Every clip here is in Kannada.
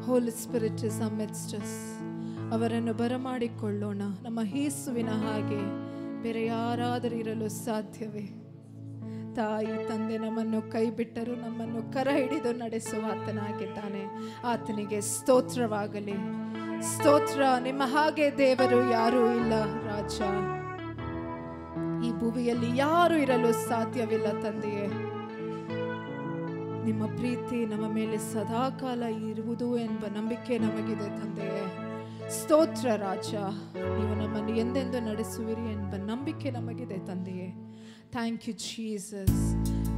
Holy Spirit is amidst us. ಅವರನ್ನು ಬರಮಾಡಿಕೊಳ್ಳೋಣ. ನಮ್ಮ ಯೇಸುವಿನ ಹಾಗೆ ಬೇರೆ ಯಾರಾದರೂ ಇರಲು ಸಾಧ್ಯವೇ? ತಾಯಿ ತಂದೆ ನಮ್ಮನ್ನು ಕೈ ಬಿಟ್ಟರು, ನಮ್ಮನ್ನು ಕರ ಹಿಡಿದು ನಡೆಸುವ ಆತನಾಗಿದ್ದಾನೆ. ಆತನಿಗೆ ಸ್ತೋತ್ರವಾಗಲಿ, ಸ್ತೋತ್ರ. ನಿಮ್ಮ ಹಾಗೆ ದೇವರು ಯಾರೂ ಇಲ್ಲ ರಾಜ. ಈ ಭೂಮಿಯಲ್ಲಿ ಯಾರು ಇರಲು ಸಾಧ್ಯವಿಲ್ಲ ತಂದೆಯೇ. ನಿಮ್ಮ ಪ್ರೀತಿ ನಮ್ಮ ಮೇಲೆ ಸದಾಕಾಲ ಇರುವುದು ಎಂಬ ನಂಬಿಕೆ ನಮಗಿದೆ ತಂದೆಯೇ. ಸ್ತೋತ್ರ ರಾಜ, ನೀವು ನಮ್ಮನ್ನು ಎಂದೆಂದು ನಡೆಸುವಿರಿ ಎಂಬ ನಂಬಿಕೆ ನಮಗಿದೆ ತಂದೆಯೇ. Thank you Jesus.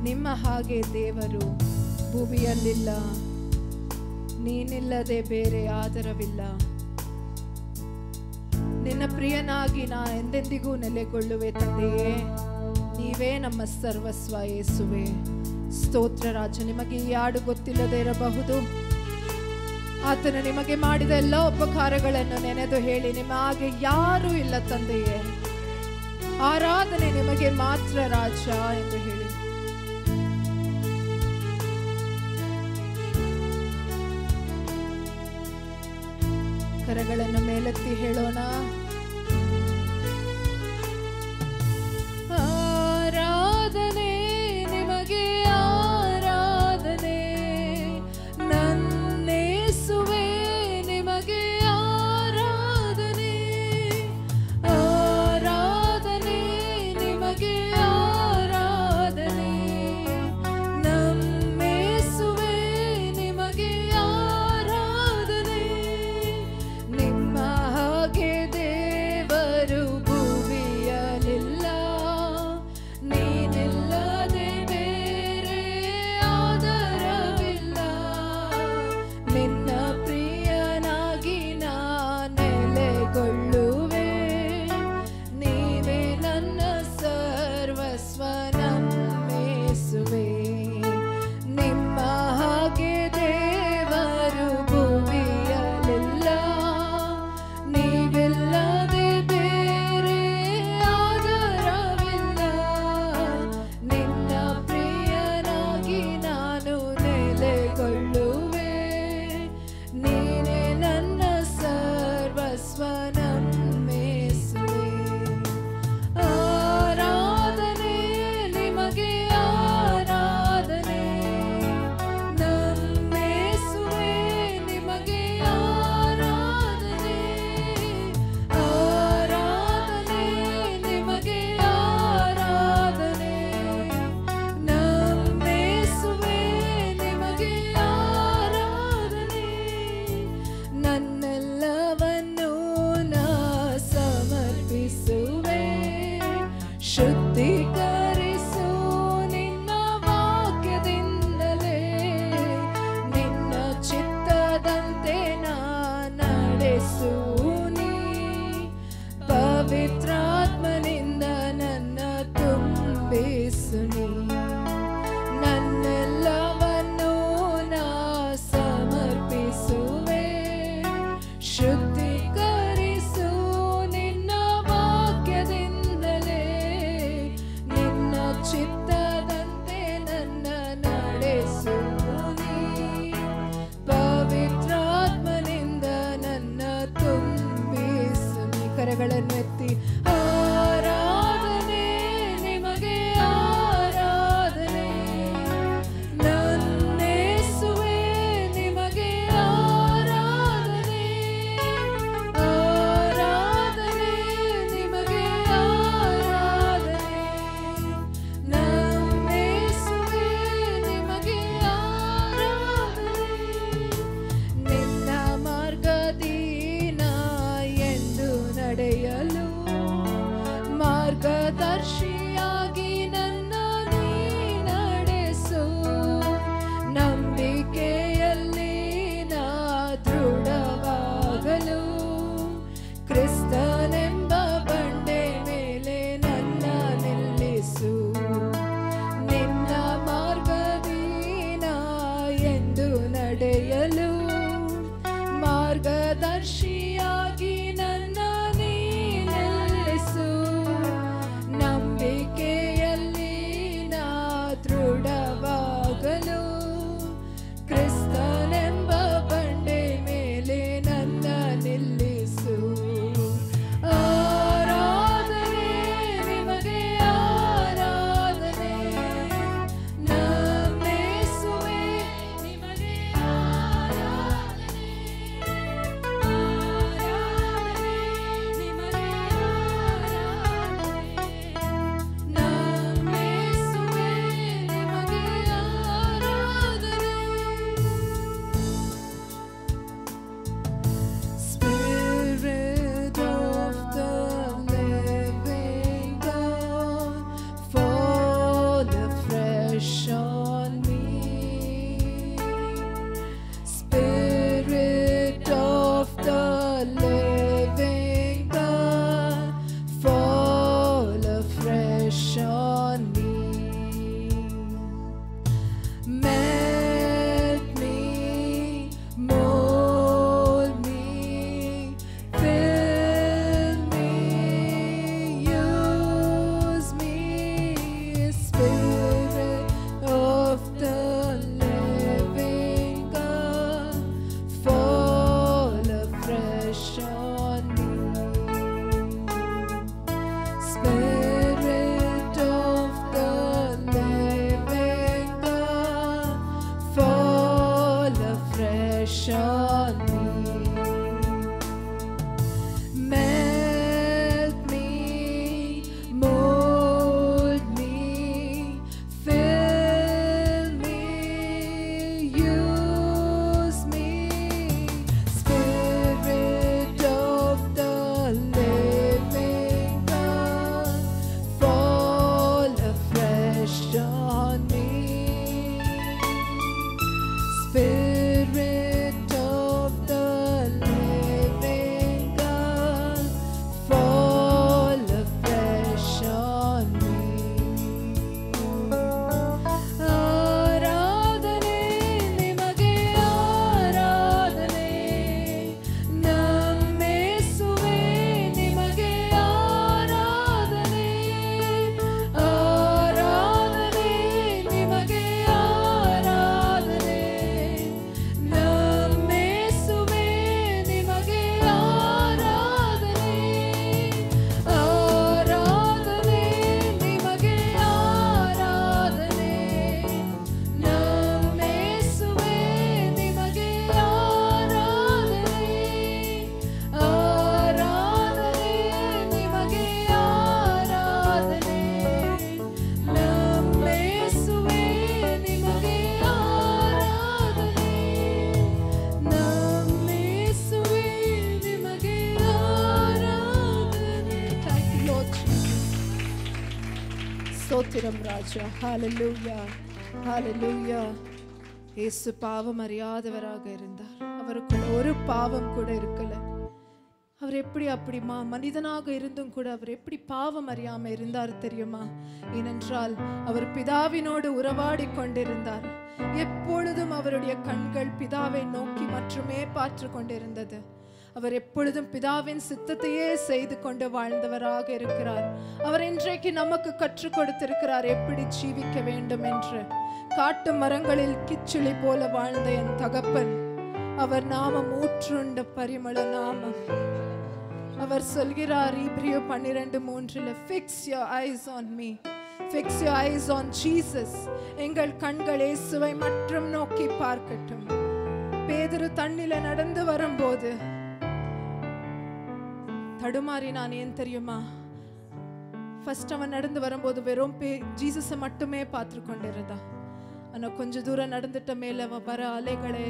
ನಿಮ್ಮ ಹಾಗೆ ದೇವರು ಭೂಮಿಯಲ್ಲಿಲ್ಲ, ನೀನಿಲ್ಲದೆ ಬೇರೆ ಆಧಾರವಿಲ್ಲ. ನಿನ್ನ ಪ್ರಿಯನಾಗಿ ನಾ ಎಂದೆಂದಿಗೂ ನೆಲೆಗೊಳ್ಳುವೆ ತಂದೆಯೇ. ನೀವೇ ನಮ್ಮ ಸರ್ವಸ್ವ ಯೇಸುವೆ. ಸ್ತೋತ್ರ ರಾಜ. ನಿಮಗೆ ಈ ಹಾಡು ಗೊತ್ತಿಲ್ಲದೆ ಇರಬಹುದು. ಆತನು ನಿಮಗೆ ಮಾಡಿದ ಎಲ್ಲ ಉಪಕಾರಗಳನ್ನು ನೆನೆದು ಹೇಳಿ, ನಿಮ್ಮ ಹಾಗೆ ಯಾರೂ ಇಲ್ಲ ತಂದೆಯೇ, ಆರಾಧನೆ ನಿಮಗೆ ಮಾತ್ರ ರಾಜ ಎಂದು ಹೇಳಿ. ಕರಗಳನ್ನು ಮೇಲೆತ್ತಿ ಹೇಳೋಣ. ಆರಾಧನೆ ನಿಮಗೆ, ಆರಾಧನೆ ನನ್ನೇಸುವೆ ನಿಮಗೆ, ಆರಾಧನೆ ಆರಾಧನೆ ನಿಮಗೆ, ಆರಾಧನೆ ನನ್ನೇಸುವೆ ನಿಮಗೆ, ಆರಾಧನೆ. ನಿಮ್ಮ ಹಾಗೆ ದೇವರು ಭೂಮಿಯಲ್ಲಿಲ್ಲ, ನೀ ஸ்தோத்திரம் ராஜா. ஹalleluya ஹalleluya. இயேசு பாவம் அறியாதவராக இருந்தார். அவருக்குள்ள ஒரு பாவம் கூட இருக்கல. அவர் எப்படி அப்படி மனிதனாக இருந்தும் கூட அவர் எப்படி பாவம் அறியாம இருந்தார் தெரியுமா? ஏனென்றால் அவர் பிதாவினோடு உறவாடி கொண்டிருந்தார். எப்பொழுதும் அவருடைய கண்கள் பிதாவை நோக்கி மட்டுமே பார்த்து கொண்டிருந்தது. அவர் எப்பொழுதும் பிதாவின் சித்தத்தையே செய்து கொண்டு வாழ்ந்தவராக இருக்கிறார். அவர் இன்றைக்கு நமக்கு கற்றுக் கொடுத்திருக்கிறார் எப்படி ஜீவிக்க வேண்டும் என்று. காட்டு மரங்களில் கிச்சிலி போல வாழ்ந்த என் தகப்பன், அவர் நாமம் ஊற்றுண்ட பரிமள நாமம். அவர் சொல்கிறார் Hebrews 12:3, fix your eyes on me, fix your eyes on Jesus. எங்கள் கண்கள் இயேசுவை மட்டும் நோக்கி பார்க்கட்டும். பேதுரு தண்ணில நடந்து வரும்போது தடுமாறினான். ஏன் தெரியுமா? ஃபர்ஸ்ட் அவன் நடந்து வரும்போது வெறும் ஜீசஸை மட்டுமே பார்த்து கொண்டிருந்தான். ஆனால் கொஞ்ச தூரம் நடந்துட்ட மேல வர அலைகளை,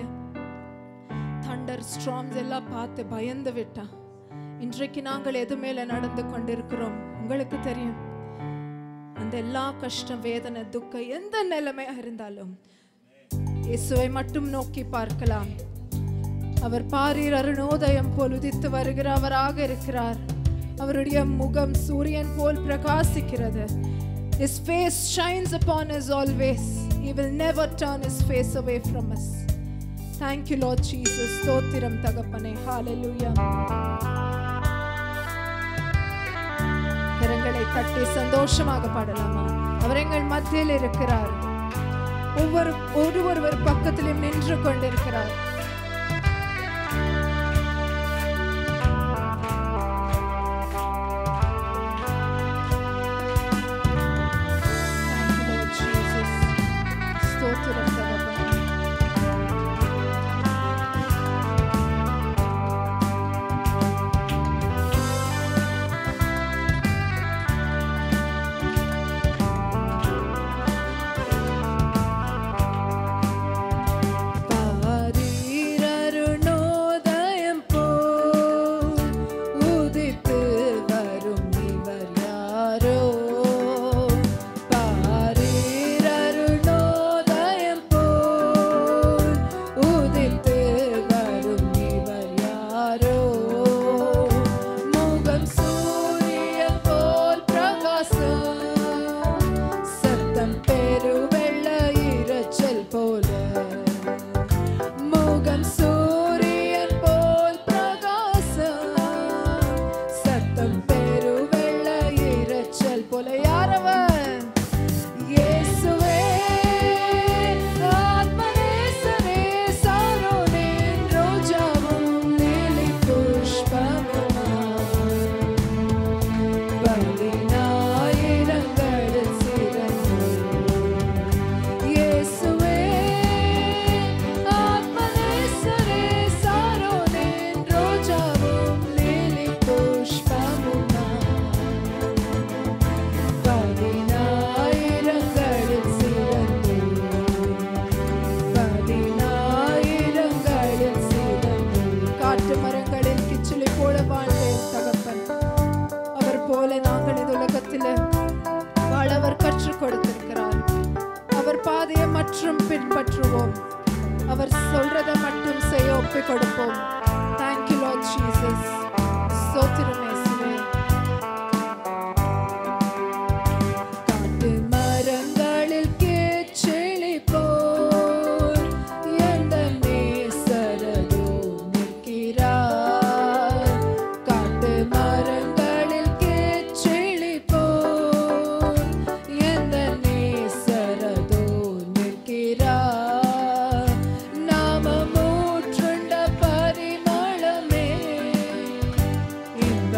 தண்டர் ஸ்ட்ராம்ஸ் எல்லாம் பார்த்து பயந்து விட்டான். இன்றைக்கு நாங்கள் எது மேல நடந்து கொண்டிருக்கிறோம் உங்களுக்கு தெரியும். அந்த எல்லா கஷ்டம், வேதனை, துக்கம், எந்த நிலைமையா இருந்தாலும் இயேசுவை மட்டும் நோக்கி பார்க்கலாம். அவர் பாரீர் அருணோதயம் போல் உதித்து வருகிறவராக இருக்கிறார். அவருடைய முகம் சூரியன் போல் பிரகாசிக்கிறது. His face shines upon us always. He will never turn his face away from us. Thank you Lord Jesus. ஸ்தோத்திரம் தகப்பனே. Hallelujah. கரங்களை தட்டி சந்தோஷமாக பாடலாமா? அவர் எங்கள் மத்தியில் இருக்கிறார். ஒவ்வொரு பக்கத்திலும் நின்று கொண்டிருக்கிறார். பின்பற்றுவோம். அவர் சொல்றதை மட்டும் செய்ய ஒப்புக் கொடுப்போம். Thank you Lord Jesus. ஸ்தோத்திரம் இயேசுவே. காட்டு மரங்களில் கிச்சிலி போல் எந்த நேசரதோ நிற்கிறார். காட்டு மரங்களில் கிச்சிலி போல் எந்த நேசரதோ நிற்கிறார். நாமம் ஊற்றுண்ட பரிமளமே, இன்ப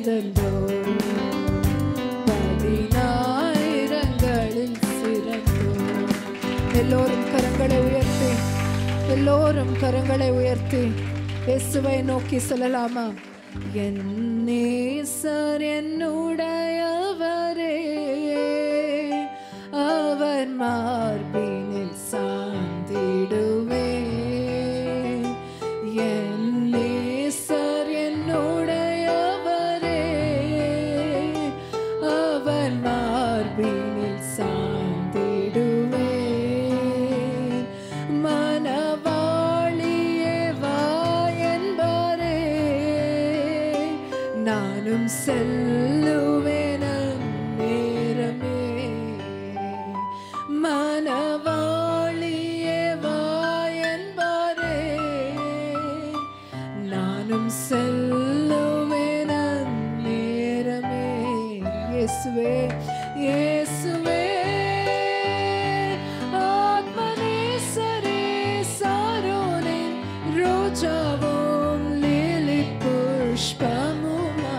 வந்தோம், 10,000ங்களில் சிறந்தோம். எல்லோரும் கரங்களை உயர்த்தி, எல்லோரும் கரங்களை உயர்த்தி இயேசுவை நோக்கி சொல்லலாமா? என் நேசர் என்னுடையவரே, அவர் மார்பினில் சாய்ந்திடுவே. என் நேசர் என்னுடையவரே, அவர் மார்பினில் சாய்ந்திடுவே. மனவாளியே வா என்பாரே, நானும் செல்லுவேன் நேரமே. மனவாளியே வா என்பாரே, நானும் செல்லுவேன் நேரமே. இயேசுவே இயேசுவே ஆத்மநேசரே, சாரோனின் ரோஜாவும் லிலி புஷ்பமுமா.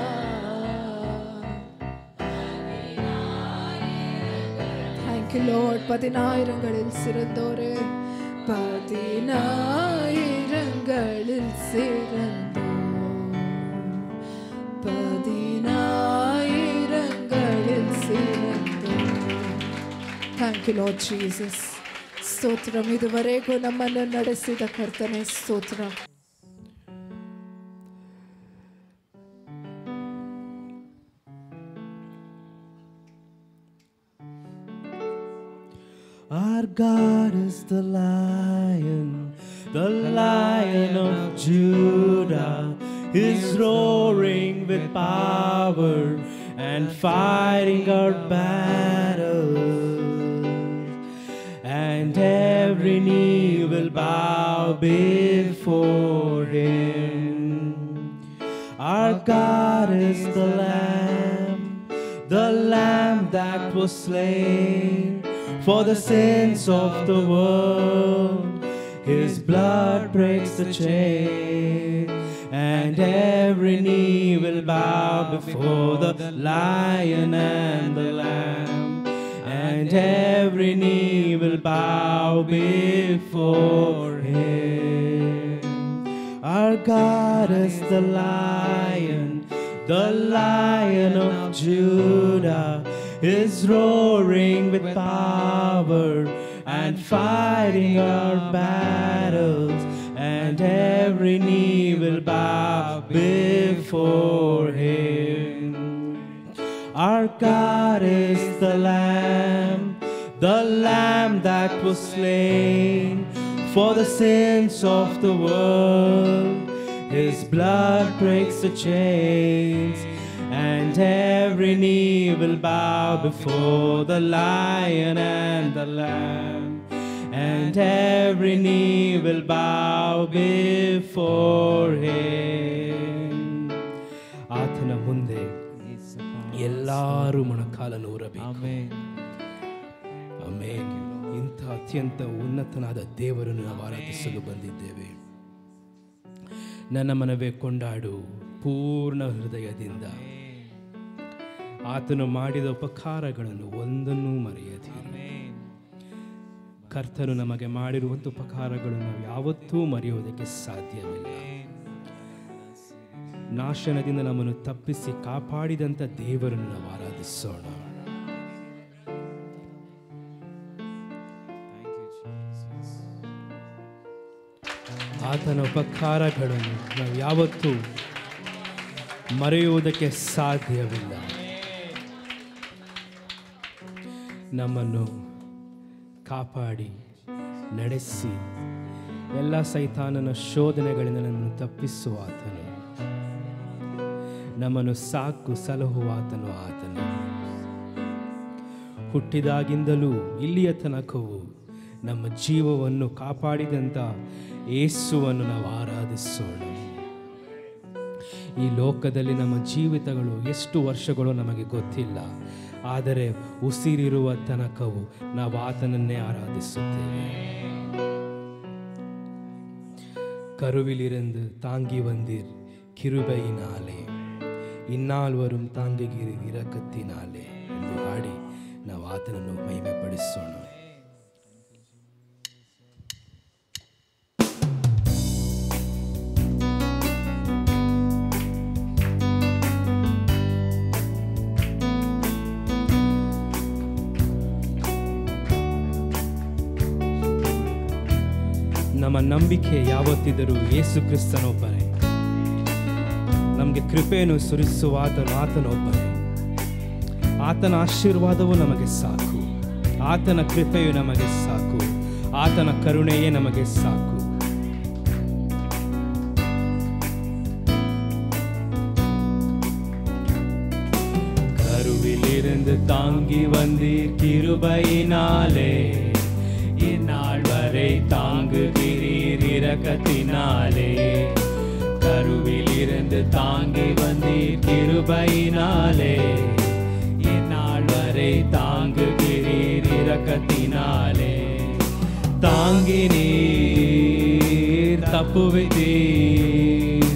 Thank you Lord. 10,000ங்களில் சிறந்தோரே, 10,000ங்களில் சிறந்தோம், 10,000ங்களில் சிறந்தோம். Thank you Lord Jesus. ಸ್ತೋತ್ರಂ. ಇದುವರೆಗೂ ನಮ್ಮನ್ನು ನಡೆಸಿದ ಕರ್ತನೇ ಸ್ತೋತ್ರ. Our God is the Lion of Judah, is roaring with power and fighting our battles, and every knee will bow before Him. Our God is the Lamb that was slain for the sins of the world. His blood breaks the chain, and every knee will bow before the Lion and the Lamb, and every knee will bow before Him. Our God is the Lion of Judah, is roaring with power and fighting our battles, and every knee will bow before Him. Our God is the Lamb that was slain for the sins of the world. His blood breaks the chains, and every knee will bow before the Lion and the Lamb, and every knee will bow before Him. ಆತನ ಮುಂದೆ ಎಲ್ಲರೂ ಮೊಣಕಾಲನ್ನು ಊರಬೇಕು. ಆಮೆನ್. ಆಮೆನ್. ಇಂಥ ಅತ್ಯಂತ ಉನ್ನತನಾದ ದೇವರನ್ನು ನಾವು ಆರಾಧಿಸಲು ಬಂದಿದ್ದೇವೆ. ನನ್ನ ಮನವೇ ಕೊಂಡಾಡು ಪೂರ್ಣ ಹೃದಯದಿಂದ. ಆತನು ಮಾಡಿದ ಉಪಕಾರಗಳನ್ನು ಒಂದನ್ನೂ ಮರೆಯದಿರು. ಕರ್ತನು ನಮಗೆ ಮಾಡಿರುವಂಥ ಉಪಕಾರಗಳನ್ನು ನಾವು ಯಾವತ್ತೂ ಮರೆಯುವುದಕ್ಕೆ ಸಾಧ್ಯವಿಲ್ಲ. ನಾಶನದಿಂದ ನಮ್ಮನ್ನು ತಪ್ಪಿಸಿ ಕಾಪಾಡಿದಂಥ ದೇವರನ್ನು ನಾವು ಆರಾಧಿಸೋಣ. ಆತನ ಉಪಕಾರಗಳನ್ನು ನಾವು ಯಾವತ್ತೂ ಮರೆಯುವುದಕ್ಕೆ ಸಾಧ್ಯವಿಲ್ಲ. ನಮ್ಮನ್ನು ಕಾಪಾಡಿ ನಡೆಸಿ ಎಲ್ಲ ಸೈತಾನನ ಶೋಧನೆಗಳಿಂದ ನಮ್ಮನ್ನು ತಪ್ಪಿಸುವ ಆತನು, ನಮ್ಮನ್ನು ಸಾಕು ಸಲಹುವ ಆತನು. ಆತನು ಹುಟ್ಟಿದಾಗಿಂದಲೂ ಇಲ್ಲಿಯ ತನಕವೂ ನಮ್ಮ ಜೀವವನ್ನು ಕಾಪಾಡಿದಂಥ ಯೇಸುವನ್ನು ನಾವು ಆರಾಧಿಸೋಣ. ಈ ಲೋಕದಲ್ಲಿ ನಮ್ಮ ಜೀವಿತಗಳು ಎಷ್ಟು ವರ್ಷಗಳು ನಮಗೆ ಗೊತ್ತಿಲ್ಲ, ಆದರೆ ಉಸಿರಿರುವ ತನಕವು ನಾವು ಆತನನ್ನೇ ಆರಾಧಿಸುತ್ತೇವೆ. கருவிலிருந்து தாங்கி வந்தீர் கிருபையினாலே. ಇನ್ನಾಲ್ ವரும் ತಾಂಗುಗಿರಿ இரக்கத்தினாலே ಎಂದು ಹಾಡಿ ನಾವು ಆತನನ್ನು ಮಹಿಮೆಪಡಿಸೋಣ. ನಮ್ಮ ನಂಬಿಕೆ ಯಾವತ್ತಿದ್ದರೂ ಯೇಸು ಕ್ರಿಸ್ತನೊಬ್ಬನೇ. ನಮಗೆ ಕೃಪೆಯನ್ನು ಸುರಿಸುವ ಆತನೊಬ್ಬನೇ. ಆತನ ಆಶೀರ್ವಾದವು ನಮಗೆ ಸಾಕು, ಆತನ ಕೃಪೆಯು ನಮಗೆ ಸಾಕು, ಆತನ ಕರುಣೆಯೇ ನಮಗೆ ಸಾಕು. கருவிலிருந்து தாங்கி வந்தீர் கிருபையினாலே, இந்நாள் வரை தாங்குகிறீர் இரக்கத்தினாலே. கருவிலிருந்து தாங்கி வந்தீர் கிருபையினாலே, இந்நாள் வரை தாங்குகிறீர் இரக்கத்தினாலே. தாங்கினீர் தப்புவித்தீர்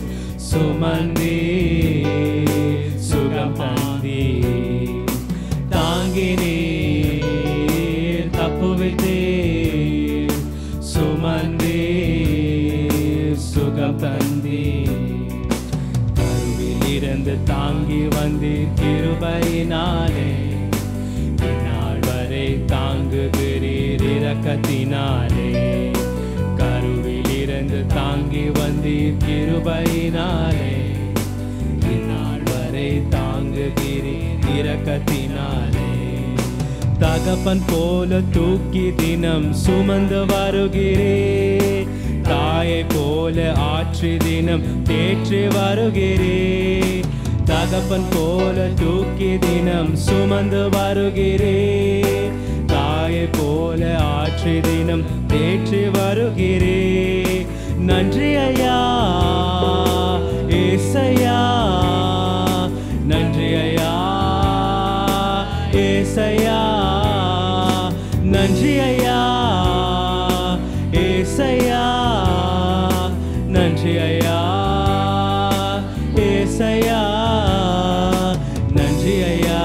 சுமந்தீர் சுகம் தந்தீர். தாங்கினீர் தப்புவித்தீர் சுமந்தீர் சுகம் தந்தீர். கருவிலிருந்து தாங்கி வந்தீர் கிருபையினாலே, இந்நாள் வரை தாங்குகிறீர் இரக்கத்தினாலே. கருவிலிருந்து தாங்கி வந்தீர் கிருபையினாலே, இந்நாள் வரை தாங்குகிறீர் இரக்கத்தினாலே. தகப்பன் போல தூக்கி தினம் சுமந்து வருகிறீர், தாயை போல ஆற்றி தினம் தேற்றி வருகிறீர். தகப்பன் போல தூக்கி தினம் சுமந்து வருகிறீர், தாயை போல ஆற்றி தினம் தேற்றி வருகிறீர். நன்றி ஐயா ஏசையா, நன்றி ஐயா ஏசையா, நன்றி ஐயா ஏசையா, நன்றி ஐயா ஏசையா, நன்றி ஐயா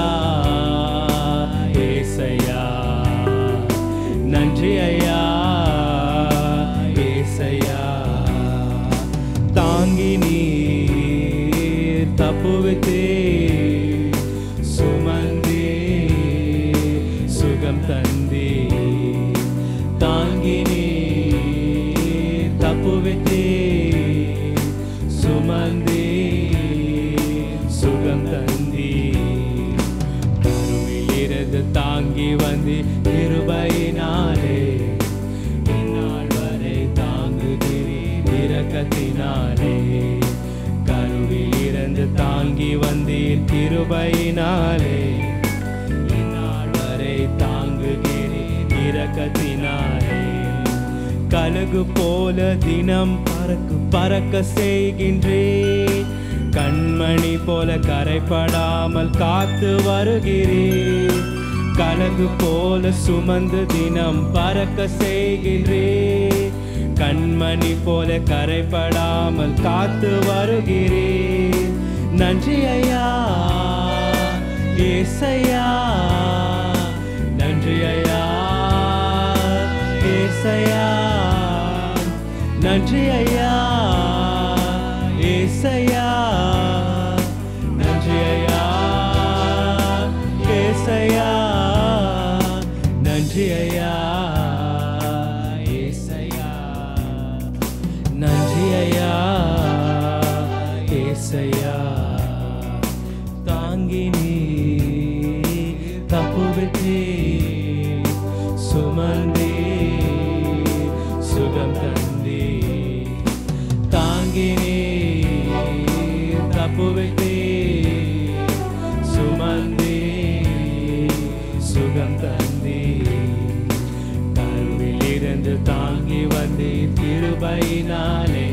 ஏசையா, நன்றி ஐயா ஏசையா. தாங்கி நீர் தப்புவித்தீர் சுமந்தீர் சுகம் தந்தீர். தாங்கி நீர் தப்புவித்தீர் சுமந்தீர் சுகம் தந்தீர். கருவிலிருந்து தாங்கி வந்து கிருபையினாலே, இந்நாள் வரை தாங்குகிறீர் இரக்கத்தினாலே. கருவிலிருந்து தாங்கி வந்தீர் கிருபையினாலே, இந்நாள் வரை தாங்குகிறீர் இரக்கத்தினாலே. கழுகு போல தினம் பறக்க செய்கின்றீர், கண்மணி போல கரைப்படாமல் காத்து வருகிறீர். கழுகு போல சுமந்து தினம் பறக்க செய்கின்றீர், கண்மணி போல கரைப்படாமல் காத்து வருகிறீர். நன்றி ஐயா ஏசையா, நன்றி ஐயா ஏசையா, நன்றி ஐயா ஏசையா, நன்றி ஐயா ஏசையா, நன்றி ஐயா ஏசையா, நன்றி ஐயா ஏசையா. தாங்கி நீர் தப்புவித்தீர் சுமந்தீர் சுகம் தந்தீர். தாங்கி நீர் தப்புவித்தீர் சுமந்தீர் சுகம் தந்தீர். கருவிலிருந்து தாங்கி வந்தீர் கிருபையினாலே,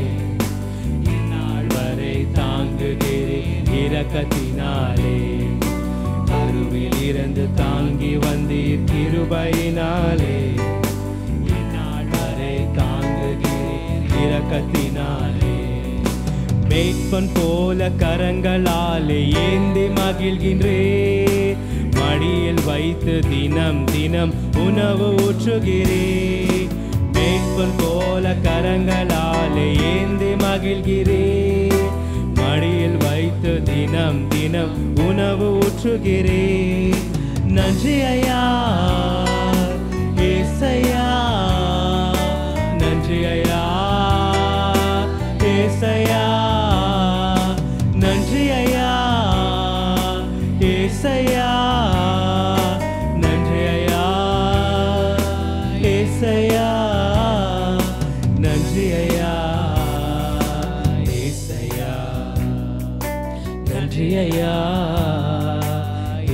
இந்நாள் வரை தாங்குகிறீர் இரக்கத்தினாலே. கருவிலிருந்து தாங்கி வந்தீர் கிருபையினாலே, இந்நாள் வரை தாங்குகிறீர் இரக்கத்தினாலே. மேய்ப்பன் போல கரங்களாலே ஏந்தி மகிழ்கின்றே, மடியில் வைத்து தினம் தினம் உணவு ஊற்றுகிறே. மேய்ப்பன் போல கரங்களாலே ஏந்தி மகிழ்கிறே, மடியில் வைத்து தினம் தினம் உணவு ஊற்றுகிறே. நன்றி ஐயா ஏசையா, நன்றி ஐயா ஏசையா, நன்றி ஐயா ஏசையா, நன்றி ஐயா ஏசையா, நன்றி ஐயா ஏசையா, நன்றி ஐயா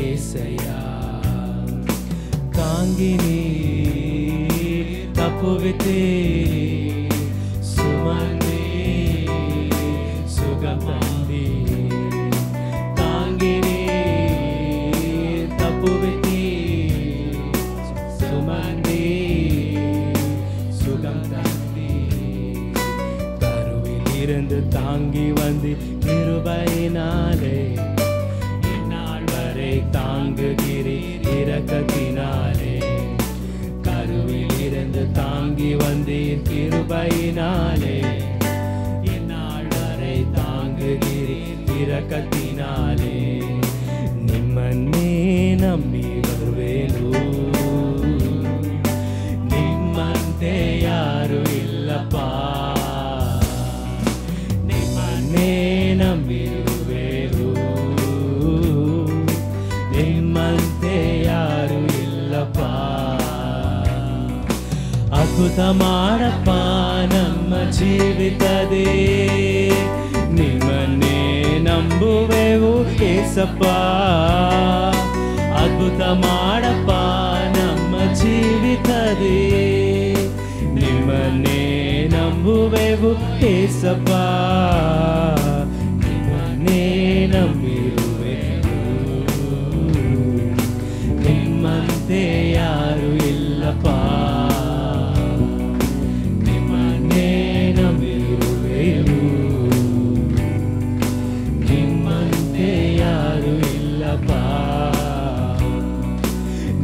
ஏசையா. காங்கினி தப்புவித்தே சுமந்தே சுகம் தந்தே, காங்கினி தப்புவித்தே சுமந்தே சுகம் தந்தே. கருவில் இருந்து தாங்கி வந்து கிருபையினாலே இந்நாள் வரை தாங்குகிறீர் இரக்கத்தினாலே. கருவில் இருந்து தாங்கி வந்தீர் கிருபையினாலே, இந்நாள் வரை தாங்குகிறீர் இரக்கத்தினாலே. ನಿಮ್ಮನ್ನೇ ನಂಬಿ ಬರುವೆನು, ನಿಮ್ಮಂತೆ ಯಾರು ಇಲ್ಲಪ್ಪ. ನಿಮ್ಮನ್ನೇ ನಂಬಿರುವೆನು, ನಿಮ್ಮಂತೆ ಯಾರು ಇಲ್ಲಪ್ಪ. ಅದ್ಭುತ ಮಾಡಪ್ಪ ನಮ್ಮ ಜೀವಿತದೇ, ನಿಮ್ಮನ್ನೇ ನಂಬುವೆವು ಏಸಪ್ಪ. ಅದ್ಭುತ ಮಾಡಪ್ಪ ನಮ್ಮ ಜೀವಿತದೇ, ನಿಮ್ಮನ್ನೇ ನಂಬುವೆವು ಏಸಪ್ಪ. ನಿಮ್ಮನ್ನೇ ನಂಬಿರುವೆವು, ನಿಮ್ಮಂತೆ ಯಾರು ಇಲ್ಲಪ್ಪ. ನಿಮ್ಮನ್ನೇ ನಂಬಿರುವೆವು, ನಿಮ್ಮಂತೆ ಯಾರು ಇಲ್ಲಪ್ಪ.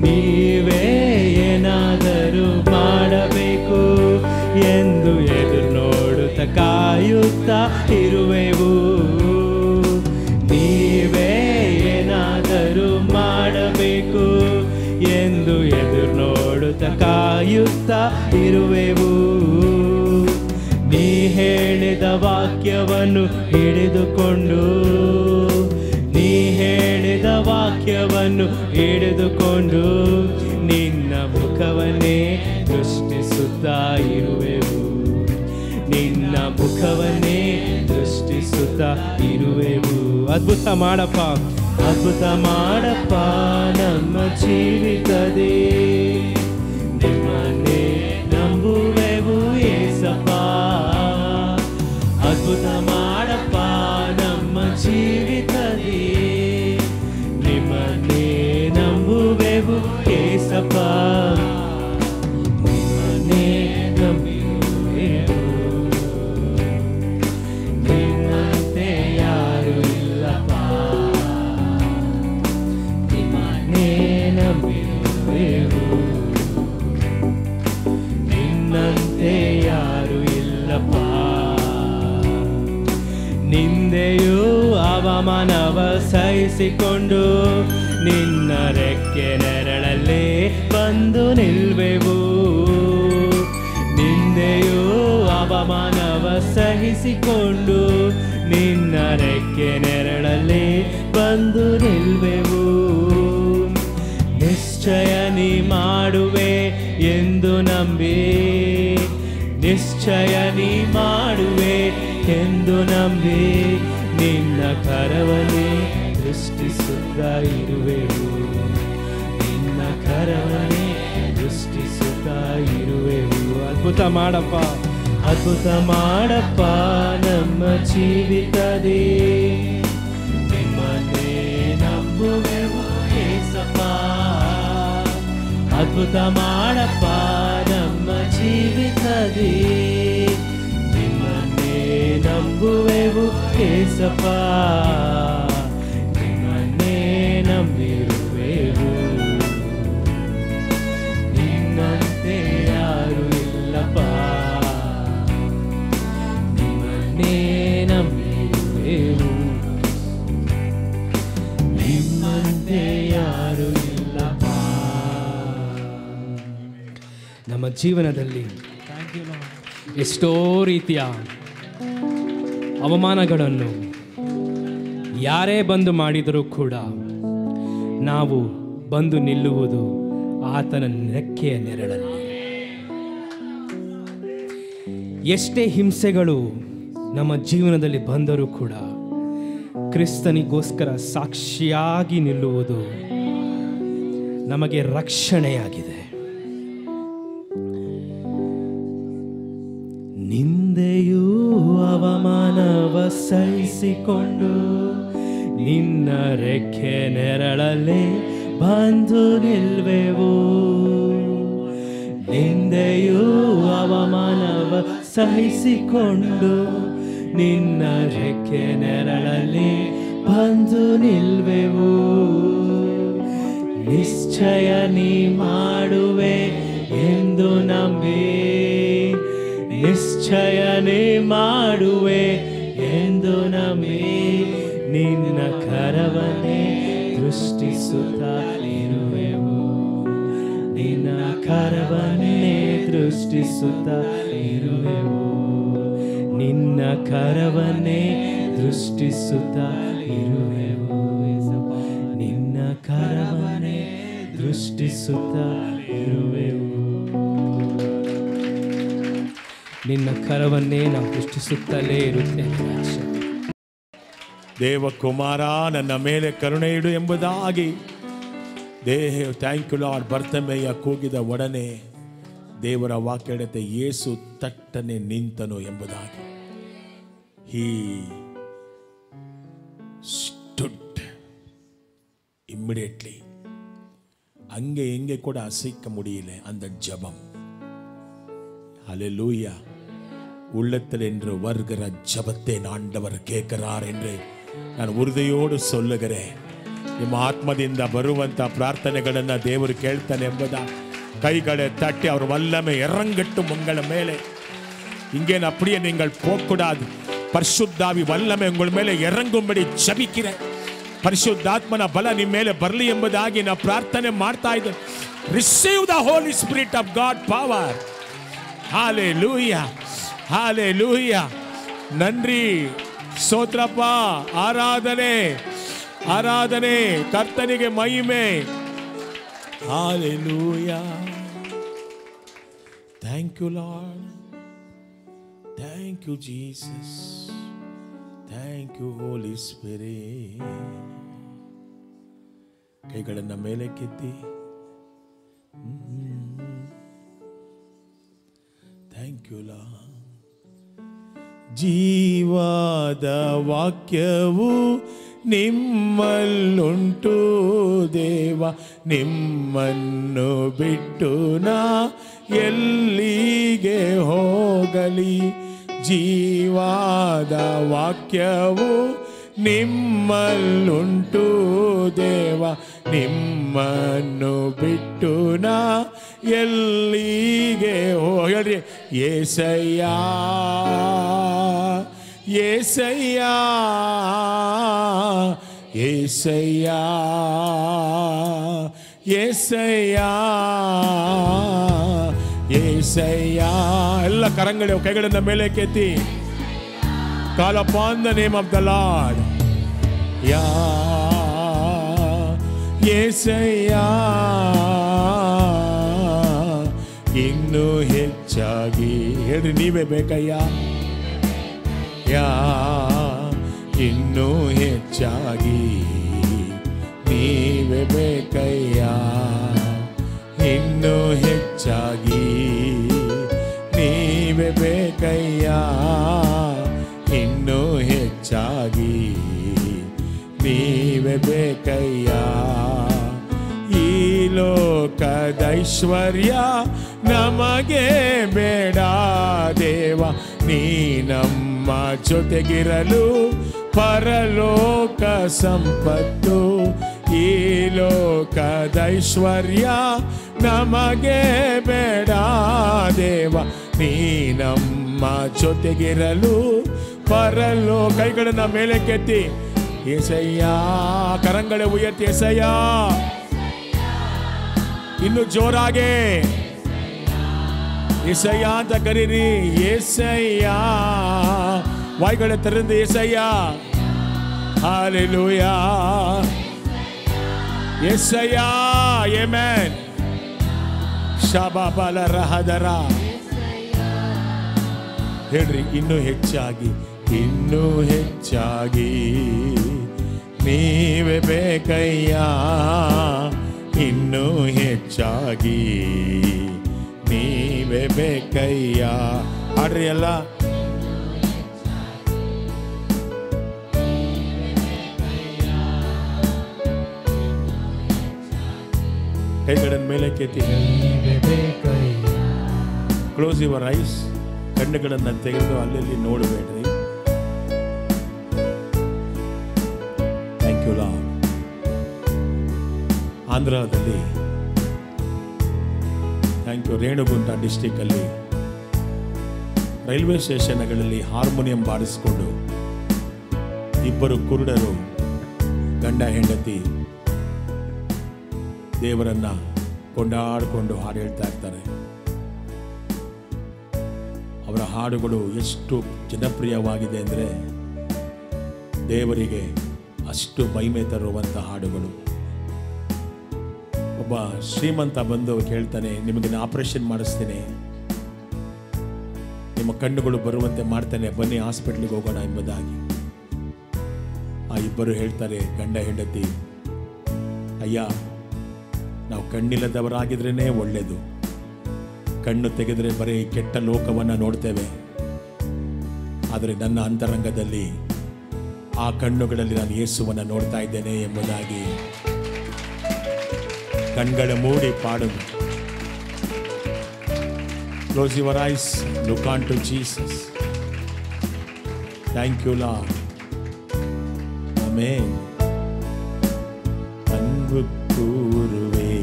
ನೀವೇ ಏನಾದರೂ ಮಾಡಬೇಕು ಎಂದು ಎದುರು ನೋಡುತ್ತಾ ಕಾಯುತ್ತಾ ಇರುವೆವು. ನೀವೇ ಏನಾದರೂ ಮಾಡಬೇಕು ಎಂದು ಎದುರು ನೋಡುತ್ತಾ ಕಾಯುತ್ತಾ ಇರುವೆವು. ನೀ ಹೇಳಿದ ವಾಕ್ಯವನ್ನು ಹಿಡಿದುಕೊಂಡು, ನೀ ಹೇಳಿದ ವಾಕ್ಯವನ್ನು ಹಿಡಿದುಕೊಂಡು ನಿನ್ನ ಮುಖವನ್ನೇ ದೃಷ್ಟಿಸುತ್ತಾ ಇರುವೆವು. ನಿನ್ನ ಮುಖವನ್ನೇ ದೃಷ್ಟಿಸುತ್ತಾ ಇರುವೆವು. ಅದ್ಭುತ ಮಾಡಪ್ಪ, ಅದ್ಭುತ ಮಾಡಪ್ಪ ನಮ್ಮ ಜೀವಿತದೇ, ನಿಮ್ಮನ್ನೇ ನಂಬುವೆವು ಏಸಪ್ಪ. ಅದ್ಭುತ ಮಾಡಪ್ಪ ನಮ್ಮ ಜೀವಿತದೇ, ನಿಮ್ಮನ್ನೇ ನಂಬುವೆವು ಏಸಪ್ಪ. ನಿಮ್ಮನ್ನೇ ನಂಬಿರುವೆವು, ನಿಮ್ಮಂತೆ ಯಾರು ಇಲ್ಲಪ್ಪ. ನಿಮ್ಮನ್ನೇ ನಂಬಿರುವೆವು, ನಿನ್ನಂತೆ ಯಾರು ಇಲ್ಲಪ್ಪ. ನಿಂದೆಯೂ ಅವಮಾನವ ಸಹಿಸಿಕೊಂಡು ನಿನ್ನ ರೆಕ್ಕೆ ನೆರಳಲ್ಲೇ ಬಂದು ನಿಲ್ವೆವು. ನಿಂದೆಯೂ ಅವಮಾನವ ಸಹಿಸಿಕೊಂಡು ನಿನ್ನ ರೆಕ್ಕೆ ನೆರಳಲ್ಲೇ ಬಂದು ನಿಲ್ವೆವು. ನಿಶ್ಚಯ ನೀ ಮಾಡುವೆ ಎಂದು ನಂಬಿ, ನಿಶ್ಚಯ ನೀ ಮಾಡುವೆ ಎಂದು ನಂಬಿ ನಿನ್ನ ಕರವನ್ನೇ ದೃಷ್ಟಿಸುತ್ತಾ ಇರುವೆವು. ನಿನ್ನ ಕರವನ್ನೇ ದೃಷ್ಟಿಸುತ್ತಾ ಇರುವೆವು. ಅದ್ಭುತ ಮಾಡಪ್ಪ, ಅದ್ಭುತ ಮಾಡಪ್ಪ ನಮ್ಮ ಜೀವಿತದೇ, ನಿಮ್ಮನ್ನೇ ನಂಬುವೆವು ಏಸಪ್ಪ. ಅದ್ಭುತ ಮಾಡಪ್ಪ ನಮ್ಮ ಜೀವಿತದೇ, ನಿಮ್ಮನ್ನೇ ನಂಬುವೆವು ಏಸಪ್ಪ, ನಿಮ್ಮನ್ನೇ ನಂಬಿರುವೆವು, ನಿನ್ನಂತೆ ಯಾರು ಇಲ್ಲಪ್ಪ, ನಿಮ್ಮನ್ನೇ ನಂಬಿರುವೆವು, ನಿಮ್ಮಂತೆ ಯಾರು ಇಲ್ಲಪ್ಪ. ನಮ್ಮ ಜೀವನದಲ್ಲಿ ಎಷ್ಟೋ ರೀತಿಯ ಅವಮಾನಗಳನ್ನು ಯಾರೇ ಬಂದು ಮಾಡಿದರೂ ಕೂಡ ನಾವು ಬಂದು ನಿಲ್ಲುವುದು ಆತನ ರೆಕ್ಕೆಯ ನೆರಳಲ್ಲಿ. ಎಷ್ಟೇ ಹಿಂಸೆಗಳು ನಮ್ಮ ಜೀವನದಲ್ಲಿ ಬಂದರೂ ಕೂಡ ಕ್ರಿಸ್ತನಿಗೋಸ್ಕರ ಸಾಕ್ಷಿಯಾಗಿ ನಿಲ್ಲುವುದು ನಮಗೆ ರಕ್ಷಣೆಯಾಗಿದೆ. ನಿಂದೆಯೂ ಅವಮಾನವ ಸಹಿಸಿಕೊಂಡು ನಿನ್ನ ರೆಕ್ಕೆ ನೆರಳಲ್ಲಿ ಬಂದು ನಿಲ್ವೆವು. ನಿಂದೆಯೂ ಅವಮಾನವ ಸಹಿಸಿಕೊಂಡು ನಿನ್ನ ರೆಕ್ಕೆ ನೆರಳಲ್ಲಿ ಬಂದು ನಿಲ್ವೆವು. ನಿಶ್ಚಯ ನೀ ಮಾಡುವೆ ಎಂದು ನಂಬಿ, ನಿಶ್ಚಯನೇ ಮಾಡುವೆ ಎಂದು ನಂಬಿ, ನಿನ್ನ ಕರವನ್ನೇ ದೃಷ್ಟಿಸುತ್ತಾ ಇರುವೆವು, ನಿನ್ನ ಕರವನ್ನೇ ದೃಷ್ಟಿಸುತ್ತಾ ಇರುವೆವು, ನಿನ್ನ ಕರವನ್ನೇ ದೃಷ್ಟಿಸುತ್ತಾ ಇರುವೆವು, ನಿನ್ನ ಕರವನ್ನೇ ದೃಷ್ಟಿಸುತ್ತಾ ಇರುವೆವು. ನಿನ್ನ ಕರವನ್ನೇ ನಾವು ದೃಷ್ಟಿಸುತ್ತಲೇ ಇರುತ್ತೇವೆ. ದೇವಕುಮಾರ ನನ್ನ ಮೇಲೆ ಕರುಣೆ ಇಡು ಎಂಬುದಾಗಿ ಥ್ಯಾಂಕ್ ಯು ಲಾರ್ಡ್ ಬರ್ತಮೆಯ ಕೂಗಿದ ಒಡನೆ ದೇವರ ವಾಕ್ಯ ಹೇಳುತ್ತೆ, ಯೇಸು ತಟ್ಟನೆ ನಿಂತನು ಎಂಬುದಾಗಿ. ಹೀ ಸ್ಟುಡ್ ಇಮ್ಮಿಡಿಯೇಟ್ಲಿ. அங்கே எங்கே கூட அசைக்க முடியல அந்த ஜபம். ஹல்லேலூயா. உள்ளத்தில் என்று வருகிற ஜபத்தை ஆண்டவர் கேட்கிறார் என்று ನಾನು ಉರುದೆಯೋಡು சொல்லுகிறேன். ನಿಮ್ಮ ಆತ್ಮದಿಂದ ಬರುವಂತ ಪ್ರಾರ್ಥನೆಗಳನ್ನು ದೇವರು ಕೇಳ್ತಾನೆ ಎಂಬುದ கைகளை தட்டி அவர் வல்லமை இறங்கட்டும் உங்கள் மேலே. இங்கே அப்படியே நீங்கள் போகக்கூடாது. பரிசுத்தாவி வல்லமை உங்கள் மேலே இறங்கும்படி ஜபிக்கிறேன். ಪರಿಶುದ್ಧಾತ್ಮನ ಬಲ ನಿಮ್ಮ ಮೇಲೆ ಬರಲಿ ಎಂಬುದಾಗಿ ನಾನು ಪ್ರಾರ್ಥನೆ ಮಾಡ್ತಾ ಇದ್ದೇನೆ. Receive the Holy Spirit of God power. Hallelujah, hallelujah. நன்றி, ಸ್ತೋತ್ರಪ್ಪ, ಆರಾಧನೆ, ಆರಾಧನೆ, ಕರ್ತನಿಗೆ ಮಹಿಮೆ. Hallelujah. Thank you Lord, thank you Jesus, thank you Holy Spirit. ಕೈಗಳನ್ನು ಮೇಲೆ ಕೆತ್ತಿ. Thank you Lord. ಜೀವದ ವಾಕ್ಯವು ನಿಮ್ಮಲ್ಲುಂಟು ದೇವ, ನಿಮ್ಮನ್ನು ಬಿಟ್ಟು ನಾ ಎಲ್ಲಿಗೆ ಹೋಗಲಿ. ಜೀವದ ವಾಕ್ಯವು ನಿಮ್ಮಲ್ಲುಂಟು ದೇವ, ನಿಮ್ಮನ್ನು ಬಿಟ್ಟು ನಾ ಎಲ್ಲಿಗೆ ಹೋಗಲಿ. ಯೇಸಯ್ಯ, ಯೇಸಯ್ಯ, ಯೇಸಯ್ಯ, ಯೇಸಯ್ಯ, ಯೇಸಯ್ಯ. ಎಲ್ಲ ಕೈಗಳನ್ನು ಮೇಲೆ ಕೆತ್ತಿ. Call upon the name of the Lord. ಯಾ ಯೇಸಯ್ಯ, ಇನ್ನೂ ಹೆಚ್ಚಾಗಿ ಹೇಳ್ರಿ, ನೀವೇ ಬೇಕಯ್ಯ. ಯಾ ಇನ್ನೂ ಹೆಚ್ಚಾಗಿ ನೀವೇ ಬೇಕಯ್ಯ, ಇನ್ನೂ ಹೆಚ್ಚಾಗಿ ನೀವೇ ಬೇಕಯ್ಯ, ಇನ್ನೂ ಹೆಚ್ಚಾಗಿ ನೀವೇ ಬೇಕಯ್ಯ. ಈ ಲೋಕದ ಐಶ್ವರ್ಯ ನಮಗೆ ಬೇಡ ದೇವ, ನೀ ನಮ್ಮ ಜೊತೆಗಿರಲು ಪರಲೋಕ ಸಂಪತ್ತು ಈ ಲೋಕದೈಶ್ವರ್ಯ ನಮಗೆ ಬೇಡ ದೇವ. ನೀ ನಮ್ಮ ಜೊತೆಗಿರಲು ಕೈಗಳನ್ನ ಮೇಲೆ ಕೆತ್ತಿ ಏಸಯ್ಯ, ಕರಂಗಳ ಉಯರ್ತಿ ಏಸಯ್ಯ, ಇನ್ನು ಜೋರಾಗೆ ಏಸಯ್ಯ ಅಂತ ಕರೀರಿ. ಏಸಯ್ಯ, ವಾಯ್ಗಳ ತೆರೆದು ಏಸಯ್ಯ, ಹಲ್ಲೆಲೂಯಾ ಏಸಯ್ಯ, ಆಮೆನ್. ಶಬಾಬಲ ರಹದರ ಹೇಳ್ರಿ, ಇನ್ನೂ ಹೆಚ್ಚಾಗಿ ನೀವೇ ಬೇಕಯ್ಯ, ಇನ್ನೂ ಹೆಚ್ಚಾಗಿ ನೀವೇ ಬೇಕಯ್ಯ. ಆಡ್ರಿ ಎಲ್ಲ ಕೈಗಳನ್ನು ಮೇಲೆ ಕೆತ್ತಿ. Close your eyes. ಕಣ್ಣುಗಳನ್ನು ತೆಗೆದು ಅಲ್ಲಿ ನೋಡಬೇಡ್ರಿ. Thank you Lord. ಆಂಧ್ರದಲ್ಲಿ ಥ್ಯಾಂಕ್ ಯು, ರೇಣುಗುಂಟ ಡಿಸ್ಟಿಕಲ್ಲಿ ರೈಲ್ವೆ ಸ್ಟೇಷನ್ಗಳಲ್ಲಿ ಹಾರ್ಮೋನಿಯಂ ಬಾರಿಸಿಕೊಂಡು ಇಬ್ಬರು ಕುರುಡರು ಗಂಡ ಹೆಂಡತಿ ದೇವರನ್ನ ಕೊಂಡಾಡಿಕೊಂಡು ಹಾಡು ಹೇಳ್ತಾ ಇರ್ತಾರೆ. ಅವರ ಹಾಡುಗಳು ಎಷ್ಟು ಜನಪ್ರಿಯವಾಗಿದೆ ಅಂದರೆ ದೇವರಿಗೆ ಅಷ್ಟು ಮಹಿಮೆ ತರುವಂಥ ಹಾಡುಗಳು. ಒಬ್ಬ ಶ್ರೀಮಂತ ಬಂದು ಕೇಳ್ತಾನೆ, ನಿಮಗೆ ಆಪರೇಷನ್ ಮಾಡಿಸ್ತೇನೆ, ನಿಮ್ಮ ಕಣ್ಣುಗಳು ಬರುವಂತೆ ಮಾಡ್ತಾನೆ, ಬನ್ನಿ ಹಾಸ್ಪಿಟ್ಲಿಗೆ ಹೋಗೋಣ ಎಂಬುದಾಗಿ. ಆ ಇಬ್ಬರು ಹೇಳ್ತಾರೆ, ಗಂಡ ಹೆಂಡತಿ, ಅಯ್ಯ, ನಾವು ಕಣ್ಣಿಲ್ಲದವರಾಗಿದ್ರೇ ಒಳ್ಳೆಯದು. ಕಣ್ಣು ತೆಗೆದರೆ ಬರೀ ಕೆಟ್ಟ ಲೋಕವನ್ನು ನೋಡ್ತೇವೆ. ಆದರೆ ನನ್ನ ಅಂತರಂಗದಲ್ಲಿ ಆ ಕಣ್ಣುಗಳಲ್ಲಿ ನಾನು ಯೇಸುವನ್ನು ನೋಡ್ತಾ ಇದ್ದೇನೆ ಎಂಬುದಾಗಿ ಕಣ್ಗಳ ಮೂಡಿ ಪಾಡುದು. Close your eyes, look unto Jesus. Thank you Lord. Amen. அன்பு கூறுவே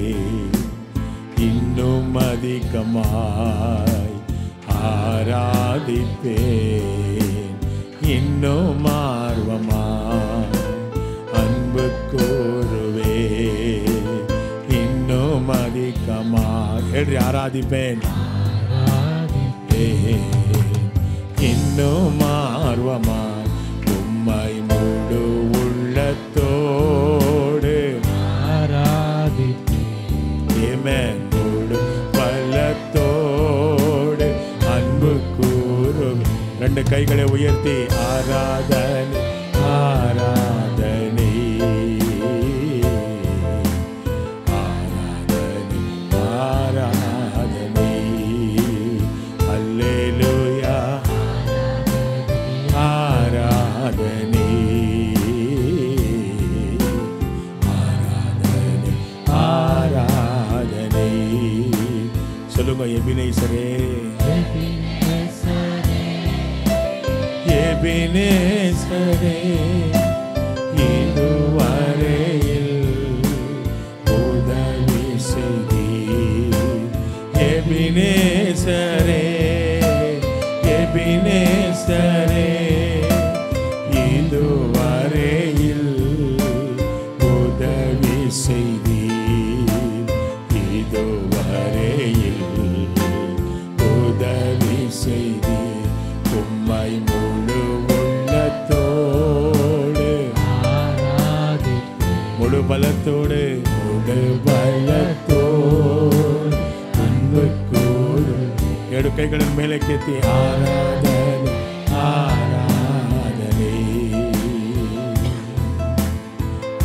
இன்னும் அதிகமாய் ஆராதிப்பேன், இன்னும் ஆர்வமாய் அன்பு கூறுவே இன்னும் அதிகமாய். ಹೇಳ್ರಿ, ಆರಾಧಿಪೇನ್, இன்னும் ஆர்வமாய் உம்மை முழு உள்ளத்தோடு ஆராதிப்பேன், முழு பலத்தோடு அன்பு கூறும். ரெண்டு கைகளை உயர்த்தி ஆராதனை ஆராதனை ஆராதனை ஆராதனை. அல்லேலூயா ஆராதனை ஆராதனை ஆராதனை. சொல்லுங்க, எபினேசரே எபினேசரே இதுவரையில் உதவி செய்தீர். எபினேசரே எபினேசரே இதுவரையில் உதவி செய்தீர். இதுவரையில் உதவி செய்தீர். உம்மை முழு உள்ளத்தோடு முழு பலத்தோடு முழு பலத்தோடு அன்பு கூறு. ಎರಡು ಕೈಗಳನ್ನು ಮೇಲೆ ಕೆತ್ತಿ ಆರಾಧನೆ ಆರಾಧನೆ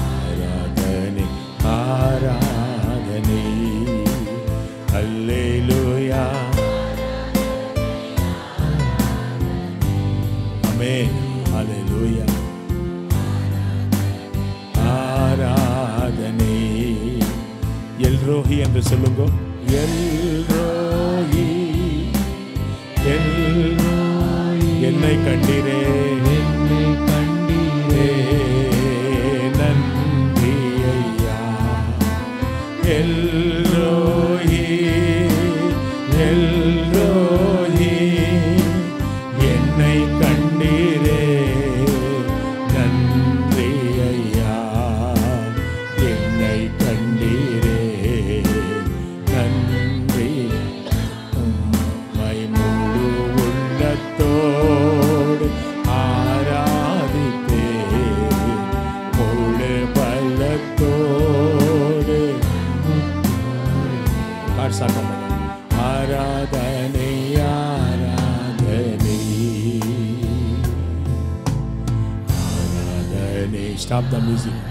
ಆರಾಧನೆ ಆರಾಧನೆ. Hallelujah amen. ಹಲ್ಲೆಲೂಯಾ ஆராதனை. எல்ரோஹி என்று சொல்லுங்க. எல்ரோஹி எல்ரோஹி என்னை கண்டீரே என்னை கண்டீரே நன்றி ஐயா. எல்ரோஹி எல்ரோஹி என்னை கண்டீரே நன்றி ஐயா. என்னை கண்டீரே நன்றி. உம்மை முழு உள்ளத்தோடு ஆராதிப்பேன், முழு பலத்தோடு. ஆராதனை ஆராதனை ஆராதனை. Stop the music.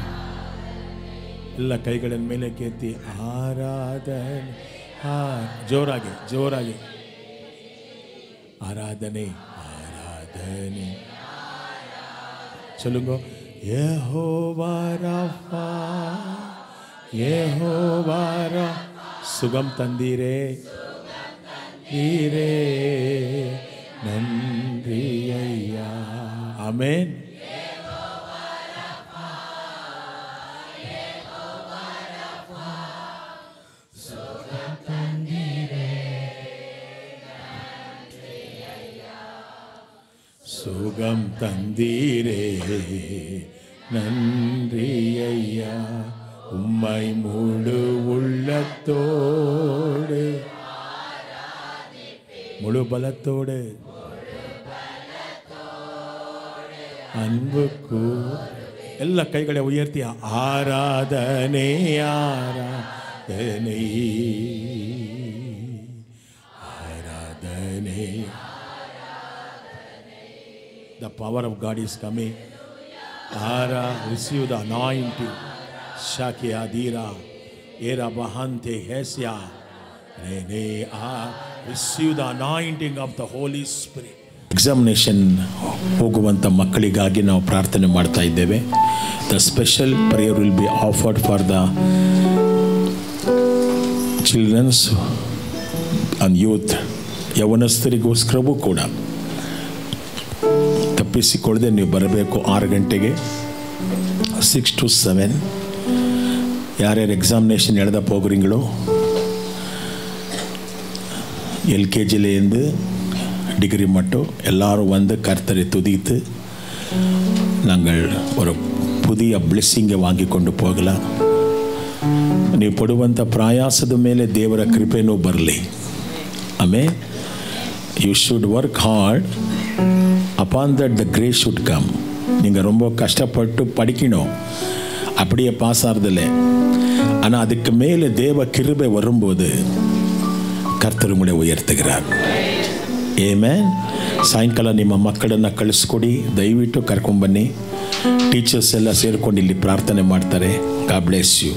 ಎಲ್ಲ ಕೈಗಳನ್ನು ಮೇಲೆ ಕೆತ್ತಿ ಆರಾಧನೆ. ಜೋರಾಗಿ ಜೋರಾಗಿ ಆರಾಧನೆ ಆರಾಧನೆ. சொல்லுங்க. யெகோவா ராஃபா யெகோவா ராஃபா. சுகம் தந்தீரே ஈரே நன்றி ஐயா. ஆமென். சுகம் தந்தீரே நன்றி ஐயா. உம்மை முழு உள்ளத்தோடு முழு பலத்தோடு அன்புக்கு. ಎಲ್ಲ ಕೈಗಳೇ ಉಯರ್ತಿ ಆರಾಧನೆ ಆರಾಧನೆ ಆರಾಧನೆ. The power of God is coming. Receive the anointing. Shakia Dira Era Bahante Hesia. Receive the anointing of the Holy Spirit. Examination ಹೋಗುವಂಥ ಮಕ್ಕಳಿಗಾಗಿ ನಾವು ಪ್ರಾರ್ಥನೆ ಮಾಡ್ತಾ ಇದ್ದೇವೆ. The special prayer will be offered for the childrens and youth. ಯವನಸ್ಥರಿಗೋಸ್ಕರವೂ ಕೂಡ ತಪ್ಪಿಸಿಕೊಳ್ಳದೆ ನೀವು ಬರಬೇಕು. 6 ಗಂಟೆಗೆ 6 to 7. யார் எக்ஸாமினேஷன் எழுத போகிறீங்களோ எல்கேஜிலேருந்து டிகிரி மட்டும் எல்லாரும் வந்து கர்த்தரை துதித்து நாங்கள் ஒரு புதிய ಬ್ಲೆಸ್ಸಿಂಗ್ வாங்கி கொண்டு போகலாம். ನೀವು ಪಡುವಂಥ ಪ್ರಯಾಸದ ಮೇಲೆ ದೇವರ ಕೃಪೆನೂ ಬರಲಿ. ಆಮೇಲೆ you should work hard upon that the grace should come. நீங்கள் ரொம்ப கஷ்டப்பட்டு படிக்கணும், அப்படியே பாஸ் ஆகிறதில்லை. ஆனால் அதுக்கு மேலே தேவ கிருபை வரும்போது ಕರ್ತರು ಉங்களை ಉಯರ್ತಿகிறார். ಆಮೆನ್. ಸಾಯಂಕಾಲ ನಿಮ್ಮ ಮಕ್ಕಳನ್ನು ಕಳಿಸ್ಕೊಡಿ, ದಯವಿಟ್ಟು ಕರ್ಕೊಂಡ್ಬನ್ನಿ. ಟೀಚರ್ಸ್ ಎಲ್ಲ ಸೇರ್ಕೊಂಡು ಇಲ್ಲಿ ಪ್ರಾರ್ಥನೆ ಮಾಡ್ತಾರೆ. God bless you.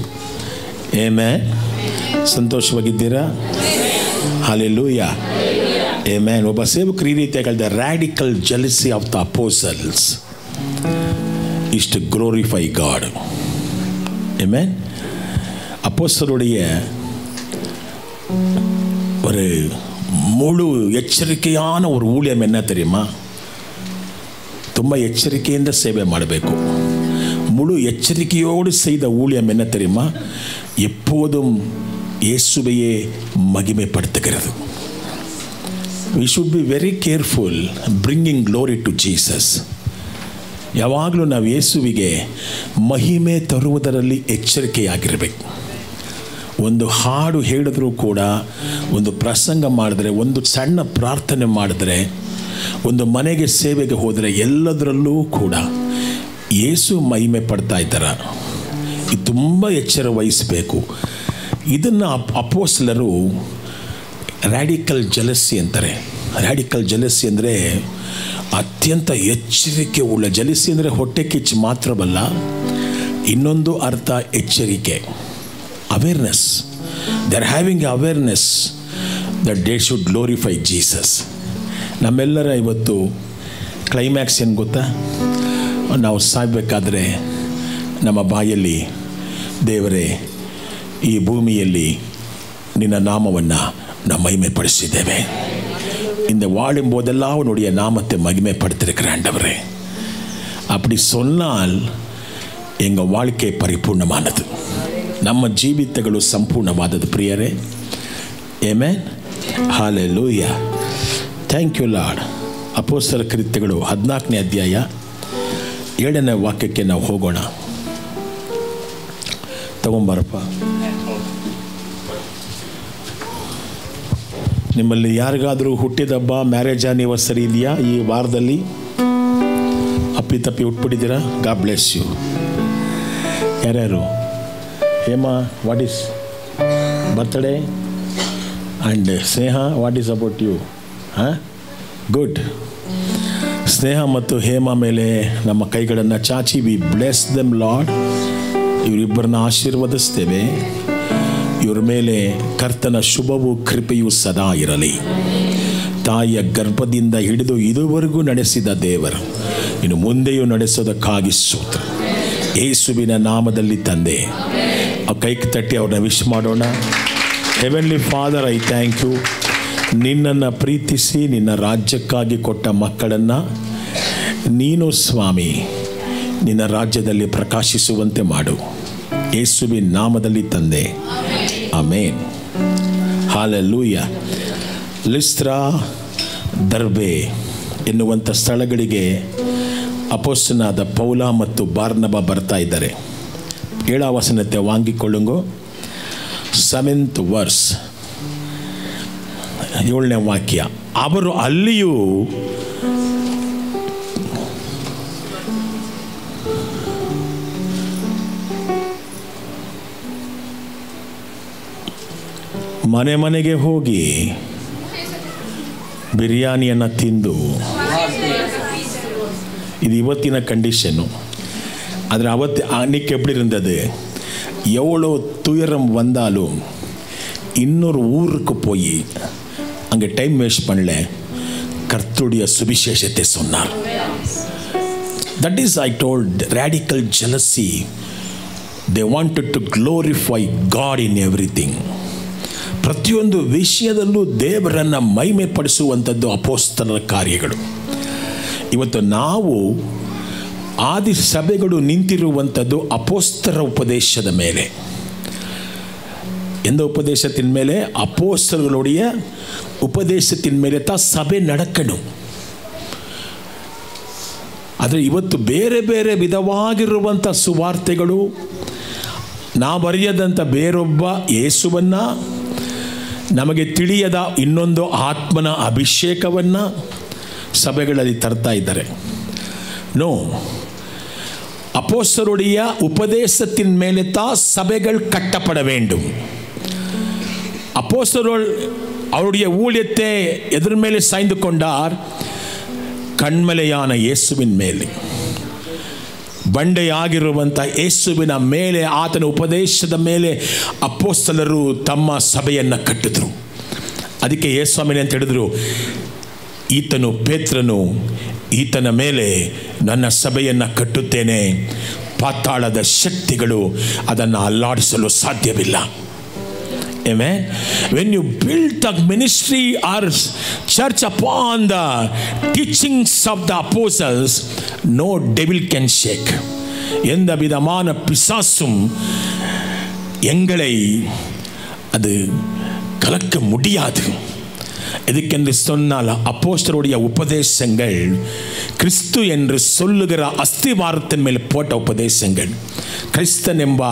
ಆಮೆನ್. ಸಂತೋಷವಾಗಿದ್ದೀರಾ? ಹಲ್ಲೆಲೂಯಾ. ಆಮೆನ್. ಒಬ್ಬ ಸೇವಕರು ಈ ರೀತಿಯಾಗಿ ಹೇಳಿದ, radical jealousy of the apostles is to glorify God. Amen. அப்போஸ்தலருடைய ஒரு முழு ಎಚ್ಚರಿಕೆயான ஒரு ஊழியம் என்ன தெரியுமா? ತುಂಬ ಎಚ್ಚರಿಕೆಯಿಂದ ಸೇವೆ ಮಾಡಬೇಕು. முழு எச்சரிக்கையோடு செய்த ஊழியம் என்ன தெரியுமா? எப்போதும் இயேசுவையே மகிமைப்படுத்துகிறது. We should be very careful bringing glory to Jesus. ಯಾವಾಗಲೂ ನಾವು ಯೇಸುವಿಗೆ ಮಹಿಮೆ ತರುವುದರಲ್ಲಿ ಎಚ್ಚರಿಕೆಯಾಗಿರಬೇಕು. ಒಂದು ಹಾಡು ಹೇಳಿದ್ರೂ ಕೂಡ, ಒಂದು ಪ್ರಸಂಗ ಮಾಡಿದ್ರೆ, ಒಂದು ಸಣ್ಣ ಪ್ರಾರ್ಥನೆ ಮಾಡಿದ್ರೆ, ಒಂದು ಮನೆಗೆ ಸೇವೆಗೆ ಹೋದರೆ ಎಲ್ಲದರಲ್ಲೂ ಕೂಡ ಯೇಸು ಮಹಿಮೆ ಪಡ್ತಾ ಇದ್ದಾರೆ. ಇದು ತುಂಬ ಎಚ್ಚರ ವಹಿಸಬೇಕು. ಇದನ್ನು ಅಪೋಸ್ತಲರು ರ್ಯಾಡಿಕಲ್ ಜೆಲಸಿ ಅಂತಾರೆ. ರ್ಯಾಡಿಕಲ್ ಜೆಲಸಿ ಅಂದರೆ ಅತ್ಯಂತ ಎಚ್ಚರಿಕೆ ಉಳ್ಳ. ಜೆಲಸಿ ಅಂದರೆ ಹೊಟ್ಟೆ ಕಿಚ್ಚು ಮಾತ್ರವಲ್ಲ, ಇನ್ನೊಂದು ಅರ್ಥ ಎಚ್ಚರಿಕೆ, awareness. They are having awareness that they should glorify Jesus. ನಮ್ಮೆಲ್ಲರ ಇವತ್ತು ಕ್ಲೈಮ್ಯಾಕ್ಸ್ ಏನು ಗೊತ್ತಾ? ನಾವು ಸಾಯಬೇಕಾದ್ರೆ ನಮ್ಮ ಬಾಯಲ್ಲಿ, ದೇವರೇ ಈ ಭೂಮಿಯಲ್ಲಿ ನಿನ್ನ ನಾಮವನ್ನು ನಾವು ಮಹಿಮೆಪಡಿಸಿದ್ದೇವೆ, இந்த வாழும் போதெல்லாம் உன்னுடைய நாமத்தை மகிமைப்படுத்திருக்கிற ஆண்டவரே. அப்படி சொன்னால் எங்கள் வாழ்க்கை பரிபூர்ணமானது, ನಮ್ಮ ಜೀವಿತಗಳು ಸಂಪೂರ್ಣವಾದದ್ದು ಪ್ರಿಯರೇ. Amen, hallelujah. Thank you Lord. ಅಪೊಸ್ತಲರ ಕೃತ್ಯಗಳು 14ನೇ ಅಧ್ಯಾಯ 7ನೇ ವಾಕ್ಯಕ್ಕೆ ನಾವು ಹೋಗೋಣ. ತಗೊಂಬಾರಪ್ಪ. ನಿಮ್ಮಲ್ಲಿ ಯಾರಿಗಾದರೂ ಹುಟ್ಟಿದಬ್ಬ, ಮ್ಯಾರೇಜ್ ಆನಿವರ್ಸರಿ ಇದೆಯಾ ಈ ವಾರದಲ್ಲಿ? ಅಪ್ಪಿ ಹುಟ್ಬಿಟ್ಟಿದ್ದೀರಾ? God bless you. ಯಾರ್ಯಾರು? Hema, what is birthday? And Sneha, what is about you? ಹಾಂ, ಗುಡ್. ಸ್ನೇಹ ಮತ್ತು ಹೇಮಾ ಮೇಲೆ ನಮ್ಮ ಕೈಗಳನ್ನು ಚಾಚಿ ವಿ ಬ್ಲೆಸ್ ದೆಮ್ ಲಾರ್ಡ್. ಇವರಿಬ್ಬರನ್ನ ಆಶೀರ್ವದಿಸ್ತೇವೆ. ಇವರ ಮೇಲೆ ಕರ್ತನ ಶುಭವೂ ಕೃಪೆಯೂ ಸದಾ ಇರಲಿ. ತಾಯಿಯ ಗರ್ಭದಿಂದ ಹಿಡಿದು ಇದುವರೆಗೂ ನಡೆಸಿದ ದೇವರು ಇನ್ನು ಮುಂದೆಯೂ ನಡೆಸೋದಕ್ಕಾಗಿ ಸ್ತೋತ್ರ. ಯೇಸುವಿನ ನಾಮದಲ್ಲಿ ತಂದೆ, ಆ ಕೈಗೆ ತಟ್ಟಿ ಅವ್ರನ್ನ ವಿಶ್ ಮಾಡೋಣ. Heavenly father, I thank you. ನಿನ್ನನ್ನು ಪ್ರೀತಿಸಿ ನಿನ್ನ ರಾಜ್ಯಕ್ಕಾಗಿ ಕೊಟ್ಟ ಮಕ್ಕಳನ್ನು ನೀನು ಸ್ವಾಮಿ ನಿನ್ನ ರಾಜ್ಯದಲ್ಲಿ ಪ್ರಕಾಶಿಸುವಂತೆ ಮಾಡು. ಯೇಸುವಿನ ನಾಮದಲ್ಲಿ ತಂದೆ, ಆಮೇನ್. ಹಲ್ಲೆಲೂಯಾ. ಲಿಸ್ತ್ರಾ, ದರ್ಬೆ ಎನ್ನುವಂಥ ಸ್ಥಳಗಳಿಗೆ ಅಪೊಸ್ತಲನಾದ ಪೌಲ ಮತ್ತು ಬಾರ್ನಬ ಬರ್ತಾ ಇದ್ದಾರೆ. 7ನೇ ವಚನತೆ ವಾಂಗಿಕೊಳ್ಳುಂಗೋ. 7th verse, 7ನೇ ವಾಕ್ಯ. ಅವರು ಅಲ್ಲಿಯೂ ಮನೆ ಮನೆಗೆ ಹೋಗಿ ಬಿರಿಯಾನಿಯನ್ನು ತಿಂದು, இது ಇವತ್ತಿನ ಕಂಡೀಷನ್ನು. ಆದರೆ அவத்து அன்னைக்கு எப்படி இருந்தது? எவ்வளோ துயரம் வந்தாலும் இன்னொரு ஊருக்கு போய் அங்கே டைம் வேஸ்ட் பண்ணல, கர்த்தருடைய சுவிசேஷத்தை சொன்னார். That is, I told, radical jealousy. They wanted to glorify God in everything. ಪ್ರತಿಯೊಂದು ವಿಷಯದಲ್ಲೂ ದೇವರನ್ನು ಮಹಿಮೆ ಪಡಿಸುವಂಥದ್ದು ಅಪೊಸ್ತಲರ ಕಾರ್ಯಗಳು. ಇವತ್ತು ನಾವು ಆದಿ ಸಭೆಗಳು ನಿಂತಿರುವಂಥದ್ದು ಅಪೊಸ್ತಲರ ಉಪದೇಶದ ಮೇಲೆ. எந்த உபதேசத்தின் மேலே? அப்போஸ்தலர்களுடைய உபதேசத்தின் மேலே தான் ಸಭೆ நடக்கணும். ಆದರೆ ಇವತ್ತು ಬೇರೆ ಬೇರೆ ವಿಧವಾಗಿರುವಂಥ ಸುವಾರ್ತೆಗಳು, ನಾವು ಬರೆಯದಂಥ ಬೇರೊಬ್ಬ ಯೇಸುವನ್ನು, ನಮಗೆ ತಿಳಿಯದ ಇನ್ನೊಂದು ಆತ್ಮನ ಅಭಿಷೇಕವನ್ನು ಸಭೆಗಳಲ್ಲಿ ತರ್ತಾ ಇದ್ದಾರೆ. நோ, அப்போஸ்தலருடைய உபதேசத்தின் மேலே தான் சபைகள் கட்டப்பட வேண்டும். அப்போஸ்தலர்கள் அவருடைய ஊழியத்தை எதன் மேலே சாய்ந்து கொண்டார்? ಕಣ್ಮಲೆಯಾನ ಯೇಸುವಿನ ಮೇಲೆ, ಬಂಡೆಯಾಗಿರುವಂಥ ಯೇಸುವಿನ ಮೇಲೆ, ಆತನ ಉಪದೇಶದ ಮೇಲೆ ಅಪೊಸ್ತಲರು ತಮ್ಮ ಸಭೆಯನ್ನು ಕಟ್ಟಿದ್ರು. ಅದಕ್ಕೆ ಯೇಸುವಿನ ಅಂತ ಹೇಳಿದ್ರು, ಈತನು ಪೇತ್ರನು, ಈತನ ಮೇಲೆ ನನ್ನ ಸಭೆಯನ್ನು ಕಟ್ಟುತ್ತೇನೆ, ಪಾತಾಳದ ಶಕ್ತಿಗಳು ಅದನ್ನು ಅಲ್ಲಾಡಿಸಲು ಸಾಧ್ಯವಿಲ್ಲ. Amen. When you build the ministry or church upon the teachings of the apostles, no devil can shake. எந்த விதமான பிசாசும் எங்களை அது கலக்க முடியாது. எதுக்கென்று சொன்னால் அப்போஸ்தலருடைய உபதேசங்கள் கிறிஸ்து என்று சொல்லுகிற ಅಸ್ತಿವಾರத்தின் ಮೇಲೆ போட்ட ಉಪದೇಶங்கள், ಕ್ರಿಸ್ತನೆಂಬ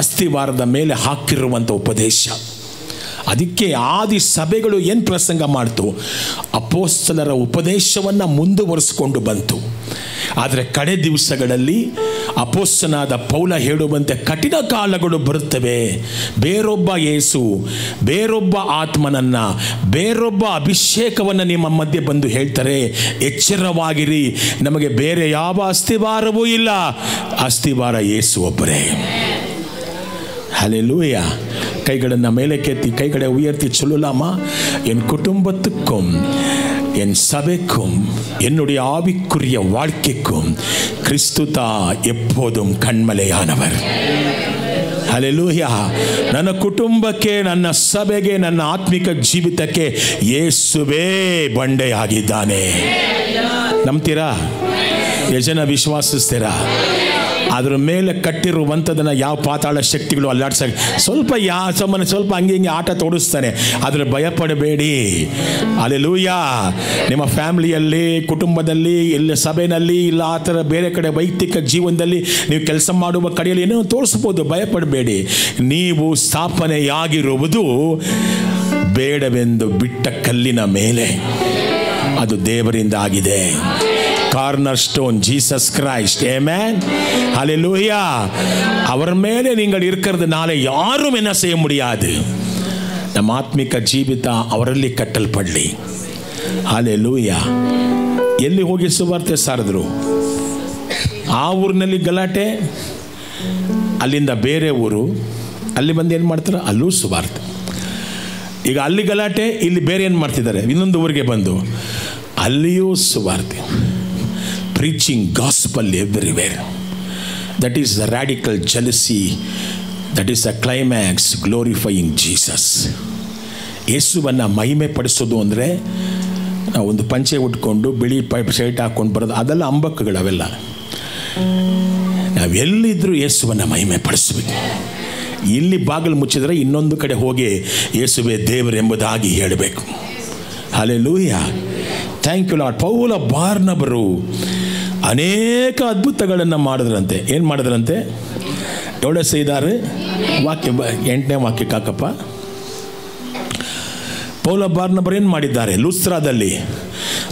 ಅಸ್ತಿವಾರದ ಮೇಲೆ ಹಾಕಿರುವಂಥ ಉಪದೇಶ. ಅದಕ್ಕೆ ಆದಿ ಸಭೆಗಳು ಏನು ಪ್ರಸಂಗ ಮಾಡ್ತು? ಅಪೊಸ್ತಲರ ಉಪದೇಶವನ್ನು ಮುಂದುವರಿಸಿಕೊಂಡು ಬಂತು. ಆದರೆ ಕಡೆ ದಿವಸಗಳಲ್ಲಿ ಅಪೊಸ್ತಲನಾದ ಪೌಲ ಹೇಳುವಂತೆ ಕಠಿಣ ಕಾಲಗಳು ಬರುತ್ತವೆ. ಬೇರೊಬ್ಬ ಯೇಸು, ಬೇರೊಬ್ಬ ಆತ್ಮನನ್ನು, ಬೇರೊಬ್ಬ ಅಭಿಷೇಕವನ್ನು ನಿಮ್ಮ ಮಧ್ಯೆ ಬಂದು ಹೇಳ್ತಾರೆ, ಎಚ್ಚರವಾಗಿರಿ, ನಮಗೆ ಬೇರೆ ಯಾವ ಅಸ್ತಿವಾರವೂ ಇಲ್ಲ, ಅಸ್ತಿವಾರ ಯೇಸು ಒಬ್ಬರೇ. ஹல்லேலூயா. கைகளை மேலே கேத்தி கைகளை உயர்த்தி சொல்லலாமா? என் குடும்பத்துக்கும் என் சபைக்கும் என்னுடைய ஆவிக்குரிய வாழ்க்கைக்கும் கிறிஸ்து தான் எப்போதும் கண்மலையானவர். ಹಲ್ಲೆಲೂಯಾ. ನನ್ನ ಕುಟುಂಬಕ್ಕೆ, ನನ್ನ ಸಭೆಗೆ, ನನ್ನ ಆತ್ಮಿಕ ಜೀವಿತಕ್ಕೆ ಯೇಸುವೇ ಬಂಡೆಯಾಗಿದ್ದಾನೆ. ನಂಬ್ತೀರಾ? ಎಷ್ಟು ಜನ ವಿಶ್ವಾಸಿಸ್ತೀರಾ? ಅದ್ರ ಮೇಲೆ ಕಟ್ಟಿರುವಂಥದ್ದನ್ನು ಯಾವ ಪಾತಾಳ ಶಕ್ತಿಗಳು ಅಲ್ಲಾಡ್ಸಕ್ಕೆ ಸ್ವಲ್ಪ ಹಂಗೆ ಹಿಂಗೆ ಆಟ ತೋಡಿಸ್ತಾನೆ. ಅದ್ರ ಭಯಪಡಬೇಡಿ. ಹಲ್ಲೆಲೂಯಾ. ನಿಮ್ಮ ಫ್ಯಾಮಿಲಿಯಲ್ಲಿ, ಕುಟುಂಬದಲ್ಲಿ, ಇಲ್ಲ ಸಭೆಯಲ್ಲಿ, ಇಲ್ಲ ಆ ಥರ ಬೇರೆ ಕಡೆ ವೈಯಕ್ತಿಕ ಜೀವನದಲ್ಲಿ ನೀವು ಕೆಲಸ ಮಾಡುವ ಕಡೆಯಲ್ಲಿ ಏನೋ ತೋರಿಸ್ಬೋದು. ಭಯಪಡಬೇಡಿ. ನೀವು ಸ್ಥಾಪನೆಯಾಗಿರುವುದು ಬೇಡವೆಂದು ಬಿಟ್ಟ ಕಲ್ಲಿನ ಮೇಲೆ. ಅದು ದೇವರಿಂದ ಆಗಿದೆ. Corner stone Jesus Christ. Amen. Hallelujah. அவர் மேலே நீங்கள் இருக்கிறதுனால யாரும் என்ன செய்ய முடியாது. ನಮ್ಮ ಆತ್ಮಿಕ ಜೀವಿತ ಅವರಲ್ಲಿ ಕಟ್ಟಲ್ಪಡಲಿ. ಹಲ್ಲೇಲೂಯಾ. ಎಲ್ಲಿ ಹೋಗಿ ಸುವಾರ್ತೆ ಸಾರಿದ್ರು? ಆ ಊರಿನಲ್ಲಿ ಗಲಾಟೆ, ಅಲ್ಲಿಂದ ಬೇರೆ ಊರು, ಅಲ್ಲಿ ಬಂದು ಏನು ಮಾಡ್ತಾರೆ? ಅಲ್ಲೂ ಸುವಾರ್ತೆ. ಈಗ ಅಲ್ಲಿ ಗಲಾಟೆ, ಇಲ್ಲಿ ಬೇರೆ ಏನು ಮಾಡ್ತಿದ್ದಾರೆ? ಇನ್ನೊಂದು ಊರಿಗೆ ಬಂದು ಅಲ್ಲಿಯೂ ಸುವಾರ್ತೆ. Preaching gospel everywhere. That is the radical jealousy. That is the climax, glorifying Jesus. ಯೇಸುವನ್ನು ಮಹಿಮೆ ಪಡಿಸೋದು ಅಂದರೆ ನಾವು ಒಂದು ಪಂಚೆ ಉಟ್ಕೊಂಡು ಬಿಳಿ ಶರ್ಟ್ ಹಾಕ್ಕೊಂಡು ಬರೋದು, ಅದೆಲ್ಲ ಅಂಬಕ್ಕಗಳು. ಅವೆಲ್ಲ ನಾವೆಲ್ಲಿದ್ದರೂ ಯೇಸುವನ್ನು ಮಹಿಮೆ ಪಡಿಸಬೇಕು. ಇಲ್ಲಿ ಬಾಗಿಲು ಮುಚ್ಚಿದರೆ ಇನ್ನೊಂದು ಕಡೆ ಹೋಗಿ ಯೇಸುವೇ ದೇವರೆಂಬುದಾಗಿ ಹೇಳಬೇಕು. ಹಲ್ಲೇಲೂಯಾ. Thank you Lord. ಪೌಲ ಬಾರ್ನಬರು ಅನೇಕ ಅದ್ಭುತಗಳನ್ನು ಮಾಡಿದ್ರಂತೆ. ಏನು ಮಾಡಿದ್ರಂತೆ? ಎವಡೆ ಸೈದಾರು ವಾಕ್ಯ 8ನೇ ವಾಕ್ಯಕ್ಕೆ ಹಾಕಪ್ಪ. ಪೌಲ ಬಾರ್ನಬರು ಏನು ಮಾಡಿದ್ದಾರೆ?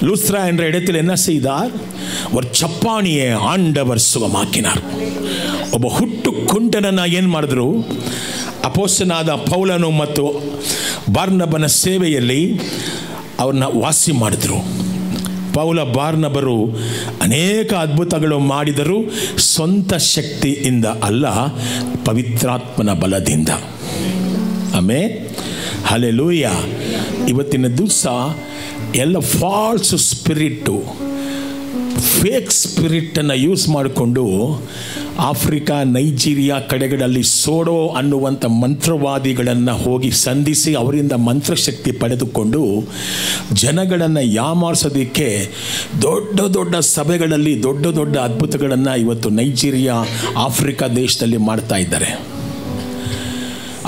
லூஸ்த்ரா என்ற இடத்தில் என்ன செய்தார்? ஒரு ಚಪ್ಪಾಣಿಯೇ ಆಂಡವರ್ ಸುಗಮಾಕಿನಾರ್. ಒಬ್ಬ ಹುಟ್ಟು ಕುಂಟನನ್ನು ಏನು ಮಾಡಿದ್ರು? ಅಪೊಸ್ತಲನಾದ ಪೌಲನು ಮತ್ತು ಬಾರ್ನಬನ ಸೇವೆಯಲ್ಲಿ ಅವ್ರನ್ನ ವಾಸಿ ಮಾಡಿದ್ರು. ಪೌಲ ಬಾರ್ನಬರು ಅನೇಕ ಅದ್ಭುತಗಳು ಮಾಡಿದರು. ಸ್ವಂತ ಶಕ್ತಿಯಿಂದ ಅಲ್ಲ, ಪವಿತ್ರಾತ್ಮನ ಬಲದಿಂದ. ಆಮೆನ್. ಹಲ್ಲೇಲೂಯಾ. ಇವತ್ತಿನ ದಿವಸ ಎಲ್ಲ ಫಾಲ್ಸ್ ಸ್ಪಿರಿಟ್ಟು, ಫೇಕ್ ಸ್ಪಿರಿಟನ್ನು ಯೂಸ್ ಮಾಡಿಕೊಂಡು ಆಫ್ರಿಕಾ, ನೈಜೀರಿಯಾ ಕಡೆಗಳಲ್ಲಿ ಸೋಡೋ ಅನ್ನುವಂಥ ಮಂತ್ರವಾದಿಗಳನ್ನು ಹೋಗಿ ಸಂಧಿಸಿ ಅವರಿಂದ ಮಂತ್ರಶಕ್ತಿ ಪಡೆದುಕೊಂಡು ಜನಗಳನ್ನು ಯಾಮಾರಿಸೋದಕ್ಕೆ ದೊಡ್ಡ ದೊಡ್ಡ ಸಭೆಗಳಲ್ಲಿ ದೊಡ್ಡ ದೊಡ್ಡ ಅದ್ಭುತಗಳನ್ನು ಇವತ್ತು ನೈಜೀರಿಯಾ, ಆಫ್ರಿಕಾ ದೇಶದಲ್ಲಿ ಮಾಡ್ತಾ ಇದ್ದಾರೆ.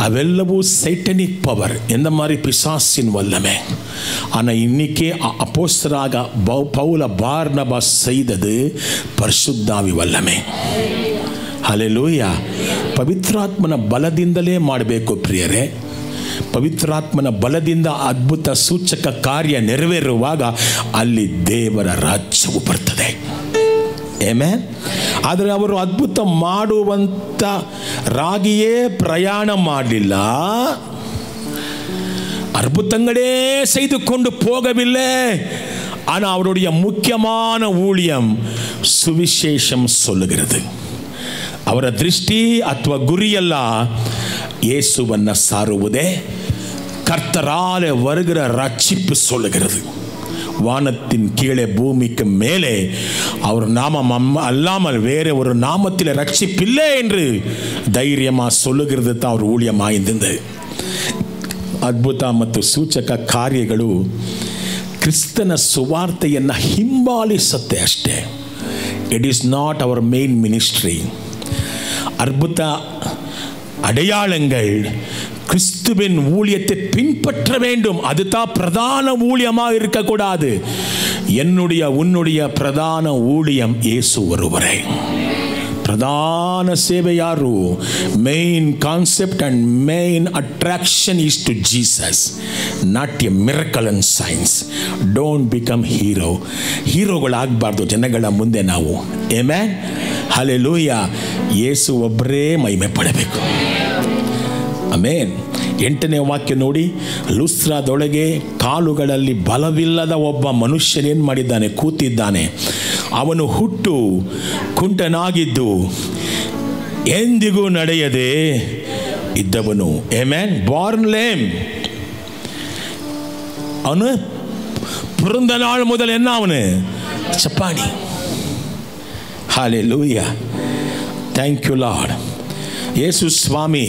அவ்வளவு சைட்டனிக் பவர். எந்த மாதிரி பிசாசின் வல்லமை. ஆனால் இன்னைக்கு அப்போஸ்தலராக பவுல பார்னபா செய்தது பரிசுத்தாவி வல்லமை. ಹಲ್ಲೇಲೂಯಾ. ಪವಿತ್ರಾತ್ಮನ ಬಲದಿಂದಲೇ ಮಾಡಬೇಕು ಪ್ರಿಯರೇ. ಪವಿತ್ರಾತ್ಮನ ಬಲದಿಂದ ಅದ್ಭುತ ಸೂಚಕ ಕಾರ್ಯ ನೆರವೇರುವಾಗ ಅಲ್ಲಿ ದೇವರ ರಾಜ್ಯವು ಬರ್ತದೆ. ಆಮೆನ್. ಆದರೆ ಅವರು ಅದ್ಭುತ ಮಾಡುವಂಥ ರಾಗಿಯೇ ಪ್ರಯಾಣ ಮಾಡಲಿಲ್ಲ, அற்புதங்களே செய்து கொண்டு போகவில்லை. ஆனால் அவருடைய முக்கியமான ஊழியம் சுவிசேஷம் சொல்லுகிறது. ಅವರ ದೃಷ್ಟಿ ಅಥವಾ ಗುರಿಯಲ್ಲ ಯೇಸುವನ್ನು ಸಾರುವುದೇ, கர்த்தராலே வருகிற ரட்சிப்பு சொல்லுகிறது. வானத்தின் கீழே பூமிக்கு மேலே அவர் நாமம் அல்லாமல் வேறு ஒரு நாமத்தில் ரட்சிப்பில்லை என்று ಧೈರ್ಯமாக சொல்லுகிறது தான் அவர் ஊழியமாயிருந்தது. ಅದ್ಭುತ ಮತ್ತು ಸೂಚಕ ಕಾರ್ಯಗಳು ಕ್ರಿಸ್ತನ ಸುವಾರ್ತೆಯನ್ನು ಹಿಂಬಾಲಿಸುತ್ತೆ ಅಷ್ಟೇ. It is not hour main ministry. அற்புத அடையாளங்கள் கிறிஸ்துவின் ஊழியத்தை பின்பற்ற வேண்டும். அதுதான் பிரதான ஊழியமாக இருக்கக்கூடாது. என்னுடைய உன்னுடைய பிரதான ஊழியம் இயேசு ஒருவரே. ಪ್ರಧಾನ ಸೇವೆ ಯಾರು? Main concept and main attraction is to Jesus, not a miracle and signs. Don't become hero. ಹೀರೋಗಳಾಗಬಾರ್ದು ಜನಗಳ ಮುಂದೆ ನಾವು. ಆಮೆನ್. ಹಲ್ಲೇಲೂಯಾ. ಯೇಸು ಒಬ್ಬರೇ ಮಹಿಮೆ ಪಡಬೇಕು. ಆಮೆನ್. 8ನೇ ವಾಕ್ಯ ನೋಡಿ. ಲೂಸ್ತ್ರಾದೊಳಗೆ ಕಾಲುಗಳಲ್ಲಿ ಬಲವಿಲ್ಲದ ಒಬ್ಬ ಮನುಷ್ಯನೇನು ಮಾಡಿದ್ದಾನೆ? ಕೂತಿದ್ದಾನೆ. ಅವನು ಹುಟ್ಟು ಕುಂಟನಾಗಿದ್ದು ಎಂದಿಗೂ ನಡೆಯದೆ ಇದ್ದವನು. ಆಮೆನ್. Born lame. ಅವನು பிறந்த நாள் முதல் என்ன? அவனு சப்பானி. ஹல்லேலூயா. Thank you Lord. ಯೇಸು ಸ್ವಾಮಿ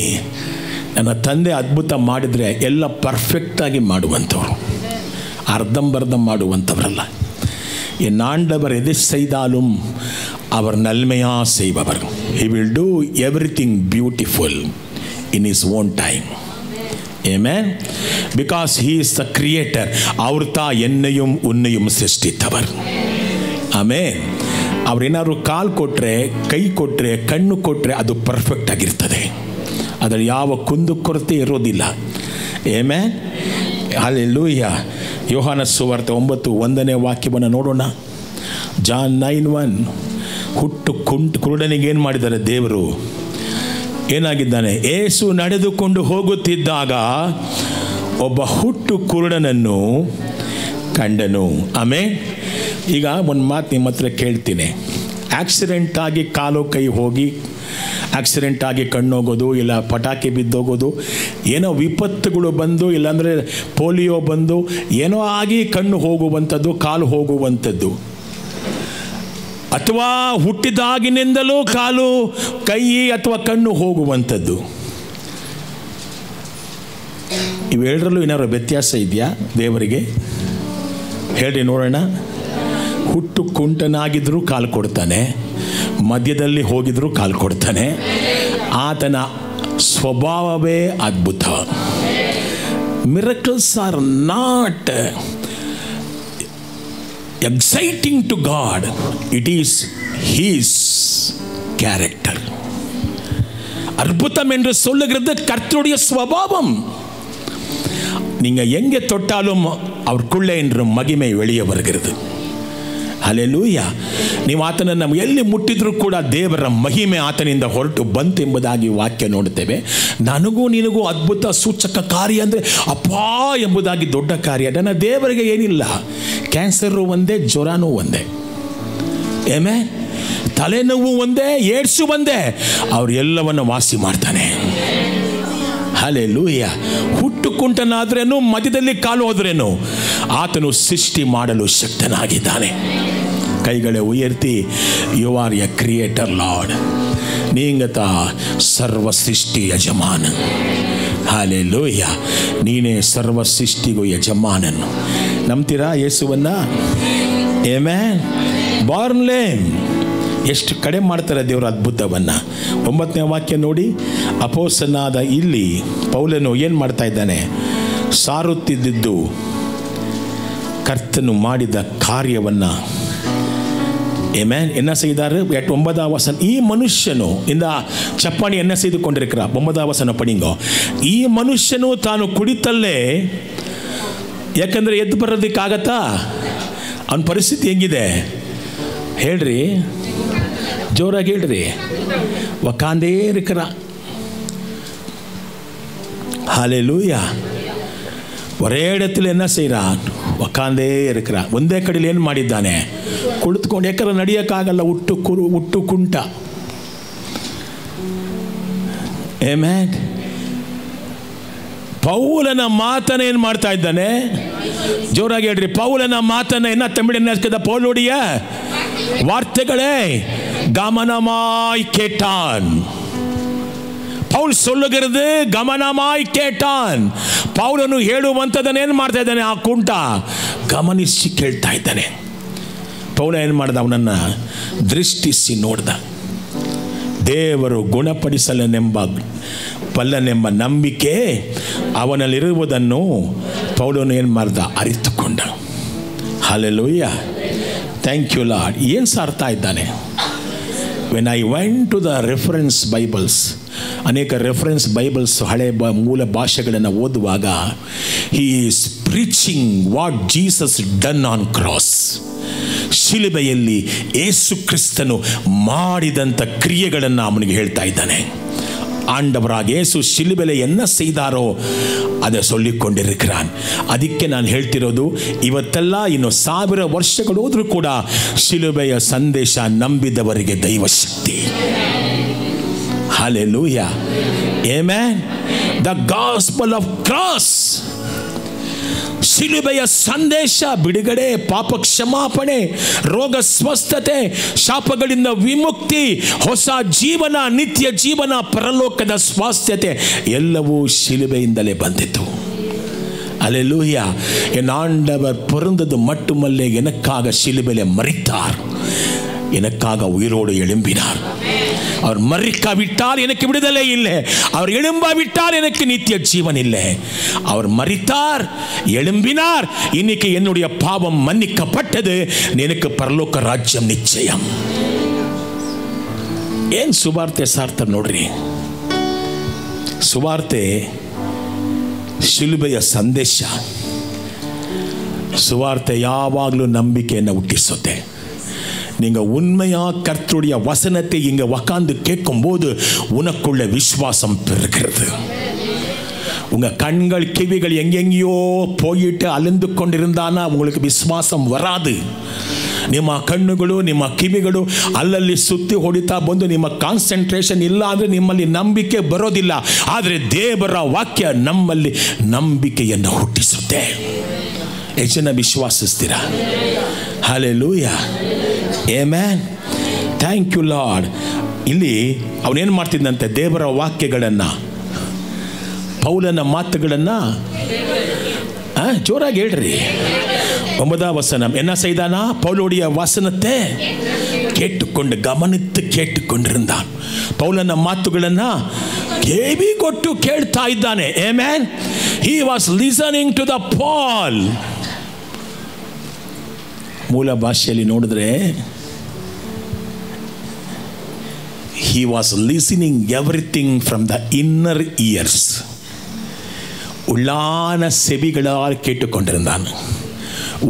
ನನ್ನ ತಂದೆ ಅದ್ಭುತ ಮಾಡಿದರೆ ಎಲ್ಲ ಪರ್ಫೆಕ್ಟಾಗಿ ಮಾಡುವಂಥವ್ರು, ಅರ್ಧಂಬರ್ಧ ಮಾಡುವಂಥವರಲ್ಲ. என் ஆண்டவர் எதை செய்தாலும் அவர் நன்மையா செய்பவர். He will do everything beautiful in his own time. Amen. Because he is the creator. அவர் தான் என்னையும் உன்னையும் சிருஷ்டித்தவர். ಆಮೇನ್. ಅವ್ರೇನಾದ್ರು ಕಾಲು ಕೊಟ್ಟರೆ, ಕೈ ಕೊಟ್ಟರೆ, ಕಣ್ಣು ಕೊಟ್ಟರೆ ಅದು ಪರ್ಫೆಕ್ಟ್ ಆಗಿರ್ತದೆ. ಅದರಲ್ಲಿ ಯಾವ ಕುಂದು ಕೊರತೆ ಇರೋದಿಲ್ಲ. ಆಮೆನ್. ಹಲ್ಲೆಲೂಯಾ. ಯೋಹಾನ ಸುವಾರ್ತೆ 9:1 ವಾಕ್ಯವನ್ನು ನೋಡೋಣ. ಜಾನ್ 9:1. ಹುಟ್ಟು ಕುರುಡನಿಗೆ ಏನು ಮಾಡಿದ್ದಾರೆ ದೇವರು? ಏನಾಗಿದ್ದಾನೆ? ಏಸು ನಡೆದುಕೊಂಡು ಹೋಗುತ್ತಿದ್ದಾಗ ಒಬ್ಬ ಹುಟ್ಟು ಕುರುಡನನ್ನು ಕಂಡನು. ಆಮೇನ್. ಈಗ ಒಂದು ಮಾತು ನಿಮ್ಮ ಹತ್ರ ಕೇಳ್ತೀನಿ. ಆಕ್ಸಿಡೆಂಟ್ ಆಗಿ ಕಾಲು ಕೈ ಹೋಗಿ, ಆಕ್ಸಿಡೆಂಟ್ ಆಗಿ ಕಣ್ಣು ಹೋಗೋದು, ಇಲ್ಲ ಪಟಾಕಿ ಬಿದ್ದೋಗೋದು, ಏನೋ ವಿಪತ್ತುಗಳು ಬಂದು, ಇಲ್ಲಾಂದರೆ ಪೋಲಿಯೋ ಬಂದು ಏನೋ ಆಗಿ ಕಣ್ಣು ಹೋಗುವಂಥದ್ದು, ಕಾಲು ಹೋಗುವಂಥದ್ದು, ಅಥವಾ ಹುಟ್ಟಿದಾಗಿನಿಂದಲೂ ಕಾಲು ಕೈ ಅಥವಾ ಕಣ್ಣು ಹೋಗುವಂಥದ್ದು, ಇವೆರಡರಲ್ಲೂ ಏನಾದ್ರು ವ್ಯತ್ಯಾಸ ಇದೆಯಾ ದೇವರಿಗೆ? ಹೇಳ್ರಿ ನೋಡೋಣ. ಹುಟ್ಟು ಕುಂಟನಾಗಿದ್ದರೂ ಕಾಲು ಕೊಡ್ತಾನೆ, ಮಧ್ಯದಲ್ಲಿ ಹೋಗಿದ್ರೂ ಕಾಲು ಕೊಡ್ತಾನೆ. ಆತನ ಸ್ವಭಾವವೇ ಅದ್ಭುತ. Miracles are not exciting to God, it is his character. அற்புதம் என்று சொல்லுகிறது கர்த்தருடைய ஸ்வபாவம். நீங்க எங்கே தொட்டாலும் அவருக்குள்ளே என்று மகிமை வெளியே வருகிறது. ಹಲ್ಲೆಲೂಯಾ. ನೀವು ಆತನನ್ನು ಎಲ್ಲಿ ಮುಟ್ಟಿದ್ರೂ ಕೂಡ ದೇವರ ಮಹಿಮೆ ಆತನಿಂದ ಹೊರಟು ಬಂತು ಎಂಬುದಾಗಿ ವಾಕ್ಯ ನೋಡುತ್ತೇವೆ. ನನಗೂ ನಿನಗೂ ಅದ್ಭುತ ಸೂಚಕ ಕಾರ್ಯ ಅಂದರೆ ಅಪ್ಪಾ ಎಂಬುದಾಗಿ ದೊಡ್ಡ ಕಾರ್ಯ. ನನ್ನ ದೇವರಿಗೆ ಏನಿಲ್ಲ. ಕ್ಯಾನ್ಸರು ಒಂದೇ, ಜ್ವರನೂ ಒಂದೇ, ಏಮೇ ತಲೆನೋವು ಒಂದೇ, ಏಡ್ಸು ಒಂದೇ, ಅವರು ಎಲ್ಲವನ್ನು ವಾಸಿ ಮಾಡ್ತಾನೆ. ಹಲ್ಲೆಲೂಯಾ. ಹುಟ್ಟು ಕುಂಟನಾದ್ರೇನು, ಮಧ್ಯದಲ್ಲಿ ಕಾಲು ಹೋದ್ರೇನು, ಆತನು ಸೃಷ್ಟಿ ಮಾಡಲು ಶಕ್ತನಾಗಿದ್ದಾನೆ. ಕೈಗಳೇ ಉಯರ್ತಿ, you are a creator Lord. ನೀಂಗತ ಸರ್ವ ಸೃಷ್ಟಿ ಯಜಮಾನ. ಹಲ್ಲೆಲೂಯಾ. ನೀನೇ ಸರ್ವ ಸೃಷ್ಟಿಗೂ ಯಜಮಾನನು. ನಂಬ್ತೀರಾ ಯೇಸುವನ್ನ? ಆಮೆನ್. Born lame. ಎಷ್ಟು ಕಡಿಮೆ ಮಾಡ್ತಾರೆ ದೇವರ ಅದ್ಭುತವನ್ನು. 9ನೇ ವಾಕ್ಯ ನೋಡಿ. ಅಪೊಸ್ತಲನಾದ ಇಲ್ಲಿ ಪೌಲನು ಏನು ಮಾಡ್ತಾ ಇದ್ದಾನೆ? ಸಾರುತ್ತಿದ್ದು ಕರ್ತನು ಮಾಡಿದ ಕಾರ್ಯವನ್ನು. ಆಮೆನ್. என்ன செய்தார்? 9வது வசனம். ಈ ಮನುಷ್ಯನು ಇಂದ ಚಪ್ಪಾಣಿ என்ன செய்து கொண்டிருக்கிறார்? 9வது வசனம் படிங்க. ಈ ಮನುಷ್ಯನು ತಾನು ಕುಡಿತಲ್ಲೇ, ಯಾಕಂದರೆ ಎದ್ದು ಬರೋದಕ್ಕಾಗತ್ತಾ? ಅವನ ಪರಿಸ್ಥಿತಿ ಹೆಂಗಿದೆ ಹೇಳ್ರಿ, ಜೋರಾಗಿ ಹೇಳ್ರಿ. ಒಕ್ಕಾಂದೇ ಇರಿಕರ. ஹல்லேலூயா. ஒரே இடத்துல என்ன செய்கிறான்? உக்காந்தே இருக்கிறான். ಒಂದೇ ಕಡೆಯಲ್ಲಿ ಏನು ಮಾಡಿದ್ದಾನೆ? ಕುಳಿತುಕೊಂಡು. ಯಾಕಂದ್ರೆ ನಡೆಯೋಕ್ಕಾಗಲ್ಲ, ಹುಟ್ಟು ಕುಂಟ. ಆಮೆನ್. ಪೌಲನ ಮಾತನ್ನ ಏನು ಮಾಡ್ತಾ ಇದ್ದಾನೆ? ಜೋರಾಗಿ ಹೇಳ್ರಿ. ಪೌಲನ ಮಾತನ್ನ என்ன தமிழ் என்ன இருக்குது? பவுலுடைய வார்த்தைகளை கவனமாய் கேட்டான். ಪೌಲ್ சொல்லுகிறது ಗಮನಮಾಯ್ ಕೇಟಾನ್. ಪೌಲನು ಹೇಳುವಂಥದ್ದನ್ನೇನು ಮಾಡ್ತಾ ಇದ್ದಾನೆ? ಆ ಕುಂಟ ಗಮನಿಸಿ ಕೇಳ್ತಾ ಇದ್ದಾನೆ. ಪೌಲ ಏನು ಮಾಡ್ದ? ಅವನನ್ನು ದೃಷ್ಟಿಸಿ ನೋಡ್ದ. ದೇವರು ಗುಣಪಡಿಸಲನೆಂಬ ಬಲ್ಲನೆಂಬ ನಂಬಿಕೆ ಅವನಲ್ಲಿರುವುದನ್ನು ಪೌಲನು ಏನು ಮಾಡ್ದ? ಅರಿತುಕೊಂಡ. ಹಲ್ಲೆಲೂಯಾ. Thank you Lord. ಏನು ಸಾರ್ತಾ ಇದ್ದಾನೆ? When I went to the reference Bibles, ಅನೇಕ ರೆಫರೆನ್ಸ್ ಬೈಬಲ್ಸ್ ಹಳೆ ಮೂಲ ಭಾಷೆಗಳನ್ನು ಓದುವಾಗ, he is preaching what Jesus done on cross. ಶಿಲುಬೆಯಲ್ಲಿ ಯೇಸು ಕ್ರಿಸ್ತನು ಮಾಡಿದಂಥ ಕ್ರಿಯೆಗಳನ್ನು ಅವನಿಗೆ ಹೇಳ್ತಾ ಇದ್ದಾನೆ. ஆண்டவராக இயேசு ಶಿಲುಬೆಲೆ என்ன செய்தாரோ அதை சொல்லிக்கொண்டிருக்கிறான். ಅದಕ್ಕೆ ನಾನು ಹೇಳ್ತಿರೋದು, ಇವತ್ತೆಲ್ಲ ಇನ್ನು 1000 ವರ್ಷಗಳು ಹೋದರೂ ಕೂಡ ಶಿಲುಬೆಯ ಸಂದೇಶ ನಂಬಿದವರಿಗೆ ದೈವಶಕ್ತಿ. Hallelujah. Amen. The gospel of cross. ಶಿಲುಬೆಯ ಸಂದೇಶ ಬಿಡುಗಡೆ, ಪಾಪ ಕ್ಷಮಾಪಣೆ, ರೋಗ ಸ್ವಸ್ಥತೆ, ಶಾಪಗಳಿಂದ ವಿಮುಕ್ತಿ, ಹೊಸ ಜೀವನ, ನಿತ್ಯ ಜೀವನ, ಪರಲೋಕದ ಸ್ವಾಸ್ಥ್ಯತೆ ಎಲ್ಲವೂ ಶಿಲುಬೆಯಿಂದಲೇ ಬಂದಿತು. அல்லேலூயா. என் ஆண்டவர் பிறந்தது மட்டுமல்ல, எனக்காக சிலுவையிலே மரித்தார், எனக்காக உயிரோடு எழும்பினார். அவர் மரிக்காவிட்டால் எனக்கு விடுதலை இல்லை, அவர் எழும்பாவிட்டால் எனக்கு நித்திய ஜீவன் இல்லை. அவர் மரித்தார், எழும்பினார், இன்னைக்கு என்னுடைய பாவம் மன்னிக்கப்பட்டது, எனக்கு பரலோக ராஜ்யம் நிச்சயம். ಏನ್ ಸುವಾರ್ತೆ ಸಾರ್ಥ ನೋಡ್ರಿ. ಸುವಾರ್ತೆ ಶಿಲುಬೆಯ ಸಂದೇಶ. சுவார்த்தை யாவாகலு நம்பிக்கையை ಹುಟ್ಟಿಸುತ್ತೆ. நீங்கள் உண்மையா கர்த்தருடைய வசனத்தை இங்க உட்கார்ந்து கேட்கும் போது உனக்குள்ள விசுவாசம் பெருகிறது. உங்க கண்கள் கிவிகள் எங்கெங்கேயோ போயிட்டு அலைந்து கொண்டிருந்தானா உங்களுக்கு விசுவாசம் வராது. ನಿಮ್ಮ ಕಣ್ಣುಗಳು ನಿಮ್ಮ ಕಿವಿಗಳು ಅಲ್ಲಲ್ಲಿ ಸುತ್ತಿ ಹೊಡಿತಾ ಬಂದು ನಿಮ್ಮ ಕಾನ್ಸಂಟ್ರೇಷನ್ ಇಲ್ಲ ಅಂದರೆ ನಿಮ್ಮಲ್ಲಿ ನಂಬಿಕೆ ಬರೋದಿಲ್ಲ. ಆದರೆ ದೇವರ ವಾಕ್ಯ ನಮ್ಮಲ್ಲಿ ನಂಬಿಕೆಯನ್ನು ಹುಟ್ಟಿಸುತ್ತೆ. ಎಷ್ಟು ಜನ ವಿಶ್ವಾಸಿಸ್ತೀರಾ? Hallelujah, amen, thank you Lord. ಇಲ್ಲಿ ಅವನೇನು ಮಾಡ್ತಿದ್ದಂತೆ, ದೇವರ ವಾಕ್ಯಗಳನ್ನು, ಪೌಲನ ಮಾತುಗಳನ್ನು ஜோராக ಹೇಳ್ರಿ. 9ஆம் வசனம் என்ன செய்தானா? பவுலுடைய வசனத்தை கேட்டுக்கொண்டு கவனித்து கேட்டுக்கொண்டிருந்தான். ಪೌಲನ ಮಾತುಗಳನ್ನು ಕಿವಿ ಕೊಟ್ಟು ಕೇಳ್ತಾ ಇದ್ದಾನೆ. Amen. He was listening to the Paul. ಮೂಲ ಭಾಷೆಯಲ್ಲಿ ನೋಡಿದ್ರೆ he was listening everything from the inner ears. ಉಳ್ಳಾನ ಸೆವಿಗಳಾல் ಕೇಟ್ಟುಕೊಂಡಿರುತ್ತಾನೆ.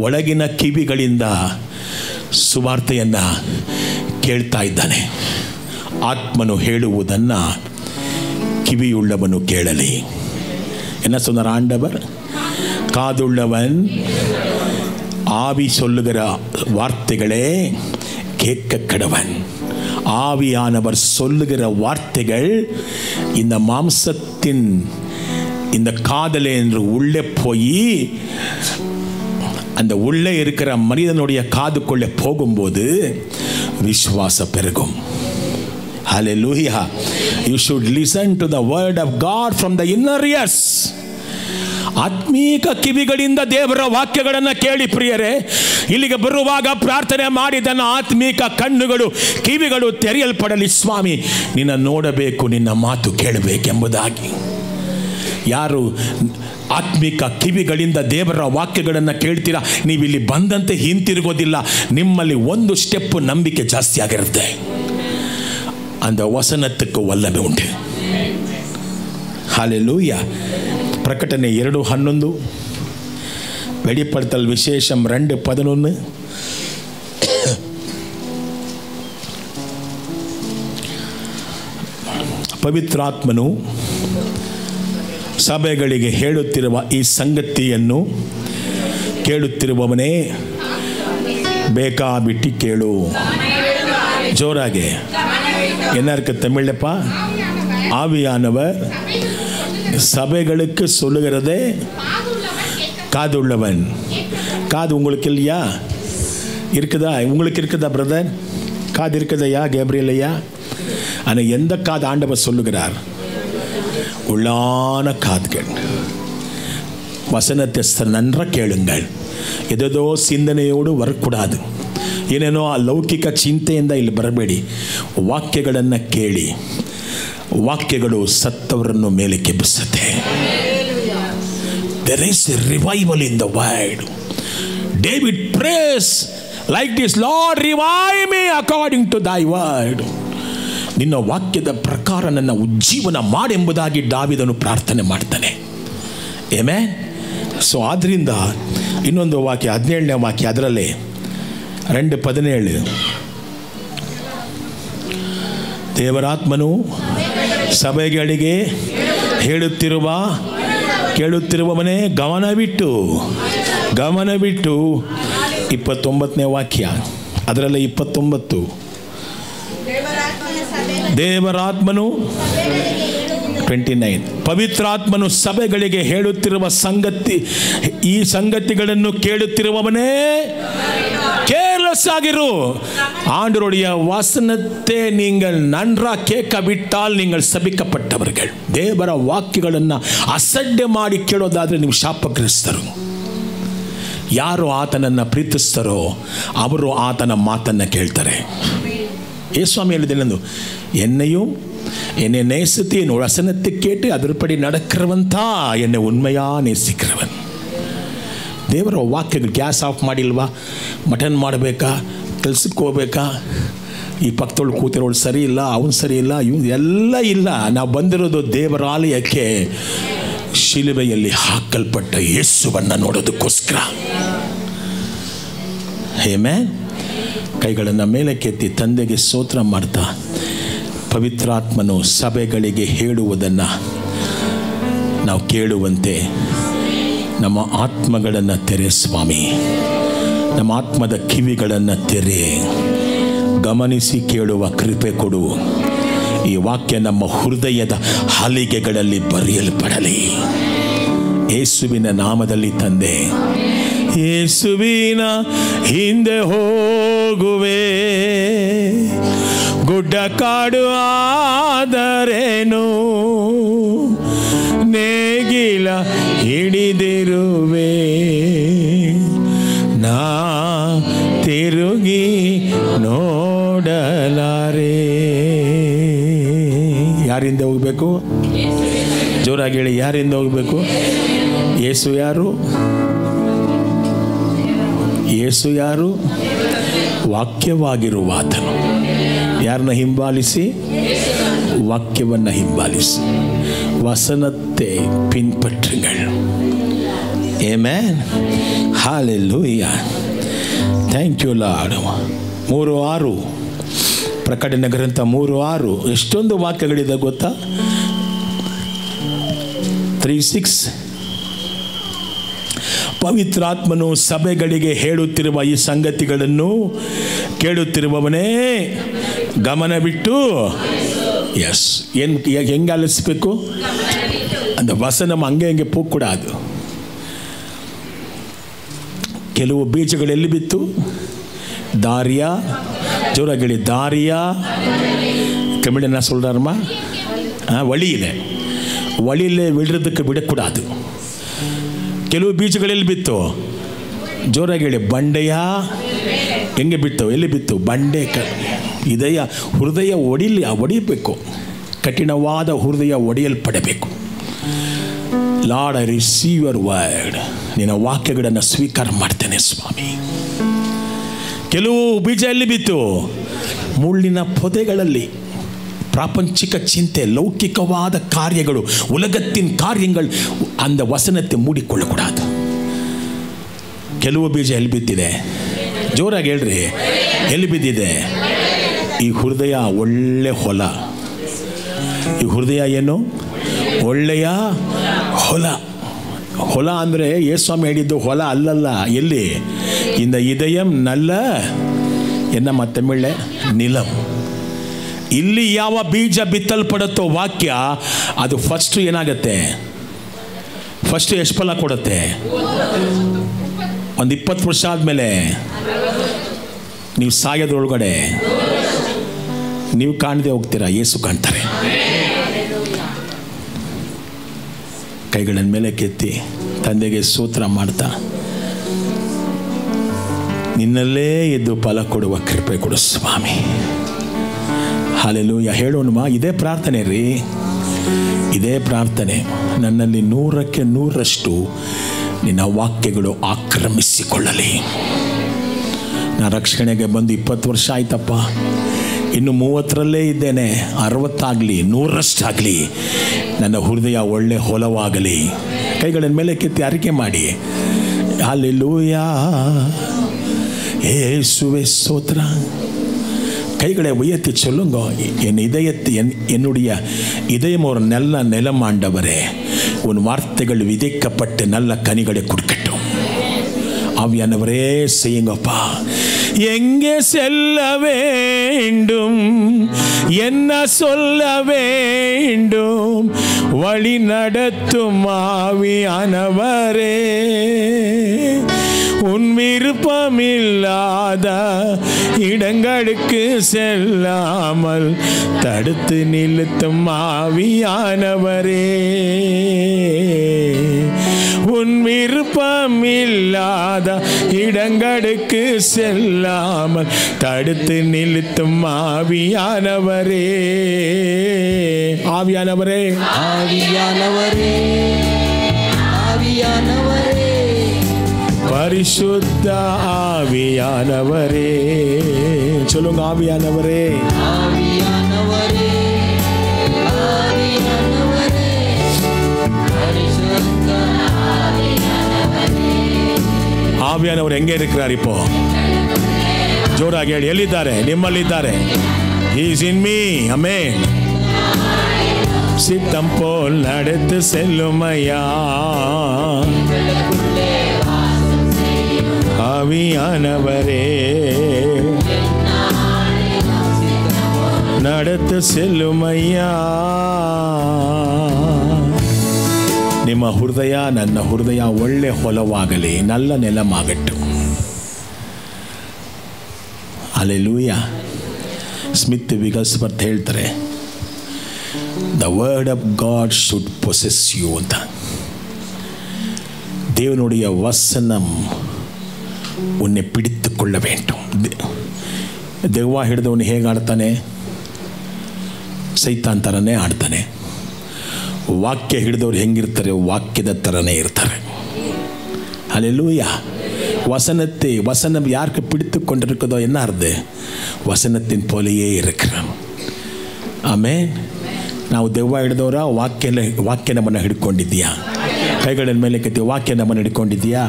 ಒಳಗಿನ ಕಿವಿಗಳಿಂದ ಸುವಾರ್ತೆಯನ್ನು ಕೇಳ್ತಾ ಇದ್ದಾನೆ. ಆತ್ಮನು ಹೇಳುವುದನ್ನು ಕಿವಿಯುಳ್ಳವನು ಕೇಳಲಿ. என்ன சொன்னார் ஆண்டவர்? காதுள்ளவன் ஆவி சொல்லுகிற வார்த்தைகளே கேட்க கடவன். ஆவியானவர் சொல்லுகிற வார்த்தைகள் இந்த மாம்சத்தின் இந்த காதலே என்று உள்ளே போய் அந்த உள்ளே இருக்கிற மனிதனுடைய காதுக்குள்ளே போகும்போது விசுவாசம் பெருகும். Hallelujah. You should listen to the word of God from the inner ears. ಆತ್ಮೀಕ ಕಿವಿಗಳಿಂದ ದೇವರ ವಾಕ್ಯಗಳನ್ನು ಕೇಳಿ ಪ್ರಿಯರೇ. ಇಲ್ಲಿಗೆ ಬರುವಾಗ ಪ್ರಾರ್ಥನೆ ಮಾಡಿದನ ಆತ್ಮೀಕ ಕಣ್ಣುಗಳು ಕಿವಿಗಳು ತೆರೆಯಲ್ಪಡಲಿ. ಸ್ವಾಮಿ, ನಿನ್ನ ನೋಡಬೇಕು, ನಿನ್ನ ಮಾತು ಕೇಳಬೇಕೆಂಬುದಾಗಿ. ಯಾರು ಆತ್ಮಿಕ ಕಿವಿಗಳಿಂದ ದೇವರ ವಾಕ್ಯಗಳನ್ನು ಕೇಳ್ತೀರಾ, ನೀವಿಲ್ಲಿ ಬಂದಂತೆ ಹಿಂತಿರುಗೋದಿಲ್ಲ. ನಿಮ್ಮಲ್ಲಿ ಒಂದು ಸ್ಟೆಪ್ ನಂಬಿಕೆ ಜಾಸ್ತಿ ಆಗಿರುತ್ತೆ. அந்த வசனத்துக்கு வல்லமை உண்டு. ஹல்லேலூயா. பிரகடனை 2:11, வெளிப்படுத்தல் விசேஷம் 2:11. ಪವಿತ್ರಾತ್ಮನು ಸಭೆಗಳಿಗೆ ಹೇಳುತ್ತಿರುವ ಈ ಸಂಗತಿಯನ್ನು ಕೇಳುತ್ತಿರುವವನೇ ಬೇಕಾಬಿಟ್ಟು ಕೇಳು. ಜೋರಾಗೆ என்ன இருக்கு தமிழ்லப்பா? ஆவியானவர் சபைகளுக்கு சொல்லுகிறதே காதுள்ளவன். காது உங்களுக்கு இல்லையா? இருக்குதா? உங்களுக்கு இருக்குதா பிரதர்? காது இருக்குதையா கேப்ரியல் ஐயா? ஆனால் எந்த காது ஆண்டவர் சொல்லுகிறார்? உள்ளான காதுகள். வசனத்தை நன்றாக கேளுங்கள். ஏதோ சிந்தனையோடு வரக்கூடாது. ಏನೇನೋ ಆ ಲೌಕಿಕ ಚಿಂತೆಯಿಂದ ಇಲ್ಲಿ ಬರಬೇಡಿ. ವಾಕ್ಯಗಳನ್ನು ಕೇಳಿ. ವಾಕ್ಯಗಳು ಸತ್ತವರನ್ನು ಮೇಲೆ ಕೆಬ್ಬಿಸುತ್ತೆ. There is a revival in the world. David prays like this, Lord, revive me according to thy word. ನಿನ್ನ ವಾಕ್ಯದ ಪ್ರಕಾರ ನನ್ನ ಉಜ್ಜೀವನ ಮಾಡೆಂಬುದಾಗಿ ದಾವೀದನು ಪ್ರಾರ್ಥನೆ ಮಾಡ್ತಾನೆ. ಆಮೆನ್. ಸೊ ಆದ್ದರಿಂದ ಇನ್ನೊಂದು ವಾಕ್ಯ, 17ನೇ ವಾಕ್ಯ, ಅದರಲ್ಲೇ 2:17, ದೇವರಾತ್ಮನು ಸಭೆಗಳಿಗೆ ಕೇಳುತ್ತಿರುವವನೇ ಗಮನವಿಟ್ಟು 29ನೇ ವಾಕ್ಯ, ಅದರಲ್ಲೇ 29, ದೇವರಾತ್ಮನು 29. ಪವಿತ್ರಾತ್ಮನು ಸಭೆಗಳಿಗೆ ಹೇಳುತ್ತಿರುವ ಈ ಸಂಗತಿಗಳನ್ನು ಕೇಳುತ್ತಿರುವವನೇ கேர்லெஸ் ஆகிரு. ஆண்டவருடைய வசனத்தை நீங்கள் நன்றா கேட்க விட்டால் நீங்கள் சபிக்கப்பட்டவர்கள். ದೇವರ ವಾಕ್ಯಗಳನ್ನು ಅಸಡ್ಡೆ ಮಾಡಿ ಕೇಳೋದಾದರೆ ನೀವು ಶಾಪಗ್ರಸ್ತರು. ಯಾರು ಆತನನ್ನು ಪ್ರೀತಿಸ್ತಾರೋ ಅವರು ಆತನ ಮಾತನ್ನು ಕೇಳ್ತಾರೆ. ஏசுவாமி எழுதினது என்னையும் என்னை நேசித்து என் வசனத்தை கேட்டு அதற்படி நடக்கிறவன் தான் என்னை உண்மையா நேசிக்கிறவன். ದೇವರ ವಾಕ್ಯಗಳು ಗ್ಯಾಸ್ ಆಫ್ ಮಾಡಿಲ್ವಾ, ಮಟನ್ ಮಾಡಬೇಕಾ, ಕೆಲ್ಸಕ್ಕೆ ಹೋಗ್ಬೇಕಾ, ಈ ಪಕ್ಕದೊಳಗೆ ಕೂತಿರೋಳು ಸರಿ ಇಲ್ಲ, ಅವನು ಸರಿ ಇಲ್ಲ, ಇವನು ಎಲ್ಲ ಇಲ್ಲ. ನಾವು ಬಂದಿರೋದು ದೇವರ ಆಲಯಕ್ಕೆ ಶಿಲುಬೆಯಲ್ಲಿ ಹಾಕಲ್ಪಟ್ಟ ಯೇಸುವನ್ನು ನೋಡೋದಕ್ಕೋಸ್ಕರ. ಆಮೆನ್. ಕೈಗಳನ್ನು ಮೇಲಕ್ಕೆತ್ತಿ ತಂದೆಗೆ ಸ್ತೋತ್ರ ಮಾಡ್ತಾ, ಪವಿತ್ರಾತ್ಮನು ಸಭೆಗಳಿಗೆ ಹೇಳುವುದನ್ನು ನಾವು ಕೇಳುವಂತೆ ನಮ್ಮ ಆತ್ಮಗಳನ್ನು ತೆರೆ ಸ್ವಾಮಿ. ನಮ್ಮ ಆತ್ಮದ ಕಿವಿಗಳನ್ನು ತೆರೆ, ಗಮನಿಸಿ ಕೇಳುವ ಕೃಪೆ ಕೊಡು. ಈ ವಾಕ್ಯ ನಮ್ಮ ಹೃದಯದ ಹಲಿಗೆಗಳಲ್ಲಿ ಬರೆಯಲ್ಪಡಲಿ. ಯೇಸುವಿನ ನಾಮದಲ್ಲಿ ತಂದೆ. ಯೇಸುವಿನ ಹಿಂದೆ ಹೋಗುವೆ, ಗುಡ್ಡ ಕಾಡು ಆದರೇನು, ನೇಗಿಲ ಹಿಡಿದಿರುವೆ, ನಾ ತಿರುಗಿ ನೋಡಲಾರೆ. ಯಾರಿಂದ ಹೋಗ್ಬೇಕು? ಜೋರಾಗಿ ಹೇಳಿ, ಯಾರಿಂದ ಹೋಗ್ಬೇಕು? ಯೇಸು ಯಾರು? ಯೇಸು ಯಾರು? ವಾಕ್ಯವಾಗಿರುವ ಆತನು. ಯಾರನ್ನ ಹಿಂಬಾಲಿಸಿ? ವಾಕ್ಯವನ್ನು ಹಿಂಬಾಲಿಸಿ, ವಸನത്തെ பின்பற்றுங்கள். Amen. Hallelujah. Thank you lord. 3:6 ಪ್ರಕಟಣೆ ಗ್ರಂಥ 3:6 ಎಷ್ಟೊಂದು ವಾಕ್ಯಗಳಿದೆ ಗೊತ್ತಾ? 3:6 ಪವಿತ್ರಾತ್ಮನು ಸಭೆಗಳಿಗೆ ಹೇಳುತ್ತಿರುವ ಈ ಸಂಗತಿಗಳನ್ನು ಕೇಳುತ್ತಿರುವವನೇ ಗಮನವಿಟ್ಟು, ಎಸ್ ಹೆಂಗೆ ಆಲಿಸಬೇಕು அந்த வசனம் அங்கே இங்கே போகக்கூடாது. ಕೆಲವು ಬೀಜಗಳು ಎಲ್ಲಿ ಬಿತ್ತು? ದಾರಿಯ, ಜೋರಾಗಿ ದಾರಿಯ தமிழ் என்ன சொல்கிறாருமா? வழியிலே விடுறதுக்கு விடக்கூடாது. ಕೆಲವು ಬೀಜಗಳೆಲ್ಲಿ ಬಿತ್ತು? ಜೋರಾಗಿ ಹೇಳಿ, ಬಂಡೆಯ. ಹೆಂಗೆ ಬಿತ್ತು? ಎಲ್ಲಿ ಬಿತ್ತು? ಬಂಡೆ. ಹೃದಯ ಒಡಿಬೇಕು, ಕಠಿಣವಾದ ಹೃದಯ ಒಡೆಯಲ್ಪಡಬೇಕು. Lord, I receive your word. ನಿನ್ನ ವಾಕ್ಯಗಳನ್ನು ಸ್ವೀಕಾರ ಮಾಡ್ತೇನೆ ಸ್ವಾಮಿ. ಕೆಲವು ಬೀಜ ಎಲ್ಲಿ ಬಿತ್ತು? ಮುಳ್ಳಿನ ಪೊದೆಗಳಲ್ಲಿ. ಪ್ರಾಪಂಚಿಕ ಚಿಂತೆ, ಲೌಕಿಕವಾದ ಕಾರ್ಯಗಳು, ಉಲಗತ್ತಿನ ಕಾರ್ಯಗಳು ಅಂದ ವಸನತೆ ಮೂಡಿಕೊಳ್ಳಕೂಡದು. ಕೆಲವು ಬೀಜ ಎಲ್ಲಿ ಬಿದ್ದಿದೆ? ಜೋರಾಗಿ ಹೇಳ್ರಿ, ಎಲ್ಲಿ ಬಿದ್ದಿದೆ? ಈ ಹೃದಯ ಒಳ್ಳೆ ಹೊಲ. ಈ ಹೃದಯ ಏನು? ಒಳ್ಳೆಯ ಹೊಲ. ಹೊಲ ಅಂದರೆ ಯೇಸುಸ್ವಾಮಿ ಹೇಳಿದ್ದು ಹೊಲ ಅಲ್ಲಲ್ಲ. ಎಲ್ಲಿ? இந்த இதயம் நல்ல என்ன ಮತ್ತಮಿಳ್ಳೆ ನಿಲಂ. ಇಲ್ಲಿ ಯಾವ ಬೀಜ ಬಿತ್ತಲ್ಪಡುತ್ತೋ ವಾಕ್ಯ, ಅದು ಫಸ್ಟ್ ಏನಾಗುತ್ತೆ? ಫಸ್ಟ್ ಎಷ್ಟು ಫಲ ಕೊಡುತ್ತೆ? ಒಂದು 20 ವರ್ಷ ಆದಮೇಲೆ ನೀವು ಸಾಯೋದ್ರೊಳಗಡೆ ನೀವು ಕಾಣದೆ ಹೋಗ್ತೀರಾ, ಯೇಸು ಕಾಣ್ತಾರೆ. ಕೈಗಳನ್ನು ಮೇಲೆ ಕೆತ್ತಿ ತಂದೆಗೆ ಸ್ತೋತ್ರ ಮಾಡ್ತಾ, ನಿನ್ನಲ್ಲೇ ಇದ್ದು ಫಲ ಕೊಡುವ ಕೃಪೆ ಕೊಡು ಸ್ವಾಮಿ. ಹಲ್ಲೆಲೂಯಾ. ಹೇಳೋಣವಾ? ಇದೇ ಪ್ರಾರ್ಥನೆ ರೀ, ಇದೇ ಪ್ರಾರ್ಥನೆ. ನನ್ನಲ್ಲಿ 100ಕ್ಕೆ 100ರಷ್ಟು ನಿನ್ನ ವಾಕ್ಯಗಳು ಆಕ್ರಮಿಸಿಕೊಳ್ಳಲಿ. ನಾನು ರಕ್ಷಣೆಗೆ ಬಂದು 20 ವರ್ಷ ಆಯ್ತಪ್ಪ, ಇನ್ನು 30ರಲ್ಲೇ ಇದ್ದೇನೆ. 60 ಆಗಲಿ, 100ರಷ್ಟಾಗಲಿ, ನನ್ನ ಹೃದಯ ಒಳ್ಳೆ ಹೊಲವಾಗಲಿ. ಕೈಗಳನ್ನು ಮೇಲೆ ಕೆತ್ತಿ ಅರಿಕೆ ಮಾಡಿ. ಹಲ್ಲೆಲೂಯಾ. இயேசுவே ஸ்தோத்திரம். கைகளை உயர்த்தி சொல்லுங்க, என் இதயத்தை என்னுடைய இதயம் ஒரு நல்ல நிலம் ஆண்டவரே. உன் வார்த்தைகள் விதைக்கப்பட்டு நல்ல கனிகளை கொடுக்கட்டும். ஆவியானவரே செய்யுங்கப்பா. எங்கே செல்ல வேண்டும், என்ன சொல்ல வேண்டும், வழி நடத்தும் ஆவியானவரே, உன் விருப்பமில்லாத இடங்களுக்கு செல்லாமல் தடுத்து நிறுத்தும் ஆவியானவரே, உன் விருப்பமில்லாத இடங்களுக்கு செல்லாமல் தடுத்து நிறுத்தும் ஆவியானவரே. ஆவியானவரே, ஆவியானவரே, ஆவியானவரே, பரிசுத்த ஆவியானவரே. சொல்லுங்க, ஆவியானவரே, ஆவியானவரே, ஆவியானவரே, பரிசுத்த ಆವಿಯಾನವರು ಹೆಂಗೆ இருக்கிறார் இப்போ? ಜೋರಾಗಿ ಹೇಳಿ. ಎಲ್ಲಿದ್ದಾರೆ? ನಿಮ್ಮಲ್ಲಿದ್ದಾರೆ. He is in me. Amen. சித்தம் போல் நடத்து செல்லுமையா ஆவியானவரே, நடத்து செல்லுமையா. ನಿಮ್ಮ ಹೃದಯ ನನ್ನ ಹೃದಯ ಒಳ್ಳೆ ಹೊಲವಾಗಲಿ, ನಲ್ಲ ನೆಲಮಾಗಟ್ಟು. ಹಲ್ಲೆಲೂಯಾ. ಸ್ಮಿತ್ ವಿಗಸ್ವರ್ತ್ ಹೇಳ್ತಾರೆ, the word of God should possess you ಅಂತ. தேவனுடைய வசனம் உன்னை பிடித்து கொள்ள வேண்டும். ದೆವ್ವ ಹಿಡಿದವನು ಹೇಗೆ ಆಡ್ತಾನೆ? ಸೈತಾನ್ ಥರನೇ ಆಡ್ತಾನೆ. ವಾಕ್ಯ ಹಿಡಿದವ್ರು ಹೆಂಗಿರ್ತಾರೆ? ವಾಕ್ಯದ ಥರನೇ ಇರ್ತಾರೆ. ஹல்லேலூயா. வசனம் யாருக்கு பிடித்து கொண்டிருக்குதோ என்ன அர்த்தது? வசனத்தின் போலேயே இருக்கிறான். ಆಮೇನ್. ನಾವು ದೆವ್ವ ಹಿಡಿದವರ ವಾಕ್ಯ ನಮ್ಮನ್ನು ಹಿಡ್ಕೊಂಡಿದ್ದೀಯಾ? ಕೈಗಳ ಮೇಲೆ ಕೆತ್ತಿ ವಾಕ್ಯ ನಮ್ಮನ್ನು ಹಿಡ್ಕೊಂಡಿದ್ದೀಯಾ?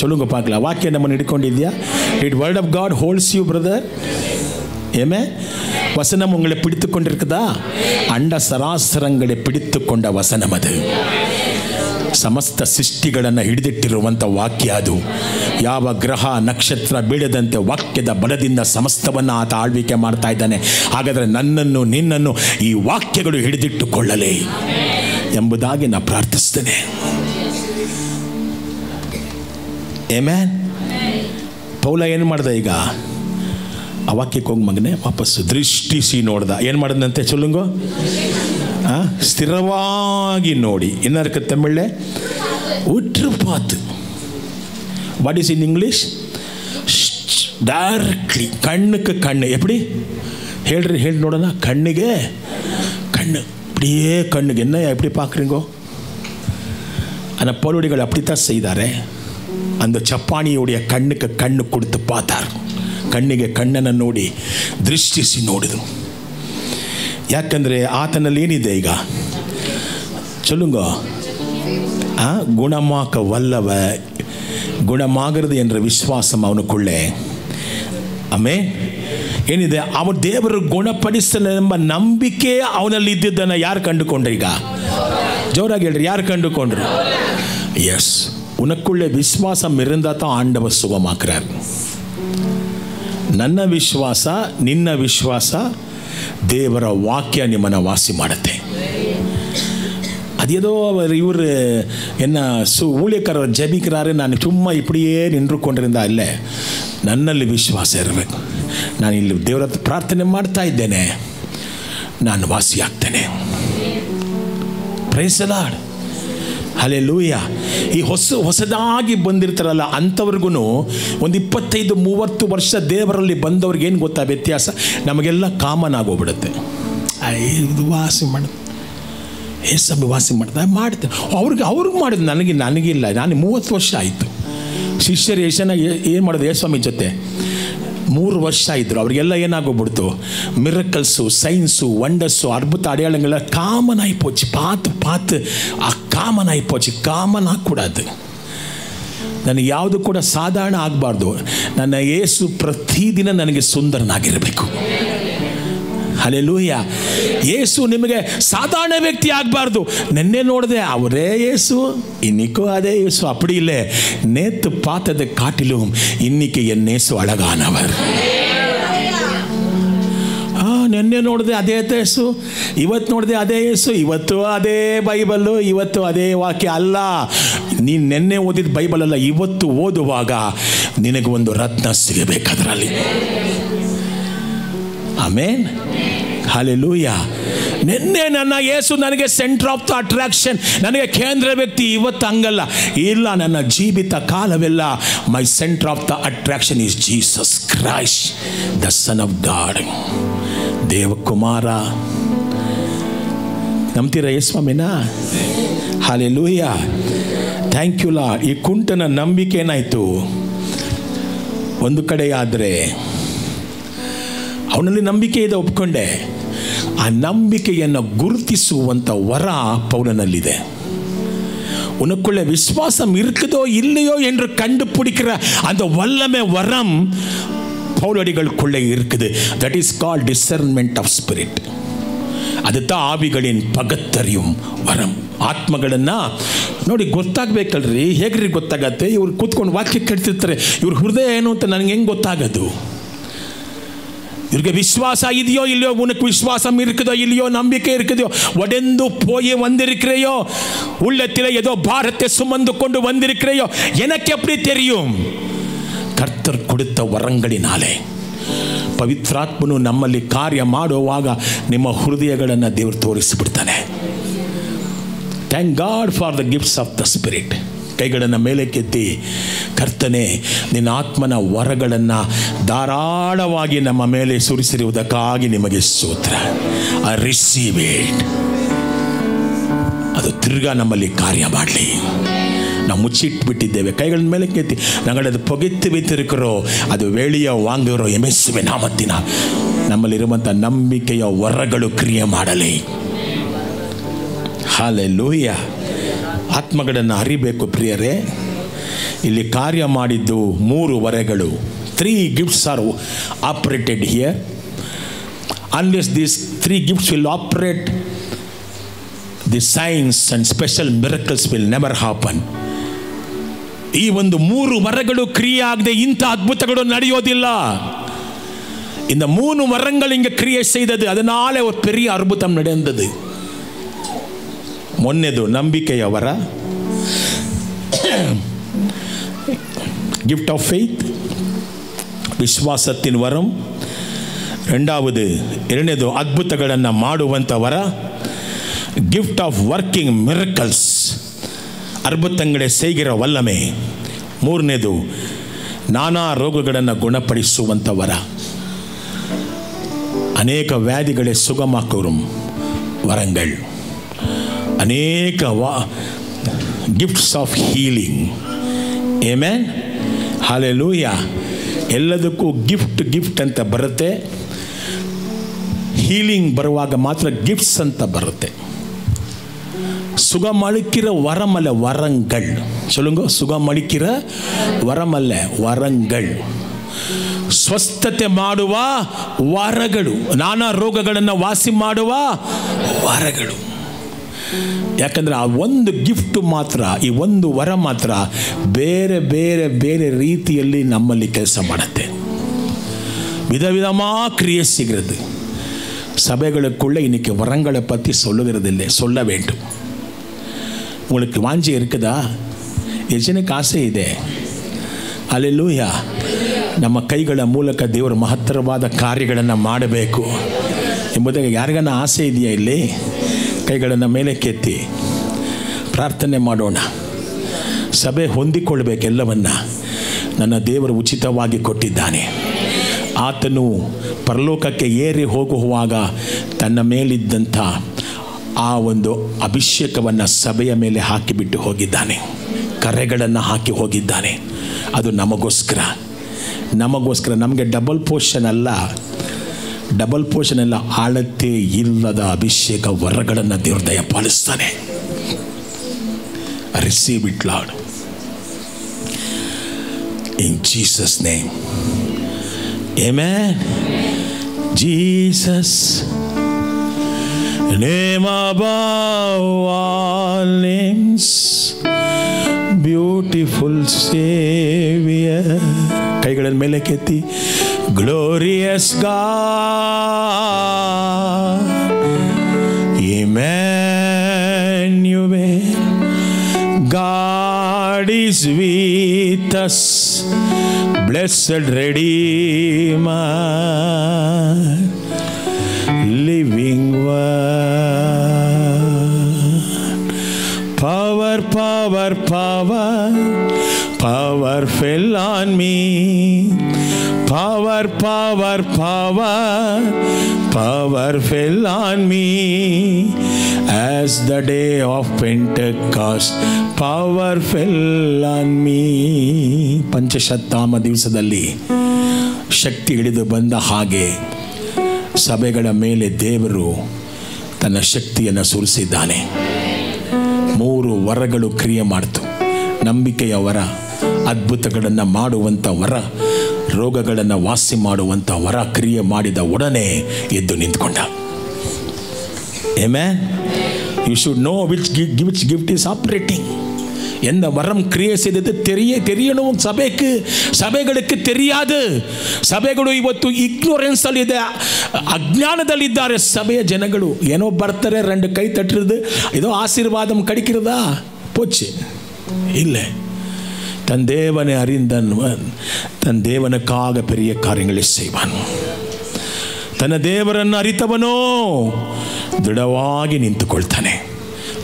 சொல்லுங்க பார்க்கலாம். வாக்கியம் நம்ம ಹಿಡ್ಕೊಂಡಿದ್ದೀಯಾ? It word of God holds you brother. ஏமே வசனம் உங்களை பிடித்து கொண்டிருக்குதா? அண்ட சராசரங்களை பிடித்து கொண்ட வசனம் அது. ಸಮಸ್ತ ಸೃಷ್ಟಿಗಳನ್ನು ಹಿಡಿದಿಟ್ಟಿರುವಂಥ ವಾಕ್ಯ ಅದು. ಯಾವ ಗ್ರಹ ನಕ್ಷತ್ರ ಬೀಳದಂತೆ ವಾಕ್ಯದ ಬಲದಿಂದ ಸಮಸ್ತವನ್ನು ಆತ ಆಳ್ವಿಕೆ ಮಾಡ್ತಾ ಇದ್ದಾನೆ. ಹಾಗಾದರೆ ನನ್ನನ್ನು ನಿನ್ನನ್ನು ಈ ವಾಕ್ಯಗಳು ಹಿಡಿದಿಟ್ಟುಕೊಳ್ಳಲಿ ಎಂಬುದಾಗಿ ನಾನು ಪ್ರಾರ್ಥಿಸ್ತೇನೆ. ಆಮೆನ್. ಪೌಲ ಏನು ಮಾಡ್ದ? ಈಗ ಆ ವಾಕ್ಯಕ್ಕೆ ಹೋಗಿ ಮಗನೇ ವಾಪಸ್ಸು ದೃಷ್ಟಿಸಿ ನೋಡ್ದ. ಏನು ಮಾಡಿದಂತೆ? ಚೊಲ್ಲುಂಗೋ. ಸ್ಥಿರವಾಗಿ ನೋಡಿ. என்ன இருக்கு தமிழ்ல? உற்று பார்த்து. What is in English? Directly. கண்ணுக்கு கண்ணு. எப்படி ಹೇಳ್ರಿ? ಹೇಳಿ ನೋಡೋಣ. கண்ணுಗೆ கண்ணு. அப்படியே கண்ணுக்கு என்ன எப்படி பார்க்குறீங்கோ? அந்த பவுலடிகள் அப்படித்தான் செய்தாரே. அந்த ಚಪ್ಪಾಣಿಯುடைய ಕಣ್ಣುக்கு ಕಣ್ಣು கொடுத்து பார்த்தார். ಕಣ್ಣಿಗೆ ಕಣ್ಣನ್ನು ನೋಡಿ ದೃಷ್ಟಿಸಿ ನೋಡಿದ್ರು. ಯಾಕಂದರೆ ಆತನಲ್ಲಿ ಏನಿದೆ ಈಗ? சொல்லுங்க. குணமாக்க வல்லவ, குணமாகிறது என்ற விசுவாசம் அவனுக்குள்ளே. ಆಮೇನ್. ಏನಿದೆ? ಅವನು ದೇವರು ಗುಣಪಡಿಸಲು ಎಂಬ ನಂಬಿಕೆ ಅವನಲ್ಲಿ ಇದ್ದಿದ್ದನ್ನು ಯಾರು ಕಂಡುಕೊಂಡ್ರು? ಈಗ ಜೋರಾಗಿ ಹೇಳ್ರಿ, ಯಾರು ಕಂಡುಕೊಂಡ್ರು? எஸ், உனக்குள்ளே விசுவாசம் இருந்தால் தான் ஆண்டவர் சுகமாக்குறார். ನನ್ನ ವಿಶ್ವಾಸ, ನಿನ್ನ ವಿಶ್ವಾಸ, ದೇವರ ವಾಕ್ಯ ನಿಮ್ಮನ್ನು ವಾಸಿ ಮಾಡುತ್ತೆ. ಅದೇದೋ ಇವರು என்ன ஊழியக்காரர் ஜபிக்கிறாரு, நான் சும்மா இப்படியே நின்று கொண்டிருந்தா இல்லை. ನನ್ನಲ್ಲಿ ವಿಶ್ವಾಸ ಇರಬೇಕು. ನಾನು ಇಲ್ಲಿ ದೇವರ ಪ್ರಾರ್ಥನೆ ಮಾಡ್ತಾ ಇದ್ದೇನೆ, ನಾನು ವಾಸಿಯಾಗ್ತೇನೆ. Praise the Lord. ಹಲ್ಲೆಲೂಯಾ. ಈ ಹೊಸದಾಗಿ ಬಂದಿರ್ತಾರಲ್ಲ ಅಂಥವ್ರಿಗೂ ಒಂದು 25-30 ವರ್ಷ ದೇವರಲ್ಲಿ ಬಂದವ್ರಿಗೆ ಏನು ಗೊತ್ತಾ ವ್ಯತ್ಯಾಸ? ನಮಗೆಲ್ಲ ಕಾಮನ್ ಆಗೋಗ್ಬಿಡುತ್ತೆ. ಇದು ವಾಸಿ ಮಾಡೋದು, ಏಸಬ್ಬ ವಾಸಿ ಮಾಡ್ತೇನೆ. ಅವ್ರಿಗೆ ಮಾಡಿದ್ದು ನನಗಿಲ್ಲ. ನಾನು 30 ವರ್ಷ ಆಯಿತು. ಶಿಷ್ಯರು ಏನು ಮಾಡೋದು? ಯೇಸ್ವಾಮಿ ಜೊತೆ 3 ವರ್ಷ ಇದ್ದರು. ಅವರಿಗೆಲ್ಲ ಏನಾಗೋಗ್ಬಿಡ್ತು? ಮಿರಕಲ್ಸು, ಸೈನ್ಸು, ವಂಡರ್ಸು, ಅದ್ಭುತ ಅಡೆಯಾಳಗಳ ಕಾಮನ್ ಆಯಿಪೋச்சு. பார்த்து ಕಾಮನ್ ಆಯಿಪೋச்சு. ಕಾಮನ್ ಆಗக்கூடாது. ನನಗೆ ಯಾವುದು ಕೂಡ ಸಾಧಾರಣ ಆಗಬಾರ್ದು. ನನ್ನ ಯೇಸು ಪ್ರತಿದಿನ ನನಗೆ ಸುಂದರನಾಗಿರಬೇಕು. ಹಲ್ಲೆಲೂಯಾ. ಯೇಸು ನಿಮಗೆ ಸಾಧಾರಣ ವ್ಯಕ್ತಿ ಆಗಬಾರ್ದು. ನೆನ್ನೆ ನೋಡಿದೆ ಅವರೇ ಯೇಸು, இன்னைக்கு அதே இயேசு. அப்படி இல்லை. நேத்து பார்த்ததை காட்டிலும் இன்னைக்கு என் இயேசு அழகானவர். ನಿನ್ನೆ ನೋಡಿದೆ ಅದೇ ಯೇಸು, ಇವತ್ತು ನೋಡಿದೆ ಅದೇ ಯೇಸು, ಇವತ್ತು ಅದೇ ಬೈಬಲ್ಲು, ಇವತ್ತು ಅದೇ ವಾಕ್ಯ ಅಲ್ಲ. ನೀನು ನಿನ್ನೆ ಓದಿದ ಬೈಬಲ್ ಅಲ್ಲ, ಇವತ್ತು ಓದುವಾಗ ನಿನಗೆ ಒಂದು ರತ್ನ ಸಿಗಬೇಕದರಲ್ಲಿ. ಆಮೇನ್, ಹಲ್ಲೆಲೂಯಾ. ನಿನ್ನೆ ನನ್ನ ಯೇಸು ನನಗೆ ಸೆಂಟರ್ ಆಫ್ ದ ಅಟ್ರಾಕ್ಷನ್, ನನಗೆ ಕೇಂದ್ರ ವ್ಯಕ್ತಿ. ಇವತ್ತು ಹಂಗಲ್ಲ, ಇಲ್ಲ, ನನ್ನ ಜೀವಿತ ಕಾಲವೆಲ್ಲ my centre of the attraction is Jesus Christ, the son of God, ದೇವಕುಮಾರ. ನಂಬ್ತೀರಾ ಯೇಸ್ವಾಮಿನ? Hallelujah, thank you Lord. ಈ ಕುಂಟನ ನಂಬಿಕೆ ಏನಾಯಿತು? ಒಂದು ಕಡೆ ಆದರೆ ಅವನಲ್ಲಿ ನಂಬಿಕೆ ಇದೆ, ಒಪ್ಕೊಂಡೆ. ಆ ನಂಬಿಕೆಯನ್ನು ಗುರುತಿಸುವಂಥ ವರ ಪೌಲನಲ್ಲಿದೆ. உனக்குள்ள விசுவாசம் இருக்குதோ இல்லையோ என்று கண்டுபிடிக்கிற அந்த வல்லமை வரம் பவுலடிகளுக்குள்ளே இருக்குது. That is called discernment of spirit. அதுதான் ஆவிகளின் பகுத்தறியும் ವರಂ. ಆತ್ಮಗಳನ್ನ ನೋಡಿ ಗೊತ್ತಾಗಬೇಕಲ್ರಿ. ಹೇಗ್ರಿ ಗೊತ್ತಾಗತ್ತೆ? ಇವ್ರು ಕೂತ್ಕೊಂಡು ವಾಕ್ಯ ಕೇಳ್ತಿರ್ತಾರೆ, ಇವ್ರ ಹೃದಯ ಏನು ಅಂತ ನನಗೆ ಹೆಂಗೆ ಗೊತ್ತಾಗೋದು? இவருக்கு விசுவாசம் இல்லையோ இல்லையோ, உனக்கு விசுவாசம் இருக்குதோ இல்லையோ, நம்பிக்கை இருக்குதோ, உடந்து போய் வந்திருக்கிறையோ, உள்ளத்தில் ஏதோ பாரத்தை சுமந்து கொண்டு வந்திருக்கிறையோ, எனக்கு எப்படி தெரியும்? ಕರ್ತರ್ ಕೊಡುತ್ತ ವರಗಳಿನಾಲೆ. ಪವಿತ್ರಾತ್ಮನು ನಮ್ಮಲ್ಲಿ ಕಾರ್ಯ ಮಾಡುವಾಗ ನಿಮ್ಮ ಹೃದಯಗಳನ್ನು ದೇವರು ತೋರಿಸಿಬಿಡ್ತಾನೆ. Thank God for the gifts of the spirit. ಕೈಗಳನ್ನು ಮೇಲೆ ಕೆತ್ತಿ, ಕರ್ತನೆ ನಿನ್ನ ಆತ್ಮನ ವರಗಳನ್ನು ಧಾರಾಳವಾಗಿ ನಮ್ಮ ಮೇಲೆ ಸುರಿಸಿರುವುದಕ್ಕಾಗಿ ನಿಮಗೆ ಸ್ತೋತ್ರ. I receive it. ಅದು ತಿರ್ಗಾ ನಮ್ಮಲ್ಲಿ ಕಾರ್ಯ ಮಾಡಲಿ. ನಾವು ಮುಚ್ಚಿಟ್ಬಿಟ್ಟಿದ್ದೇವೆ. ಕೈಗಳ ಮೇಲೆ ಕೆತ್ತಿ ನಾங்கள் ಅದು ಪೊಗೆತ್ತು வைத்திருக்கிறோ, ಅದು ವೇಳೆಯ ವಾಂಗಿರೋ ಎಮೆಸುವೆ ನಾಮತ್ತಿನ ನಮ್ಮಲ್ಲಿರುವಂಥ ನಂಬಿಕೆಯ ವರಗಳು ಕ್ರಿಯೆ ಮಾಡಲಿ. ಹಲ್ಲೆಲೂಯಾ. ಆತ್ಮಗಳನ್ನು ಅರಿಬೇಕು ಪ್ರಿಯರೇ. ಇಲ್ಲಿ ಕಾರ್ಯ ಮಾಡಿದ್ದು 3 ವರಗಳು. 3 gifts are operated here. Unless these 3 gifts will operate, the signs and special miracles will never happen. ಈ ಒಂದು 3 ವರಗಳು ಕ್ರಿಯೆ ಆಗದೆ ಇಂಥ ಅದ್ಭುತಗಳು ನಡೆಯೋದಿಲ್ಲ. இந்த 3 வரங்கள் இங்கே கிரியை செய்தது, அதனால ஒரு பெரிய அற்புதம் நடந்தது. ಮೊನ್ನೆದು ನಂಬಿಕೆಯ ವರ, ಗಿಫ್ಟ್ ಆಫ್ ಫೇತ್, ವಿಶ್ವಾಸத்தின் ವರಂ. ಎರಡನೇದು ಅದ್ಭುತಗಳನ್ನು ಮಾಡುವಂಥ ವರ, ಗಿಫ್ಟ್ ಆಫ್ ವರ್ಕಿಂಗ್ ಮಿರಕಲ್ಸ್, ಅದ್ಭುತಗಳೇ செய்கிற ವಲ್ಲಮೆ. ಮೂರನೇದು ನಾನಾ ರೋಗಗಳನ್ನು ಗುಣಪಡಿಸುವಂಥ ವರ, ಅನೇಕ ವ್ಯಾಧಿಗಳೇ ಸುಗಮಾಕುಂ ವರங்கள், ಅನೇಕ gifts of healing. Amen, hallelujah. ಎಲ್ಲದಕ್ಕೂ ಗಿಫ್ಟ್ ಅಂತ ಬರುತ್ತೆ. ಹೀಲಿಂಗ್ ಬರುವಾಗ ಮಾತ್ರ ಗಿಫ್ಟ್ಸ್ ಅಂತ ಬರುತ್ತೆ. சுகமளிக்கிற வரமல்ல, வரங்கள். சொல்லுங்க, சுகமளிக்கிற வரமல்ல, வரங்கள். ಸ್ವಸ್ಥತೆ ಮಾಡುವ ವರಗಳು, ನಾನಾ ರೋಗಗಳನ್ನು ವಾಸಿ ಮಾಡುವ ವರಗಳು. ಯಾಕಂದರೆ ಆ ಒಂದು ಗಿಫ್ಟ್ ಮಾತ್ರ, ಈ ಒಂದು ವರ ಮಾತ್ರ ಬೇರೆ ಬೇರೆ ಬೇರೆ ರೀತಿಯಲ್ಲಿ ನಮ್ಮಲ್ಲಿ ಕೆಲಸ ಮಾಡುತ್ತೆ. வித விதமாக கிரியை செய்கிறது. சபைகளுக்குள்ளே இன்னைக்கு வரங்களை பற்றி சொல்லுகிறதில்லை, சொல்ல வேண்டும். உங்களுக்கு வாஞ்சி இருக்குதா? ಯಜನಕ್ಕೆ ಆಸೆ ಇದೆ. ಹಲ್ಲೆಲೂಯಾ. ನಮ್ಮ ಕೈಗಳ ಮೂಲಕ ದೇವರ ಮಹತ್ತರವಾದ ಕಾರ್ಯಗಳನ್ನು ಮಾಡಬೇಕು ಎಂಬುದಾಗಿ ಯಾರಿಗಾನ ಆಸೆ ಇದೆಯಾ? ಇಲ್ಲಿ ಕೈಗಳನ್ನು ಮೇಲೆ ಕೆತ್ತಿ ಪ್ರಾರ್ಥನೆ ಮಾಡೋಣ. ಸಭೆ ಹೊಂದಿಕೊಳ್ಬೇಕೆಲ್ಲವನ್ನ ನನ್ನ ದೇವರು ಉಚಿತವಾಗಿ ಕೊಟ್ಟಿದ್ದಾನೆ. ಆತನು ಪರಲೋಕಕ್ಕೆ ಏರಿ ಹೋಗುವಾಗ ತನ್ನ ಮೇಲಿದ್ದಂಥ ಆ ಒಂದು ಅಭಿಷೇಕವನ್ನು ಸಭೆಯ ಮೇಲೆ ಹಾಕಿಬಿಟ್ಟು ಹೋಗಿದ್ದಾನೆ. ಕರೆಗಳನ್ನು ಹಾಕಿ ಹೋಗಿದ್ದಾನೆ. ಅದು ನಮಗೋಸ್ಕರ. ನಮಗೆ ಡಬಲ್ ಪೋರ್ಷನ್ ಅಲ್ಲ, ಅಳತೆ ಇಲ್ಲದ ಅಭಿಷೇಕ ವರಗಳನ್ನು ದೇವರು ದಯಪಾಲಿಸ್ತಾನೆ. Receive it Lord, in Jesus name. Amen. Jesus, name above all names, beautiful Savior. ಕೈಗಳನ್ನು ಮೇಲೆ ಕೆತ್ತಿ Glorious God, Emmanuel, God is with us, blessed Redeemer, living Word, power, power, power, power fell on me. Power, power, power, power fell on me as the day of Pentecost. Power fell on me. ಪಂಚಶತಾಮ ದಿವಸದಲ್ಲಿ ಶಕ್ತಿ ಇಳಿದು ಬಂದ ಹಾಗೆ ಸಭೆಗಳ ಮೇಲೆ ದೇವರು ತನ್ನ ಶಕ್ತಿಯನ್ನು ಸುರಿಸಿದ್ದಾನೆ. 3 ವರಗಳು ಕ್ರಿಯೆ ಮಾಡಿತು. ನಂಬಿಕೆಯ ವರ, ಅದ್ಭುತಗಳನ್ನು ಮಾಡುವಂಥ ವರ, ರೋಗಗಳನ್ನು ವಾಸಿ ಮಾಡುವಂಥ ವರ ಕ್ರಿಯೆ ಮಾಡಿದ ಒಡನೆ ಎದ್ದು ನಿಂತ್ಕೊಂಡ. Amen. You should know which gift is operating. எந்த வரம் கிரியை செய்தது தெரியணும். சபைகளுக்கு தெரியாது. ಸಭೆಗಳು ಇವತ್ತು ಇಗ್ನೋರೆನ್ಸ್ ಅಲ್ಲಿ ಇದೆ, ಅಜ್ಞಾನದಲ್ಲಿದ್ದಾರೆ ಸಭೆಯ ಜನಗಳು. ಏನೋ ಬರ್ತಾರೆ, 2 ಕೈ ತಟ್ಟಿರೋದು, ಇದೋ ಆಶೀರ್ವಾದಂ ಕಡಿக்கிறದಾ போச்சு இல்லை. தன் தேவனை அறிந்தவன் தன் தேவனுக்காக பெரிய காரியங்களை செய்வான். ತನ್ನ ದೇವರನ್ನು ಅರಿತವನೋ ದೃಢವಾಗಿ ನಿಂತುಕೊಳ್ತಾನೆ.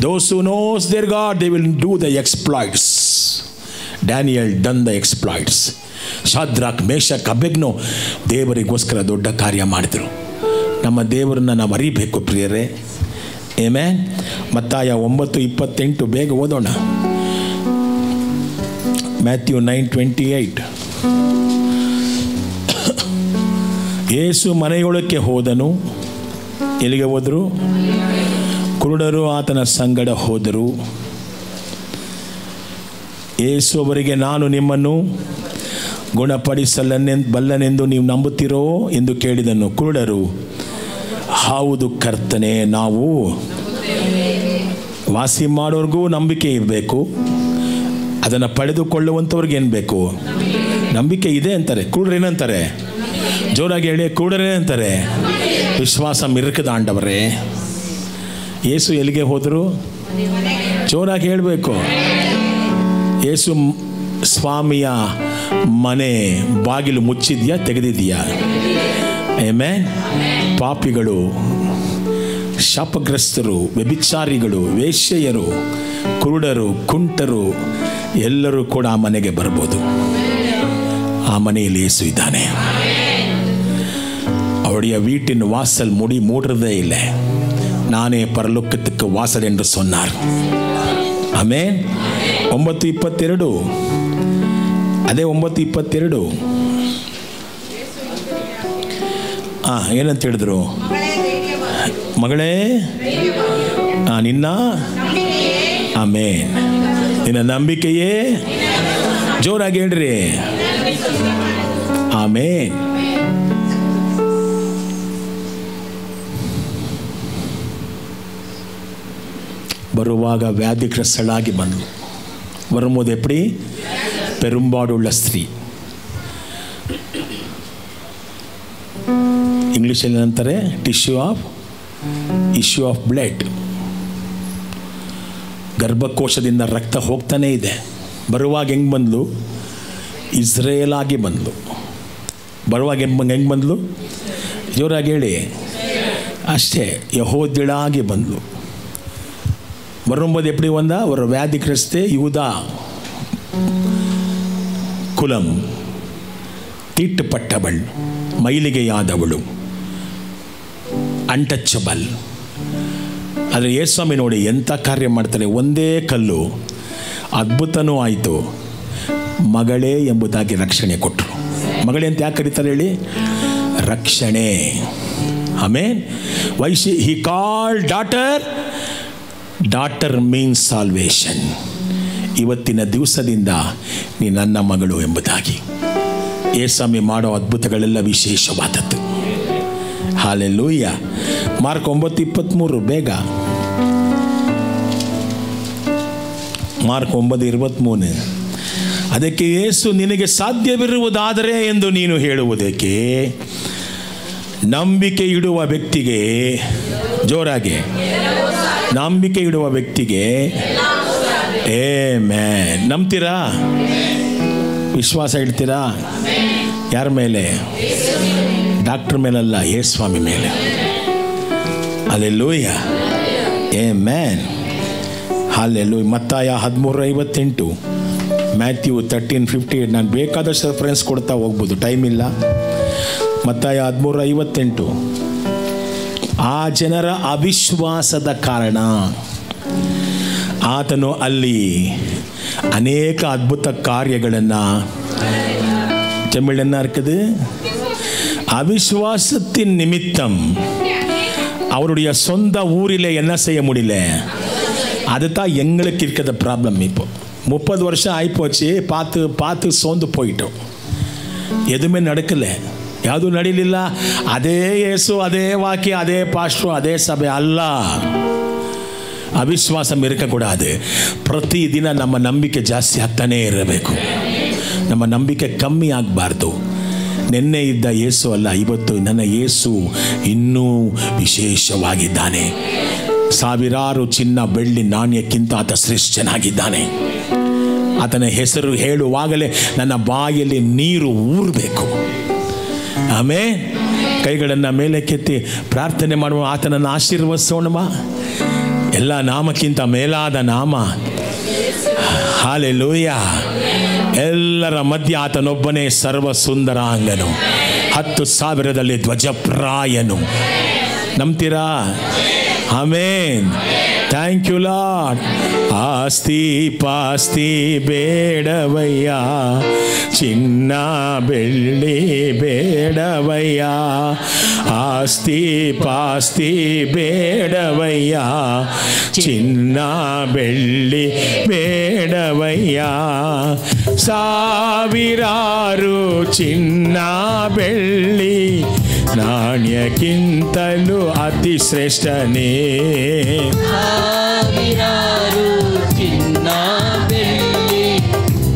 Those who knows their God, they will do the exploits. Daniel done the exploits. Shadrach, Meshach, Abednego ದೇವರಿಗೋಸ್ಕರ ದೊಡ್ಡ ಕಾರ್ಯ ಮಾಡಿದರು. ನಮ್ಮ ದೇವರನ್ನ ನಾವು ಅರಿಬೇಕು ಪ್ರಿಯರೇ. ಆಮೆನ್. ಮತ್ತಾಯ 9:28 ಬೇಗ ಓದೋಣ. Matthew 9:28. ಯೇಸು ಮನೆಯೊಳಕ್ಕೆ ಹೋದನು. ಎಲ್ಲಿಗೆ ಹೋದರು? ಕುರುಡರು ಆತನ ಸಂಗಡ ಹೋದರು. ಯೇಸು ಅವರಿಗೆ, ನಾನು ನಿಮ್ಮನ್ನು ಗುಣಪಡಿಸಬಲ್ಲನೆಂದು ನೀವು ನಂಬುತ್ತೀರೋ ಎಂದು ಕೇಳಿದನು. ಕುರುಡರು, ಹೌದು ಕರ್ತನೇ, ನಾವು ವಾಸಿ ಮಾಡೋರ್ಗೂ ನಂಬಿಕೆ ಇರಬೇಕು, ಅದನ್ನು ಪಡೆದುಕೊಳ್ಳುವಂಥವ್ರಿಗೆ ಏನು ಬೇಕು? ನಂಬಿಕೆ ಇದೆ ಅಂತಾರೆ. ಕುರುಡರೇನಂತಾರೆ? ಜೋರಾಗಿ ಹೇಳಿ, ಕುರುಡರೇನಂತಾರೆ? ವಿಶ್ವಾಸ ಮಿರುಕದ ಆಂಡವರೇ. ಯೇಸು ಎಲ್ಲಿಗೆ ಹೋದರು? ಜೋರಾಗಿ ಹೇಳಬೇಕು. ಯೇಸು ಸ್ವಾಮಿಯ ಮನೆ ಬಾಗಿಲು ಮುಚ್ಚಿದ್ಯಾ, ತೆಗೆದಿದೆಯಾ? ಆಮೆನ್. ಪಾಪಿಗಳು, ಶಾಪಗ್ರಸ್ತರು, ವ್ಯಭಿಚಾರಿಗಳು, ವೇಶ್ಯೆಯರು, ಕುರುಡರು, ಕುಂಟರು ಎಲ್ಲರೂ ಕೂಡ ಆ ಮನೆಗೆ ಬರ್ಬೋದು. ಆ ಮನೆಯಲ್ಲಿ ಯೇಸು ಇದ್ದಾನೆ. அவருடைய வீட்டின் வாசல் மூடுறதே இல்லை. நானே பரலோகத்துக்கு வாசல் என்று சொன்னார். ಆಮೆನ್. 9:22. ಅದೇ 9:22. ಏನಂತ ಹೇಳಿದ್ರು? ಮಗಳೇ, ನಿನ್ನ ಆಮೆನ್, ನಿನ್ನ ನಂಬಿಕೆಯೇ, ಜೋರಾಗಿ ಹೇಳ್ರಿ, ಆಮೆನ್. ಬರುವಾಗ ವ್ಯಾಧಿಗ್ರಸ್ತಳಾಗಿ ಬಂದಳು. வரும்போது எப்படி? பெரும்பாடுள்ள ஸ்திரீ. ಇಂಗ್ಲೀಷಲ್ಲಿ ಏನಂತಾರೆ? Issue of blood. ಗರ್ಭಕೋಶದಿಂದ ರಕ್ತ ಹೋಗ್ತಾನೇ ಇದೆ. ಬರುವಾಗ ಹೆಂಗೆ ಬಂದಳು? ಇಸ್ರೇಲ್ ಆಗಿ ಬಂದಳು. ಬರುವಾಗ ಹೆಂಗೆ ಬಂದಳು? ಜೋರಾಗಿ ಹೇಳಿ. ಅಷ್ಟೇ, ಯಹೂದ್ಯಳಾಗಿ ಬಂದಳು. வரும்போது எப்படி வந்தா? ஒரு வியாதிகிரஸ்தே, யூதா குலம், தீட்டுப்பட்டவள், ಮೈಲಿಗೆಯಾದವಳು, ಅನ್ಟಚಬಲ್. ಆದರೆ ಯೇಸುಸ್ವಾಮಿ ನೋಡಿ ಎಂಥ ಕಾರ್ಯ ಮಾಡ್ತಾರೆ. ಒಂದೇ ಕಲ್ಲು, ಅದ್ಭುತನೂ ಆಯಿತು. ಮಗಳೇ ಎಂಬುದಾಗಿ ರಕ್ಷಣೆ ಕೊಟ್ಟರು. ಮಗಳೇ ಅಂತ ಯಾಕೆ ಕರೀತಾರೆ ಹೇಳಿ? ರಕ್ಷಣೆ. Amen. He called daughter. Daughter means salvation. ಇವತ್ತಿನ ದಿವಸದಿಂದ ನೀ ನನ್ನ ಮಗಳು ಎಂಬುದಾಗಿ. ಯೇಸುಸ್ವಾಮಿ ಮಾಡೋ ಅದ್ಭುತಗಳೆಲ್ಲ ವಿಶೇಷವಾದದ್ದು. ಹಾಲೆಲೂಯ. ಮಾರ್ಕ್ 9:23 ಬೇಗ. ಮಾರ್ಕ್ 9:23. ಅದಕ್ಕೆ ಯೇಸು ನಿನಗೆ ಸಾಧ್ಯವಿರುವುದಾದರೆ ಎಂದು ನೀನು ಹೇಳುವುದಕ್ಕೆ ನಂಬಿಕೆ ಇಡುವ ವ್ಯಕ್ತಿಗೆ, ಜೋರಾಗಿ, ನಂಬಿಕೆ ಇಡುವ ವ್ಯಕ್ತಿಗೆ ಆಮೆನ್. ನಂಬ್ತೀರಾ? ವಿಶ್ವಾಸ ಇಡ್ತೀರಾ? ಯಾರ ಮೇಲೆ? ಡಾಕ್ಟರ್ ಮೇಲಲ್ಲ, ಯೇಸ್ವಾಮಿ ಮೇಲೆ. Hallelujah, amen, hallelujah. ಮತ್ತಾಯ 13:58, ಮ್ಯಾಥ್ಯೂ 13:58. ನಾನು ಬೇಕಾದಷ್ಟು ರೆಫರೆನ್ಸ್ ಕೊಡ್ತಾ ಹೋಗ್ಬೋದು, ಟೈಮ್ ಇಲ್ಲ. ಮತ್ತಾಯ 13:58. ಆ ಜನರ ಅವಿಶ್ವಾಸದ ಕಾರಣ ಆತನು ಅಲ್ಲಿ ಅನೇಕ ಅದ್ಭುತ ಕಾರ್ಯಗಳನ್ನು தமிழ் என்ன இருக்குது? அவிசுவாசத்தின் நிமித்தம் அவருடைய சொந்த ஊரில் என்ன செய்ய முடியல. அதுதான் எங்களுக்கு இருக்கிற ப்ராப்ளம். இப்போ 30 வருஷம் ஆகிப்போச்சு, பார்த்து பார்த்து சோர்ந்து போயிட்டோம். எதுவுமே நடக்கலை, ಯಾವುದು ನಡೀಲಿಲ್ಲ. ಅದೇ ಯೇಸು, ಅದೇ ವಾಕ್ಯ, ಅದೇ ಪಾಸ್ಟ್ರು, ಅದೇ ಸಭೆ ಅಲ್ಲ. ಅವಿಶ್ವಾಸ ಇರಕೂಡದು. ಪ್ರತಿದಿನ ನಮ್ಮ ನಂಬಿಕೆ ಜಾಸ್ತಿ ಆಗ್ತಾನೇ ಇರಬೇಕು. ನಮ್ಮ ನಂಬಿಕೆ ಕಮ್ಮಿ ಆಗಬಾರ್ದು. ನಿನ್ನೆ ಇದ್ದ ಯೇಸು ಅಲ್ಲ, ಇವತ್ತು ನನ್ನ ಯೇಸು ಇನ್ನೂ ವಿಶೇಷವಾಗಿದ್ದಾನೆ. ಸಾವಿರಾರು ಚಿನ್ನ ಬೆಳ್ಳಿ ನಾಣ್ಯಕ್ಕಿಂತ ಆತ ಶ್ರೇಷ್ಠನಾಗಿದ್ದಾನೆ. ಆತನ ಹೆಸರು ಹೇಳುವಾಗಲೇ ನನ್ನ ಬಾಯಲ್ಲಿ ನೀರು ಊರಬೇಕು. ಆಮೇಲೆ ಕೈಗಳನ್ನು ಮೇಲೆ ಕೆತ್ತಿ ಪ್ರಾರ್ಥನೆ ಮಾಡುವ, ಆತನನ್ನು ಆಶೀರ್ವದಿಸೋಣವ. ಎಲ್ಲ ನಾಮಕ್ಕಿಂತ ಮೇಲಾದ ನಾಮ. ಹಲ್ಲೆಲೂಯ. ಎಲ್ಲರ ಮಧ್ಯೆ ಆತನೊಬ್ಬನೇ ಸರ್ವ ಸುಂದರಾಂಗನು, 10,000ದಲ್ಲಿ ಧ್ವಜಪ್ರಾಯನು. ನಂಬ್ತೀರಾ? ಆಮೇನ್. Thank you Lord. ಆಸ್ತಿ ಪಾಸ್ತಿ ಬೇಡವಯ್ಯ, ಚಿನ್ನ ಬೆಳ್ಳಿ ಬೇಡವಯ್ಯ. ಆಸ್ತಿ ಪಾಸ್ತಿ ಬೇಡವಯ್ಯ, ಚಿನ್ನ ಬೆಳ್ಳಿ ಬೇಡವಯ್ಯ. ಸಾವಿರಾರು ಚಿನ್ನ ಬೆಳ್ಳಿ ನಾಣ್ಯಕ್ಕಿಂತಲೂ ಅತಿ ಶ್ರೇಷ್ಠನೇ. ಸಾವಿರಾರು ಚಿನ್ನ ಬೆಳ್ಳಿ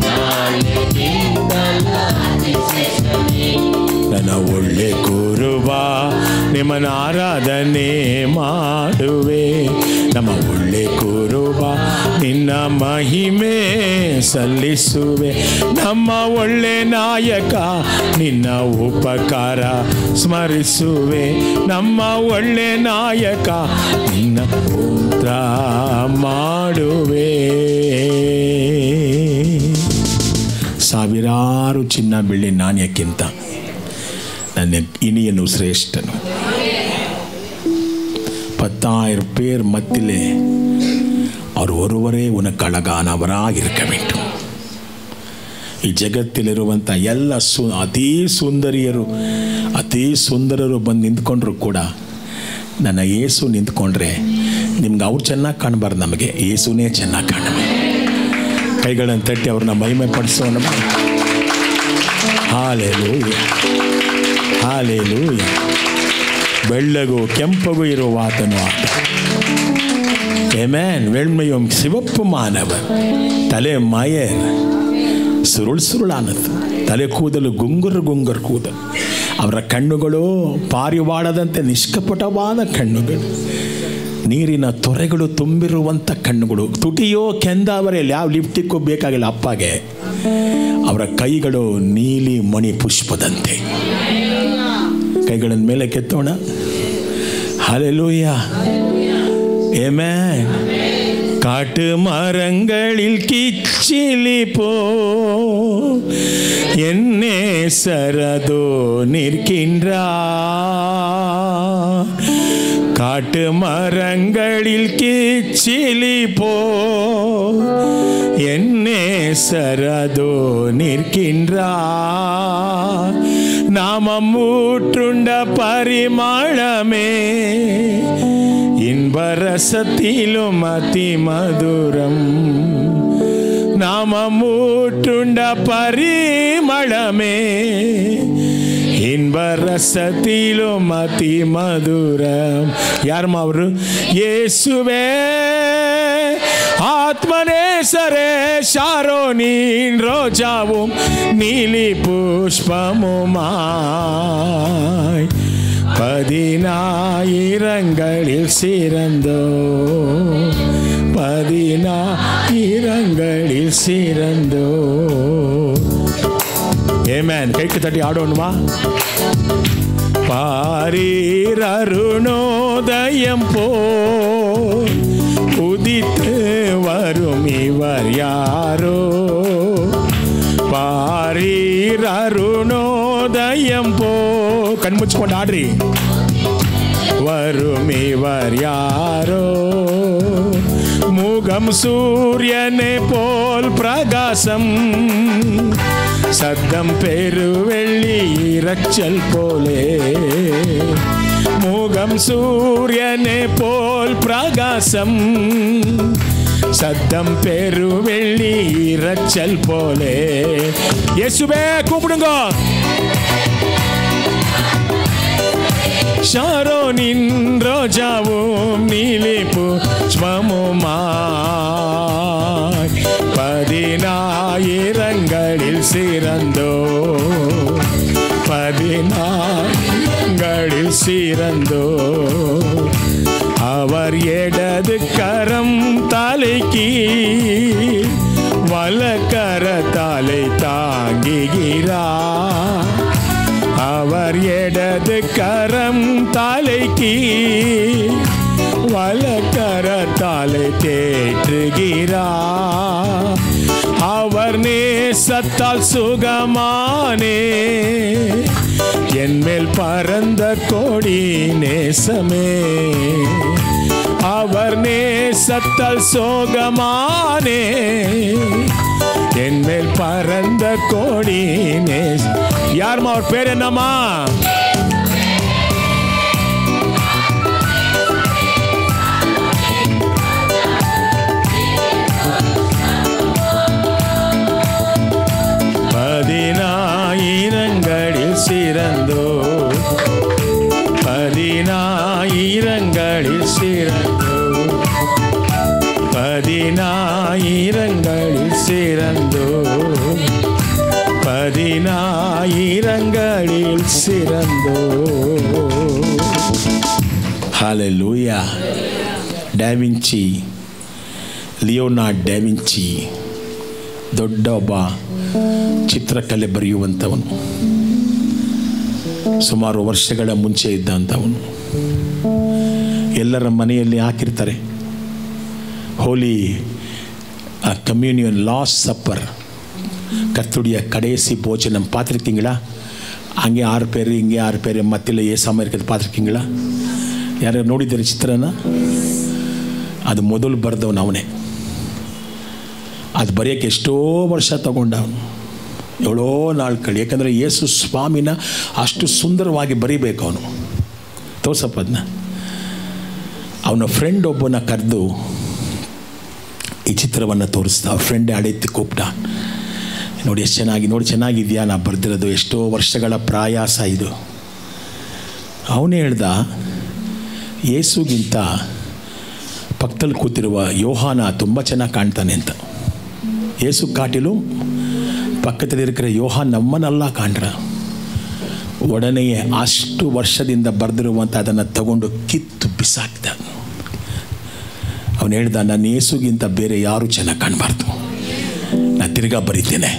ನಾಣ್ಯಕ್ಕಿಂತಲೂ ಅತಿ ಶ್ರೇಷ್ಠನೇ. ನನ್ನ ಒಳ್ಳೆ ಕುರುಬ ನಿಮ್ಮನ್ನು ಆರಾಧನೆ ಮಾಡುವೆ. ನಮ್ಮ ಒಳ್ಳೆ ಕುರುಬ ನಿನ್ನ ಮಹಿಮೆ ಸಲ್ಲಿಸುವೆ. ನಮ್ಮ ಒಳ್ಳೆ ನಾಯಕ ನಿನ್ನ ಉಪಕಾರ ಸ್ಮರಿಸುವೆ. ನಮ್ಮ ಒಳ್ಳೆ ನಾಯಕ ನಿನ್ನ ಪುತ್ರ ಮಾಡುವೆ. ಸಾವಿರಾರು ಚಿನ್ನ ಬೆಳ್ಳಿ ನಾಣ್ಯಕ್ಕಿಂತ ನನ್ನ ಇನಿಯನು ಶ್ರೇಷ್ಠನು. 10,000 பேர் மத்தியிலே அவர் ஒருவரே உனக்கு அழகானவராக வேண்டும். ಈ ಜಗತ್ತಿಲಿರುವಂಥ ಎಲ್ಲ ಅತೀ ಸುಂದರಿಯರು, ಅತೀ ಸುಂದರರು ಬಂದು ನಿಂತ್ಕೊಂಡ್ರು ಕೂಡ ನನ್ನ ಯೇಸು ನಿಂತ್ಕೊಂಡ್ರೆ ನಿಮ್ಗೆ ಅವ್ರು ಚೆನ್ನಾಗಿ ಕಾಣಬಾರ್ದು, ನಮಗೆ ಯೇಸುನೇ ಚೆನ್ನಾಗಿ ಕಾಣಬೇಕು. ಕೈಗಳನ್ನು ತಟ್ಟಿ ಅವ್ರನ್ನ ಮಹಿಮೆ ಪಡಿಸೋಣ. Hallelujah, hallelujah. ಬೆಳ್ಳಗೂ ಕೆಂಪಗೂ ಇರುವ ಆತನು ಆತ. ಆಮೆನ್. வெண்மையும் சிவப்புமானவர், ತಲೆ ಮಯರ್, ಸುರುಳಾನದು, ತಲೆ ಕೂದಲು ಗುಂಗುರು ಕೂದಲು. ಅವರ ಕಣ್ಣುಗಳು ಪಾರಿವಾಳದಂತೆ ನಿಷ್ಕಪಟವಾದ ಕಣ್ಣುಗಳು, ನೀರಿನ ತೊರೆಗಳು ತುಂಬಿರುವಂಥ ಕಣ್ಣುಗಳು. ತುಟಿಯೋ ಕೆಂದಾವರೆಯಲ್ಲಿ ಯಾವ ಲಿಪ್ಟಿಕ್ಕೂ ಬೇಕಾಗಿಲ್ಲ ಅಪ್ಪಗೆ. ಅವರ ಕೈಗಳು ನೀಲಿ ಮಣಿ ಪುಷ್ಪದಂತೆ. ಕೈಗಳನ್ನು ಮೇಲೆ ಕೆತ್ತೋಣ. ஹல்லேலூய, ஆமென். காட்டு மரங்களில் கிச்சிலி போ என்னே சரதோ நிற்கின்றார். காட்டு மரங்களில் கிச்சிலி போ என்னே சரதோ நிற்கின்றார். நாமம் ஊற்றுண்ட பரிமளமே இன்பரசத்திலும் அதி மதுரம். நாமம் ஊற்றுண்ட பரிமளமே இன்பரசத்திலும் அதி மதுரம். யாருமா அவரு? இயேசுவே ஆத்மநேசரே, ஷாரோனின் ரோஜாவும் நீலி புஷ்பமுமாய் 10,000ங்களில் சிறந்தோ, 10,000ங்களில் சிறந்தோ. ஏமேன். கைக்கு தட்டி ஆடணுமா? பாரீர் அருணோதயம் போ உதித்து வரும் இவர் யாரோ, பாரீர் அருணோதயம் போ, கண்முச்சு கொண்டு ஆடுறி, வரும் இவர் யாரோ, முகம் சூரியனை போல் பிரகாசம், சத்தம் பெருவெள்ளி இரைச்சல் போலே, முகம் சூரியனை போல் பிரகாசம், சத்தம் பெருவெள்ளி இரைச்சல் போலே. இயேசுவே கூப்பிடுங்க. ஷாரோனின் ரோஜாவும் நீலி புஷ்பமுமாய் 10,000ங்களில் சிறந்தோ, 10,000ங்களில் சிறந்தோ. அவர் இடது கரம் தலைக்கு வலக்கரத்தாலை தாங்குகிறார், அவர் இடது கரம் தலைக்கு வலக்கரத்தாலை தேற்றுகிறார், அவர் நேசத்தால் சுகமானே, என்மேல் பறந்த கொடி நேசமே, அவர் நேசத்தால் சோகமானே, என்மேல் பறந்த கொடி நேச. யாருமா அவர் பேர் என்னம்மா? பதினாயிரங்களில் சிறந்தோ, 10,000ங்களில் சிறந்தோ, 10,000ங்களில் சிறந்தோ, 10,000ங்களில் சிறந்தோ. ஹalleluya. ಡ್ಯಾವಿಂಚಿ, ಲಿಯೋನಾರ್ಡ್ ಡ್ಯಾವಿಂಚಿ ದೊಡ್ಡ ಒಬ್ಬ ಚಿತ್ರಕಲೆ ಬರೆಯುವಂಥವನು, ಸುಮಾರು ವರ್ಷಗಳ ಮುಂಚೆ ಇದ್ದಂಥವನು. ಎಲ್ಲರ ಮನೆಯಲ್ಲಿ ಹಾಕಿರ್ತಾರೆ ಹೋಲಿ ಕಮ್ಯೂನಿಯನ್, ಲಾಸ್ಟ್ ಸಪ್ಪರ್, ಕರ್ತುಡಿಯ ಕಡೆಸಿ ಭೋಜನ பார்த்துருக்கீங்களா? அங்கே 6 பேர், இங்கே 6 பேர், மத்தியில் ஏசாமல் இருக்கிறது பார்த்துருக்கீங்களா? ಯಾರು ನೋಡಿದ್ದೀರಿ ಚಿತ್ರನ? ಅದು ಮೊದಲು ಬರೆದವನು ಅವನೇ. ಅದು ಬರೆಯೋಕ್ಕೆ ಎಷ್ಟೋ ವರ್ಷ ತಗೊಂಡ ಅವನು, ಎಷ್ಟೋ ನಾಳು ಕಳಿ. ಯಾಕಂದರೆ ಯೇಸು ಸ್ವಾಮಿನ ಅಷ್ಟು ಸುಂದರವಾಗಿ ಬರೀಬೇಕು ಅವನು. ತೋರ್ಸಪ್ಪ ಅದನ್ನ. ಅವನ ಫ್ರೆಂಡ್ ಒಬ್ಬನ ಕರೆದು ಈ ಚಿತ್ರವನ್ನು ತೋರಿಸ್ದ. ಫ್ರೆಂಡ್ ಅಡೆತ್ತಿ ಕೂಪ್ಟ, ನೋಡಿ ಎಷ್ಟು ಚೆನ್ನಾಗಿ, ನೋಡಿ ಚೆನ್ನಾಗಿದೆಯಾ ನಾ ಬರೆದಿರೋದು, ಎಷ್ಟೋ ವರ್ಷಗಳ ಪ್ರಯಾಸ ಇದು. ಅವನೇ ಹೇಳ್ದ, ಯೇಸುಗಿಂತ ಪಕ್ಕದಲ್ಲಿ ಕೂತಿರುವ ಯೋಹಾನ ತುಂಬ ಚೆನ್ನಾಗಿ ಕಾಣ್ತಾನೆ ಅಂತ. ಯೇಸು ಕಾಟಿಲು ಪಕ್ಕದಲ್ಲಿರುವ ಯೋಹಾನ್ ನಮ್ಮನ್ನೆಲ್ಲ ಕಾಣ್ರ. ಒಡನೆಯೇ ಅಷ್ಟು ವರ್ಷದಿಂದ ಬರೆದಿರುವಂಥ ಅದನ್ನು ತಗೊಂಡು ಕಿತ್ತು ಬಿಸಾಕ್ದ. ಅವನು ಹೇಳ್ದ, ನಾನು ಯೇಸುಗಿಂತ ಬೇರೆ ಯಾರೂ ಚೆನ್ನಾಗಿ ಕಾಣಬಾರ್ದು, ನಾನು ತಿರ್ಗಾ ಬರೀತೇನೆ.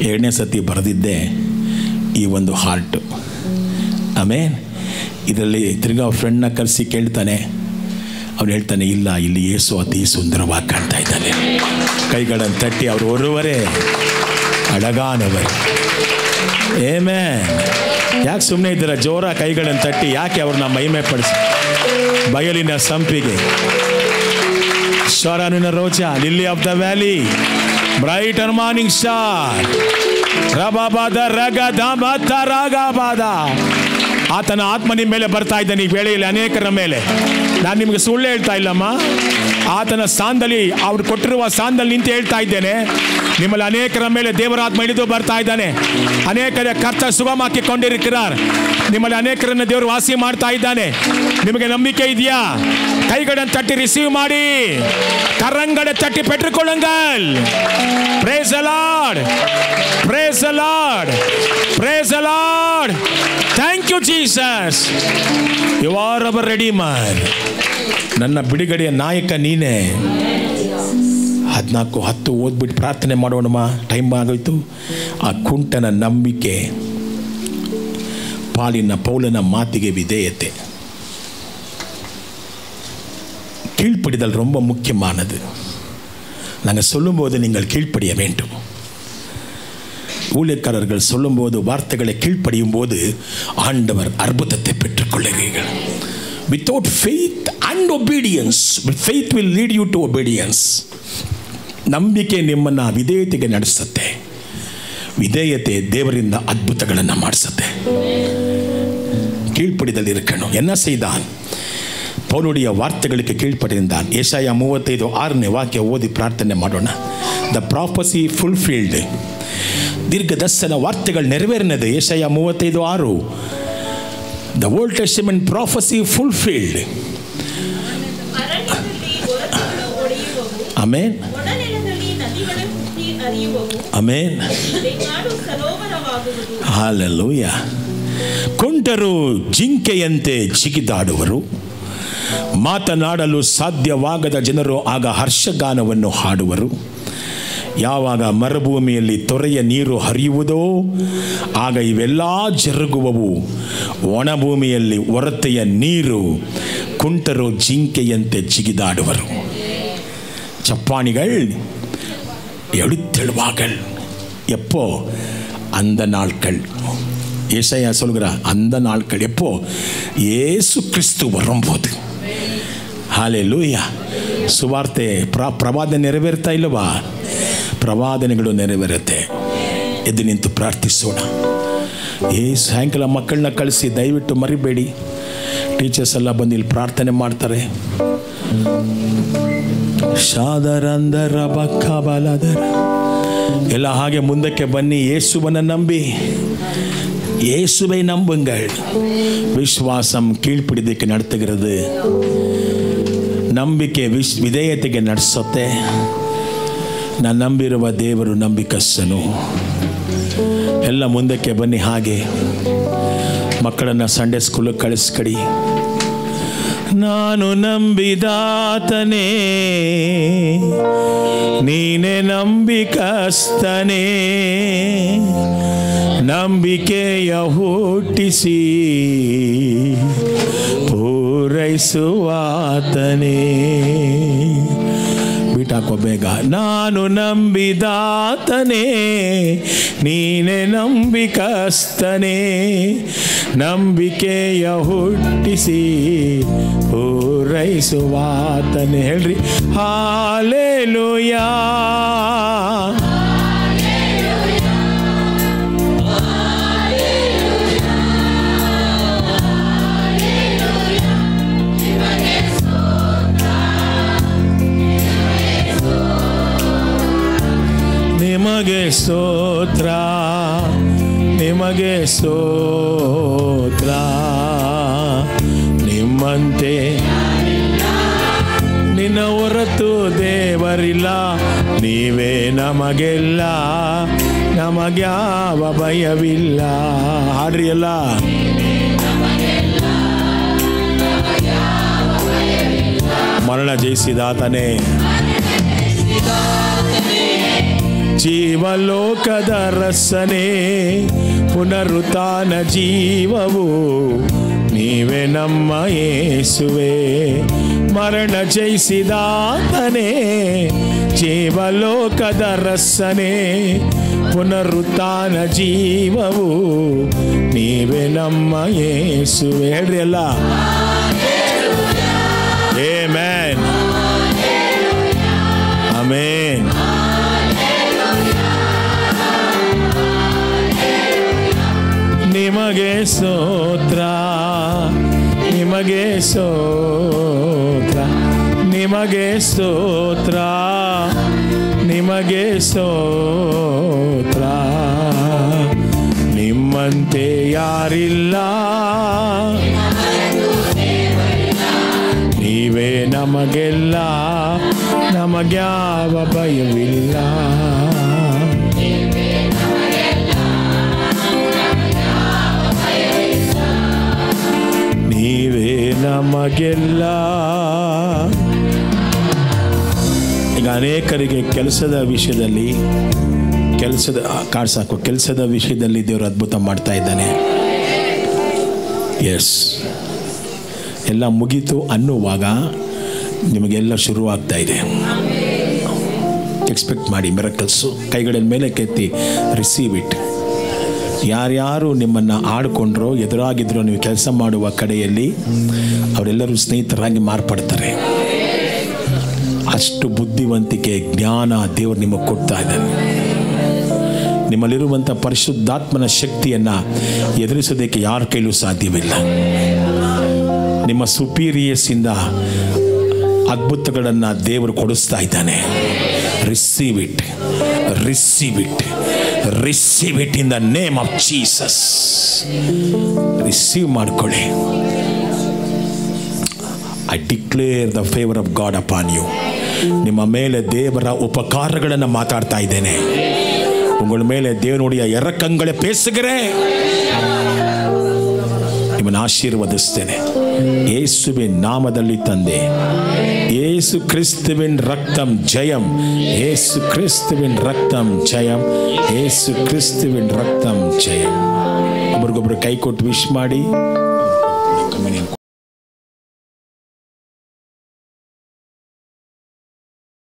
2ನೇ ಸತಿ ಬರೆದಿದ್ದೆ ಈ ಒಂದು ಹಾರ್ಟು. ಆಮೇಲೆ ಇದರಲ್ಲಿ ತಿರ್ಗಾ ಫ್ರೆಂಡ್ನ ಕರೆಸಿ ಕೇಳ್ತಾನೆ. ಅವನು ಹೇಳ್ತಾನೆ, ಇಲ್ಲ, ಇಲ್ಲಿ ಯೇಸು ಅತಿ ಸುಂದರವಾಗಿ ಕಾಣ್ತಾ ಇದ್ದಾನೆ. ಕೈಗಳನ್ನು ತಟ್ಟಿ ಅವರು ಒರುವರೇ ಅಡಗಾನವರು. ಏಮೇ, ಯಾಕೆ ಸುಮ್ಮನೆ ಇದ್ದೀರ? ಜೋರ ಕೈಗಳನ್ನು ತಟ್ಟಿ ಯಾಕೆ ಅವ್ರನ್ನ ಮಹಿಮೆ ಪಡಿಸಿ. ಬಯಲಿನ ಸಂಪಿಗೆ, ಶರಣನ ರೋಜಾ, lily of the valley, bright and morning star, ರಬಾಬಾದ ರಗದ ಮತ ರಗಬಾದ. ಆತನ ಆತ್ಮ ನಿಮ್ಮ ಮೇಲೆ ಬರ್ತಾ ಇದ್ದಾನೆ ಈ ವೇಳೆಯಲ್ಲಿ, ಅನೇಕರ ಮೇಲೆ. ನಾನು ನಿಮಗೆ ಸುಳ್ಳು ಹೇಳ್ತಾ ಇಲ್ಲಮ್ಮ. ಆತನ ಸ್ಥಾನದಲ್ಲಿ, ಅವ್ರು ಕೊಟ್ಟಿರುವ ಸ್ಥಾನದಲ್ಲಿ ನಿಂತು ಹೇಳ್ತಾ ಇದ್ದೇನೆ, ನಿಮ್ಮಲ್ಲಿ ಅನೇಕರ ಮೇಲೆ ದೇವರಾತ್ಮ ಇಳಿದು ಬರ್ತಾ ಇದ್ದಾನೆ. ಅನೇಕರ ಕರ್ತ ಸುಗಮಾಕಿಕೊಂಡಿರುತ್ತಾರೆ. ನಿಮ್ಮಲ್ಲಿ ಅನೇಕರನ್ನು ದೇವರು ವಾಸಿ ಮಾಡ್ತಾ ಇದ್ದಾನೆ. ನಿಮಗೆ ನಂಬಿಕೆ ಇದೆಯಾ? ಕೈಗಳನ್ನು ತಟ್ಟಿ ರಿಸೀವ್ ಮಾಡಿ, ಕರಂಗಡೆ ತಟ್ಟಿ ಪೆಟ್ಟುಕೊಳ್ಳಂಗಲ್. Praise the Lord, praise the Lord, praise the Lord. Thank you Jesus. You are our redeemer. ನನ್ನ ಬಿಡುಗಡೆಯ ನಾಯಕ ನೀನೇ. 14:10 ಓದ್ಬಿಟ್ಟು ಪ್ರಾರ್ಥನೆ ಮಾಡೋಣಮ್ಮ, ಟೈಮ್ ಆಗೋಯ್ತು. ಆ ಕುಂಟನ ನಂಬಿಕೆ, ಪಾಲಿನ ಪೌಲನ ಮಾತಿಗೆ ವಿಧೇಯತೆ, கீழ்ப்படிதல் ரொம்ப முக்கியமானது. நாங்கள் சொல்லும்போது நீங்கள் கீழ்ப்படிய வேண்டும். ஊழியக்காரர்கள் சொல்லும்போது வார்த்தைகளை கீழ்ப்படியும் போது ஆண்டவர் அற்புதத்தை பெற்றுக்கொள்கிறீர்கள். Without faith and obedience, faith will lead you to obedience. ನಂಬಿಕೆ ನಿಮ್ಮನ್ನು ವಿಧೇಯತೆಗೆ ನಡೆಸುತ್ತೆ. ವಿಧೇಯತೆ ದೇವರಿಂದ ಅದ್ಭುತಗಳನ್ನು ಮಾಡಿಸುತ್ತೆ. கீழ்ப்படிதல் இருக்கணும். என்ன செய்தான்? ಪೌಲುடைய ವಾರ್ತೆಗಳಿಗೆ ಕೀழ்ಪಡಿಸಿದ್ದಾನೆ. ಯೆಶಾಯ 35:6 ವಾಕ್ಯ ಓದಿ ಪ್ರಾರ್ಥನೆ ಮಾಡೋಣ. The prophecy fulfilled. ದೀರ್ಘದರ್ಶನ ವಾರ್ತೆಗಳು ನೆರವೇರಿನದು. ಯೆಶಾಯ 35:6. The old testament prophecy fulfilled. Amen, amen, hallelujah. ಕುಂಟರು ಜಿಂಕೆಯಂತೆ ಜಿಗಿದಾಡುವರು, ಮಾತನಾಡಲು ಸಾಧ್ಯವಾಗದ ಜನರು ಆಗ ಹರ್ಷಗಾನವನ್ನು ಹಾಡುವರು. ಯಾವಾಗ ಮರುಭೂಮಿಯಲ್ಲಿ ತೊರೆಯ ನೀರು ಹರಿಯುವುದೋ ಆಗ ಇವೆಲ್ಲ ಜರುಗುವವು. ಒಣಭೂಮಿಯಲ್ಲಿ ಒರತೆಯ ನೀರು. ಕುಂಟರು ಜಿಂಕೆಯಂತೆ ಜಿಗಿದಾಡುವರು. சப்பானிகள் எடுத்தெழுவார்கள். எப்போ? அந்த நாட்கள். ஏசாயா சொல்கிறார், அந்த நாட்கள் எப்போ? இயேசு கிறிஸ்து வரும்போது. ஹல்லேலூயா. ಸುವಾರ್ತೆ ಪ್ರವಾದನೆ ನೆರವೇರ್ತಾ ಇಲ್ಲವಾ? ಪ್ರವಾದನೆಗಳು ನೆರವೇರುತ್ತೆ. ಎದ್ದು ನಿಂತು ಪ್ರಾರ್ಥಿಸೋಣ. ಸಾಯಂಕಾಲ ಮಕ್ಕಳನ್ನ ಕಳಿಸಿ, ದಯವಿಟ್ಟು ಮರಿಬೇಡಿ. ಟೀಚರ್ಸ್ ಎಲ್ಲ ಬಂದು ಇಲ್ಲಿ ಪ್ರಾರ್ಥನೆ ಮಾಡ್ತಾರೆ. ಶಾದರಂದರ ಬಕ್ಕಬಲದರ ಎಲ್ಲ ಹಾಗೆ ಮುಂದಕ್ಕೆ ಬನ್ನಿ. ಯೇಸುವನ್ನು ನಂಬಿ, இயேசுவை நம்புங்கள். விசுவாசம் கீழ்ப்பிடிದಕ್ಕೆ நடத்துகிறது. ನಂಬಿಕೆ ವಿಧೇಯತೆಗೆ ನಡೆಸುತ್ತೆ. ನಾನು ನಂಬಿರುವ ದೇವರು ನಂಬಿಕಸ್ಥನು. ಎಲ್ಲ ಮುಂದಕ್ಕೆ ಬನ್ನಿ. ಹಾಗೆ ಮಕ್ಕಳನ್ನು ಸಂಡೇ ಸ್ಕೂಲಿಗೆ ಕಳಿಸ್ಕಡಿ. ನಾನು ನಂಬಿದಾತನೇ, ನೀನೇ ನಂಬಿಕಸ್ಥನೇ. ನಂಬಿಕೆಯ ಹುಟ್ಟಿಸಿ ಪೂರೈಸುವಾತನೇ. ಬಿಟ್ಟಾಕೋ ಬೇಗ. ನಾನು ನಂಬಿದಾತನೇ, ನೀನೇ ನಂಬಿಕಸ್ಥನೇ. ನಂಬಿಕೆಯ ಹುಟ್ಟಿಸಿ ಪೂರೈಸುವಾತನೇ. ಹೇಳ್ರಿ ಹಾಲೆಲೂಯಾ. ನಿಮಗೆ ಸ್ತೋತ್ರ, ನಿಮಗೆ ಸ್ತೋತ್ರ. ನಿಮ್ಮಂತೆ ನಿನ್ನ ಹೊರತು ದೇವರಿಲ್ಲ. ನೀವೇ ನಮಗೆಲ್ಲ, ನಮಗ್ಯಾವ ಭಯವಿಲ್ಲ. ಹಾಡ್ರಿ ಎಲ್ಲ. ಮರಣ ಜಯಿಸಿದಾತನೇ, ಜೀವಲೋಕದ ರಸನೆ, ಪುನರುತ್ಥಾನ ಜೀವವು ನೀವೇ ನಮ್ಮ ಯೇಸುವೆ. ಮರಣ ಜಯಿಸಿದಾತನೇ, ಜೀವಲೋಕದ ರಸನೆ, ಪುನರುತ್ಥಾನ ಜೀವವು ನೀವೇ ನಮ್ಮ ಯೇಸುವೆ. ಹೇಳ್ರಿ ಅಲ್ಲ. Amen, amen. ನಿಮಗೆ ಸ್ತೋತ್ರ, ನಿಮಗೆ ಸ್ತೋತ್ರ. ನಿಮಗೆ ಸ್ತೋತ್ರ, ನಿಮಗೆ ಸ್ತೋತ್ರ. ನಿಮ್ಮಂತೆ ಯಾರಿಲ್ಲ, ನೀವೇ ನಮಗೆಲ್ಲ, ನಮಗ್ಯಾವ ಭಯವಿಲ್ಲ. ನೀವೇ ನಮಗೆಲ್ಲ. ಈಗ ಅನೇಕರಿಗೆ ಕೆಲಸದ ವಿಷಯದಲ್ಲಿ ಕೆಲಸದ ವಿಷಯದಲ್ಲಿ ದೇವರು ಅದ್ಭುತ ಮಾಡ್ತಾ ಇದ್ದಾನೆ. ಎಸ್, ಎಲ್ಲ ಮುಗೀತು ಅನ್ನುವಾಗ ನಿಮಗೆಲ್ಲ ಶುರುವಾಗ್ತಾ ಇದೆ. ಎಕ್ಸ್ಪೆಕ್ಟ್ ಮಾಡಿ ಮಿರಕಲ್ಸು. ಕೈಗಳ ಮೇಲೆ ಕೆತ್ತಿ ರಿಸೀವ್ ಇಟ್. ಯಾರ್ಯಾರು ನಿಮ್ಮನ್ನು ಆಡ್ಕೊಂಡ್ರೋ, ಎದುರಾಗಿದ್ರೋ ನೀವು ಕೆಲಸ ಮಾಡುವ ಕಡೆಯಲ್ಲಿ ಅವರೆಲ್ಲರೂ ಸ್ನೇಹಿತರಾಗಿ ಮಾರ್ಪಡ್ತಾರೆ. ಅಷ್ಟು ಬುದ್ಧಿವಂತಿಕೆ, ಜ್ಞಾನ ದೇವರು ನಿಮಗೆ ಕೊಡ್ತಾ ಇದ್ದಾನೆ. ನಿಮ್ಮಲ್ಲಿರುವಂಥ ಪರಿಶುದ್ಧಾತ್ಮನ ಶಕ್ತಿಯನ್ನು ಎದುರಿಸೋದಕ್ಕೆ ಯಾರ ಕೈಲೂ ಸಾಧ್ಯವಿಲ್ಲ. ನಿಮ್ಮ ಸುಪೀರಿಯರ್ಸಿಂದ ಅದ್ಭುತಗಳನ್ನು ದೇವರು ಕೊಡಿಸ್ತಾ ಇದ್ದಾನೆ. Receive it, receive it, receive it in the name of Jesus. Receive ಮಾಡ್ಕೊಳ್ಳಿ. I declare the favour of God upon you. ನಿಮ್ಮ ಮೇಲೆ ದೇವರ ಉಪಕಾರಗಳನ್ನು ಮಾತಾಡ್ತಾ ಇದ್ದೇನೆ. ಉಗಳ ಮೇಲೆ ದೇವನುடைய ಎರಕಂಗಳೇ பேசுகிறே. ನಿಮ್ಮನ್ನು ಆಶೀರ್ವದಿಸ್ತೇನೆ ಯೇಸುವಿನ ನಾಮದಲ್ಲಿ ತಂದೆ. ಯೇಸು ಕ್ರಿಸ್ತುವಿನ ರಕ್ತಂ ಜಯಂ, ಯೇಸು ಕ್ರಿಸ್ತುವಿನ ರಕ್ತಂ ಜಯಂ, ಯೇಸು ಕ್ರಿಸ್ತುವಿನ ರಕ್ತಂ ಜಯಂ. ಒಬ್ರಿಗೊಬ್ರು ಕೈ ಕೊಟ್ಟು ವಿಶ್ ಮಾಡಿ.